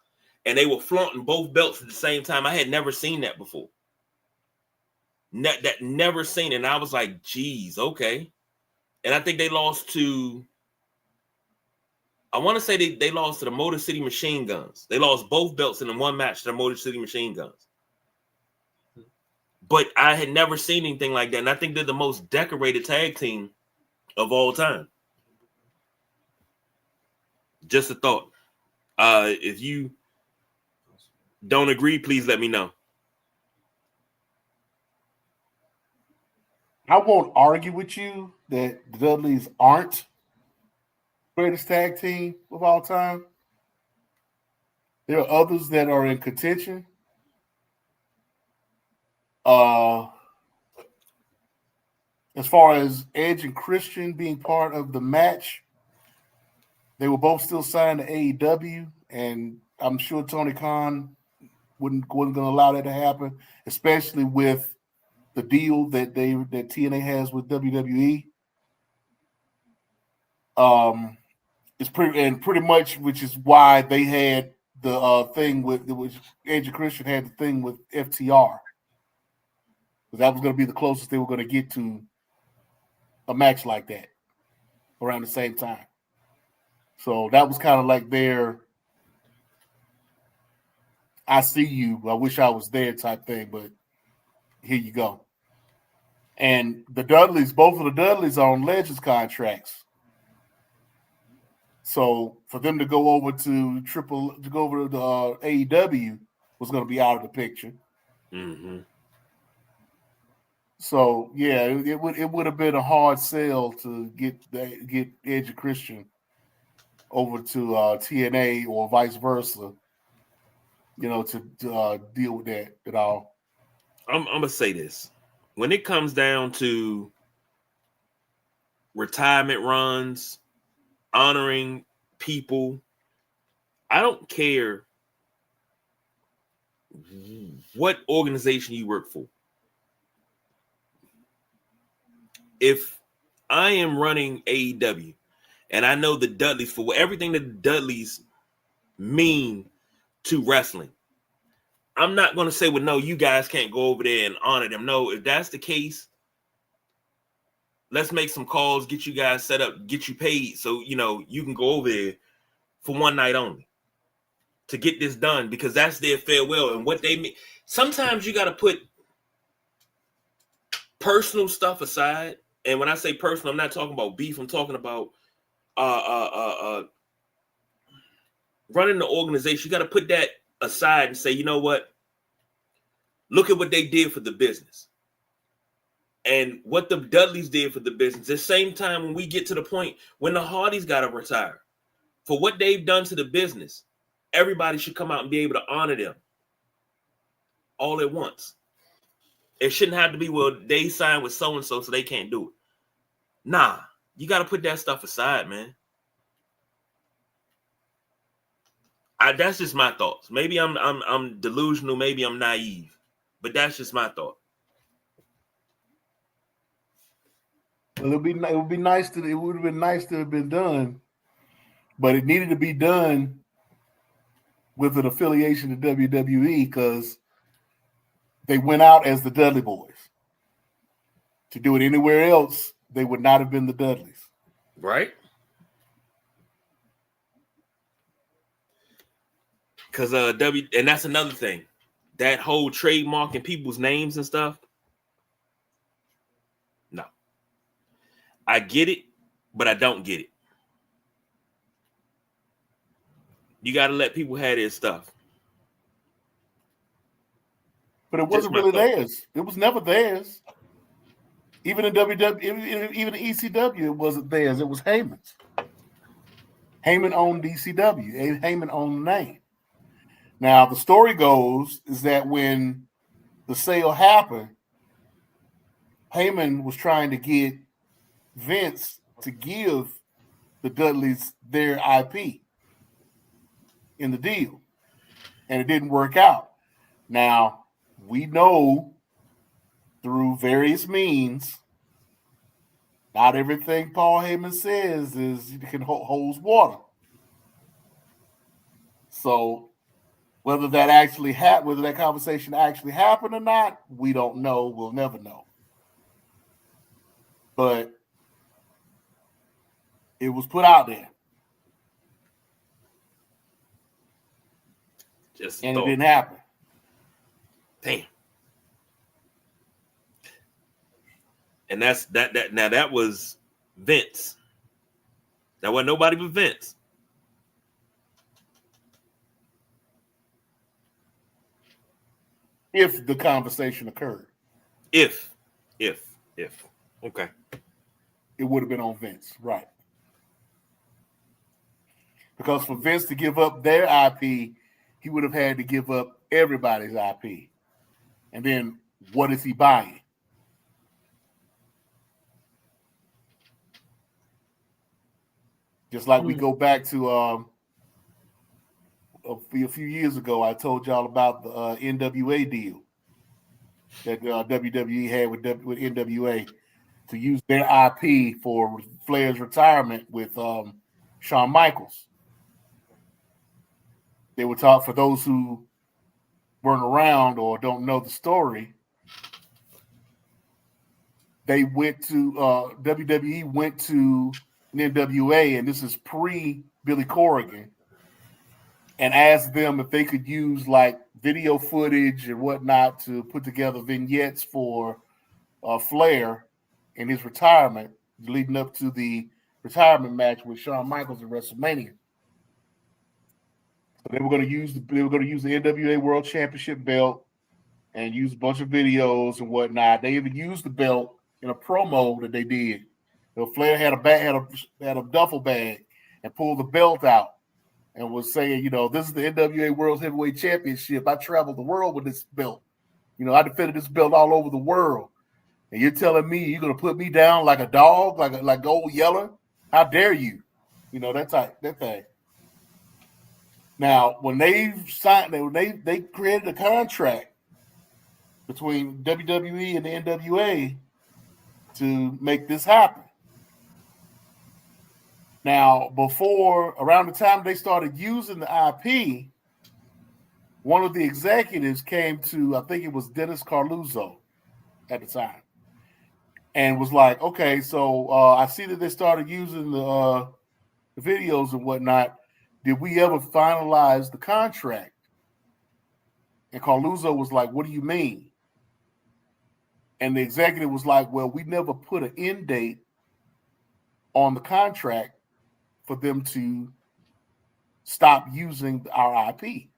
and they were flaunting both belts at the same time. I had never seen that before. Never seen it. And I was like, geez, okay. And I think they lost to, I want to say they lost to the Motor City Machine Guns. They lost both belts in the one match to the Motor City Machine Guns. But I had never seen anything like that. And I think they're the most decorated tag team of all time. Just a thought. If you don't agree, please let me know. I won't argue with you that the Dudleys aren't the greatest tag team of all time. There are others that are in contention, As far as Edge and Christian being part of the match, they were both still signed to AEW, and I'm sure Tony Khan wasn't going to allow that to happen, especially with the deal that TNA has with WWE. It's pretty much, which is why they had the thing with which Edge and Christian had the thing with FTR. That was going to be the closest they were going to get to a match like that around the same time. So that was kind of like their I see you, I wish I was there type thing, but here you go. And the Dudleys, both of the Dudleys are on Legends contracts. So for them to go over to AEW was going to be out of the picture. Mm-hmm. So yeah, it would have been a hard sell to get Edge and Christian over to TNA or vice versa. To deal with that at all. I'm gonna say this: when it comes down to retirement runs, honoring people, I don't care what organization you work for. If I am running AEW and I know the Dudleys for everything that the Dudleys mean to wrestling, I'm not going to say, well, no, you guys can't go over there and honor them. No, if that's the case, let's make some calls, get you guys set up, get you paid so, you can go over there for one night only to get this done, because that's their farewell and what they mean. Sometimes you got to put personal stuff aside. And when I say personal, I'm not talking about beef. I'm talking about running the organization. You got to put that aside and say, you know what? Look at what they did for the business. And what the Dudleys did for the business. At the same time, when we get to the point when the Hardys got to retire, for what they've done to the business, everybody should come out and be able to honor them all at once. It shouldn't have to be, well, they signed with so-and-so, so they can't do it. Nah, you got to put that stuff aside, man. That's just my thoughts. Maybe I'm delusional. Maybe I'm naive, but that's just my thought. Well, it would have been nice to have been done, but it needed to be done with an affiliation to WWE because they went out as the Dudley Boys. To do it anywhere else, they would not have been the Dudleys. Right? Because and that's another thing. That whole trademarking people's names and stuff. No. I get it, but I don't get it. You got to let people have their stuff. But it wasn't really theirs. It was never theirs. Even in WWE, even in ECW, it wasn't theirs. It was Heyman's. Heyman owned ECW. Heyman owned the name. Now, the story goes is that when the sale happened, Heyman was trying to get Vince to give the Dudleys their IP in the deal, and it didn't work out. Now, we know through various means, not everything Paul Heyman says holds water. So whether that conversation actually happened or not, we don't know. We'll never know. But it was put out there. It didn't happen. Damn. And that's that. Now that was Vince. That wasn't nobody but Vince. If the conversation occurred. If. Okay. It would have been on Vince, right? Because for Vince to give up their IP, he would have had to give up everybody's IP. And then what is he buying? Just like we go back to a few years ago, I told y'all about the NWA deal that WWE had with NWA to use their IP for Flair's retirement with Shawn Michaels. They were taught, for those who weren't around or don't know the story, they went to WWE went to NWA, and this is pre Billy Corrigan, and asked them if they could use like video footage and whatnot to put together vignettes for Flair in his retirement, leading up to the retirement match with Shawn Michaels at WrestleMania. So they were going to use the NWA World Championship belt and use a bunch of videos and whatnot. They even used the belt in a promo that they did. So Flair had a duffel bag and pulled the belt out and was saying, this is the NWA World Heavyweight Championship. I traveled the world with this belt. I defended this belt all over the world. And you're telling me you're gonna put me down like a dog, like Old Yeller? How dare you? That thing. Now, when they signed, they created a contract between WWE and the NWA to make this happen. Now, around the time they started using the IP, one of the executives came to, I think it was Dennis Carluzzo at the time, and was like, okay, so I see that they started using the videos and whatnot. Did we ever finalize the contract? And Carluzzo was like, what do you mean? And the executive was like, well, we never put an end date on the contract for them to stop using our IP.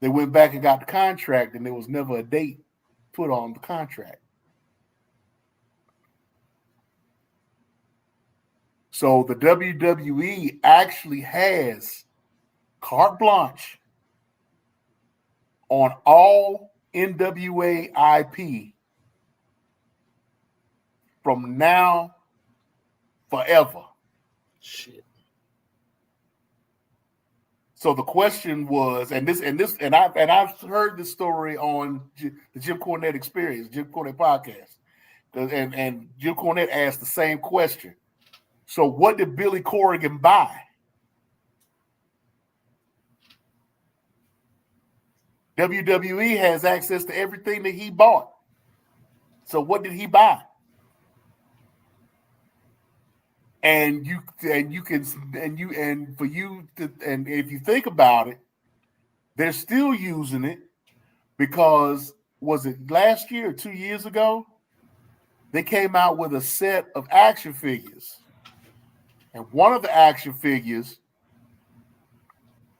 They went back and got the contract, and there was never a date put on the contract. So the WWE actually has carte blanche on all NWA IP from now forever. Shit. So the question was, and I've heard this story on the Jim Cornette Experience, Jim Cornette podcast, and Jim Cornette asked the same question. So what did Billy Corrigan buy? WWE has access to everything that he bought. So what did he buy? And if you think about it, they're still using it because, was it last year or 2 years ago? They came out with a set of action figures. And one of the action figures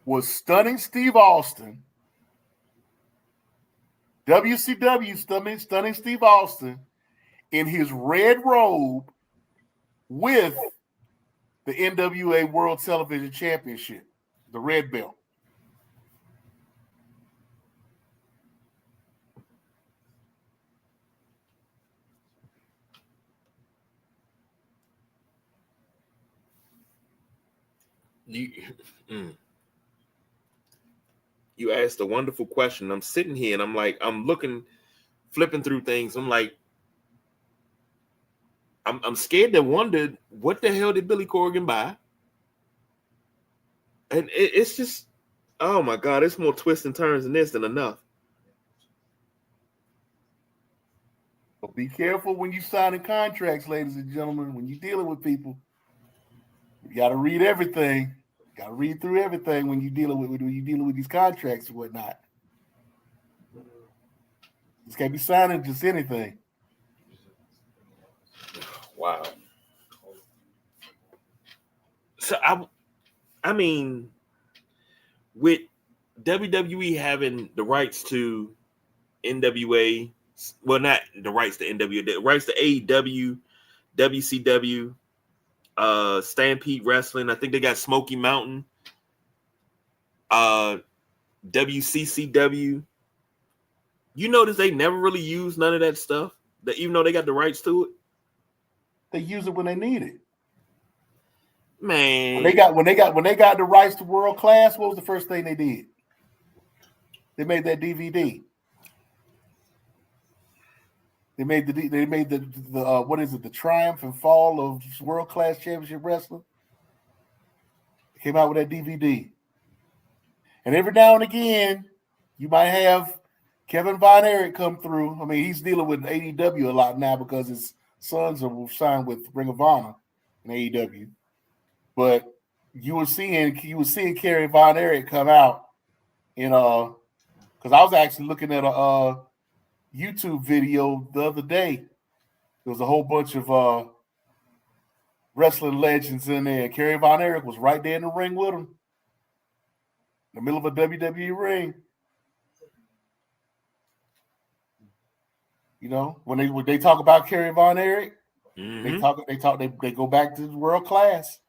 was Stunning Steve Austin, WCW Stunning Steve Austin, in his red robe with the NWA World Television Championship, the red belt. You asked a wonderful question. I'm sitting here and I'm looking, flipping through things. I'm scared to wonder what the hell did Billy Corrigan buy? And it's just, oh my God, it's more twists and turns than this than enough. But be careful when you signing contracts, ladies and gentlemen. When you're dealing with people, you got to read everything. Got to read through everything when you're dealing with these contracts and whatnot. Just can't be signing just anything. Wow. So I mean, with WWE having the rights to NWA, well, not the rights to NWA, the rights to AEW, WCW, Stampede Wrestling. I think they got Smoky Mountain, WCCW. You notice they never really use none of that stuff. That even though they got the rights to it, They use it when they need it. Man, When they got the rights to World Class, what was the first thing they did? They made that DVD. They made the what is it? The Triumph and Fall of World Class Championship Wrestling. They came out with that DVD. And every now and again, you might have Kevin Von Erich come through. I mean, he's dealing with AEW a lot now because his sons are signed with Ring of Honor in AEW. But you were seeing Kerry Von Erich come out in because I was actually looking at a YouTube video the other day. There was a whole bunch of wrestling legends in there. Kerry Von Erich was right there in the ring with him. In the middle of a WWE ring. You know, when they talk about Kerry Von Erich, they go back to World Class.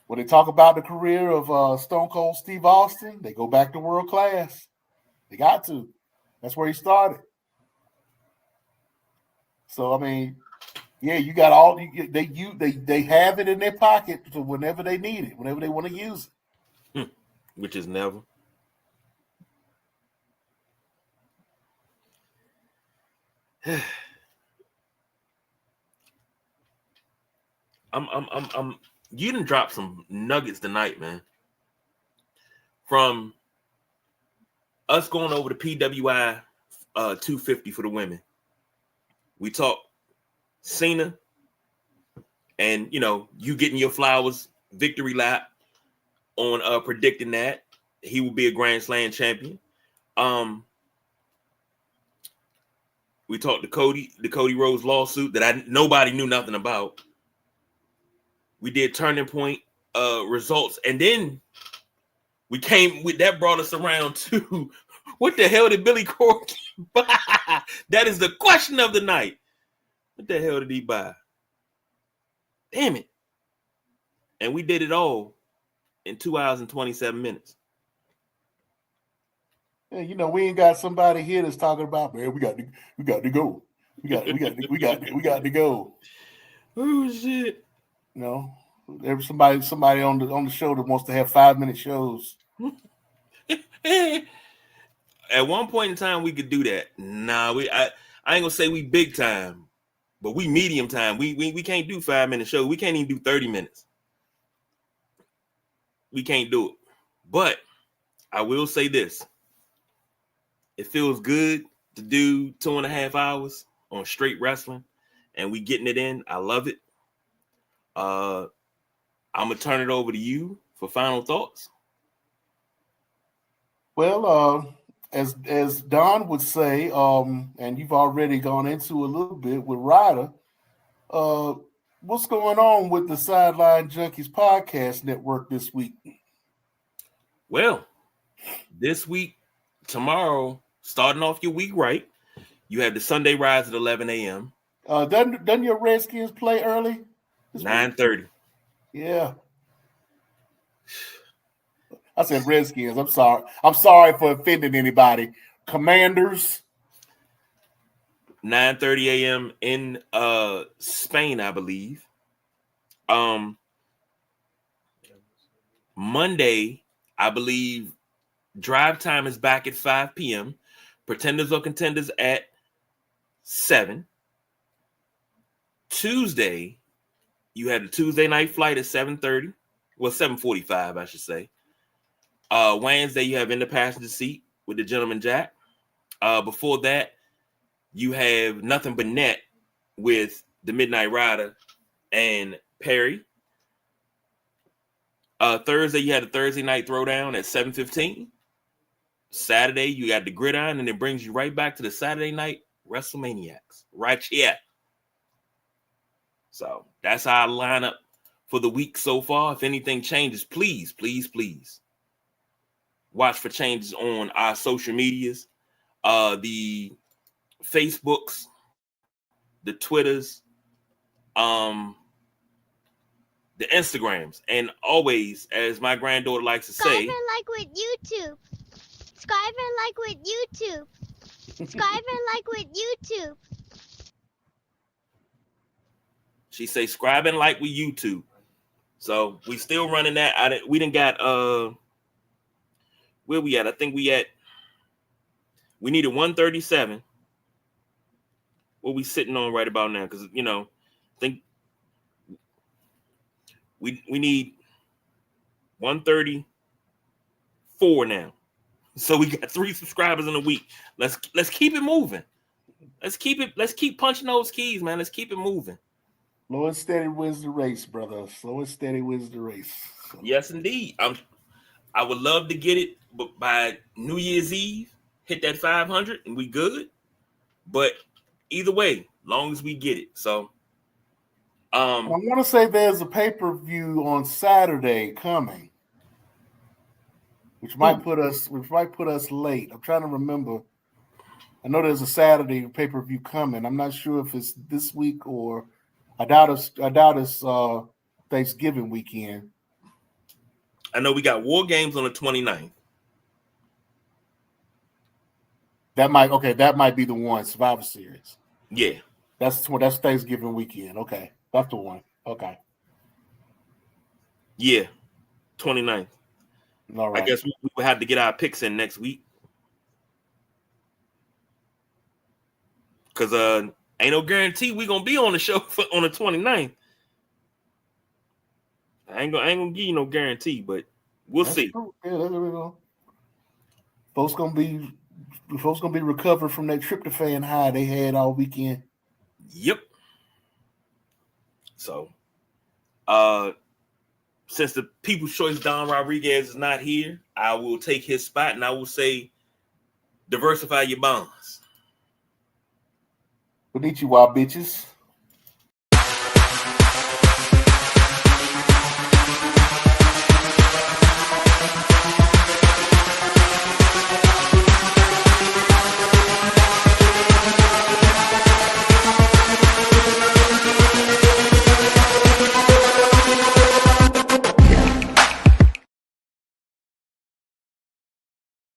When they talk about the career of Stone Cold Steve Austin, they go back to World Class. They got to. That's where he started. So I mean, yeah, you got all they have it in their pocket so whenever they need it, whenever they want to use it. Which is never. I'm you done dropped some nuggets tonight, man. From us going over the PWI 250 for the women. We talked Cena and you getting your flowers victory lap on predicting that he will be a Grand Slam champion. We talked the Cody Rhodes lawsuit that nobody knew nothing about. We did turning point results, and then we came with that brought us around to what the hell did Billy Corgan buy? That is the question of the night. What the hell did he buy? Damn it. And we did it all in 2 hours and 27 minutes. Yeah, we ain't got somebody here that's talking about, man, we got to go. We got to go. Oh shit. There's somebody on the show that wants to have 5-minute shows. At one point in time, we could do that. Nah, I ain't gonna say we big time, but we medium time. We can't do 5-minute shows. We can't even do 30 minutes. We can't do it. But I will say this: it feels good to do 2.5 hours on straight wrestling, and we getting it in. I love it. I'm gonna turn it over to you for final thoughts. Well, as Don would say, and you've already gone into a little bit with Ryder, what's going on with the Sideline Junkies podcast network this week? Well, this week, tomorrow, starting off your week right, you have the Sunday Rise at 11 a.m. Doesn't your Redskins play early? 9:30. Yeah. I said Redskins. I'm sorry. I'm sorry for offending anybody. Commanders. 9:30 a.m. in Spain, I believe. Monday, I believe drive time is back at 5 p.m. Pretenders or Contenders at 7. Tuesday, you had the Tuesday night flight at 7:30. Well, 7:45, I should say. Wednesday, you have In the Passenger Seat with the Gentleman Jack. Before that, you have Nothing But Net with the Midnight Rider and Perry. Thursday, you had a Thursday night throwdown at 7:15. Saturday, you got the Gridiron, and it brings you right back to the Saturday night Wrestlemaniacs right here. So that's our lineup for the week so far. If anything changes, please, please, please watch for changes on our social medias, the Facebooks, the Twitters, the Instagrams, and always, as my granddaughter likes to say, subscribe and like with YouTube. Subscribe and like with YouTube. She say subscribe and like with YouTube. So we still running that. We didn't got where we at? I think we needed 137. What we sitting on right about now? Because I think we need 134 now. So we got 3 subscribers in a week. Let's keep it moving. Let's keep punching those keys, man. Let's keep it moving. Slow and steady wins the race, brother. Slow and steady wins the race. Yes, indeed. I would love to get it, but by New Year's Eve, hit that 500 and we good. But either way, long as we get it. So I want to say there's a pay-per-view on Saturday coming, which might put us late. I'm trying to remember. I know there's a Saturday pay-per-view coming. I'm not sure if it's this week or I doubt it's Thanksgiving weekend. I know we got War Games on the 29th. That might be the one, Survivor Series. Yeah. That's Thanksgiving weekend. Okay. That's the one. Okay. Yeah. 29th. All right. I guess we will have to get our picks in next week. Because ain't no guarantee we gonna be on the show on the 29th. I ain't gonna give you no guarantee, but we'll see. True. Yeah, there we go. Folks gonna be recovered from that tryptophan high they had all weekend. Yep. So, since the People's Choice Don Rodriguez is not here, I will take his spot and I will say, diversify your bonds. Konnichiwa, bitches.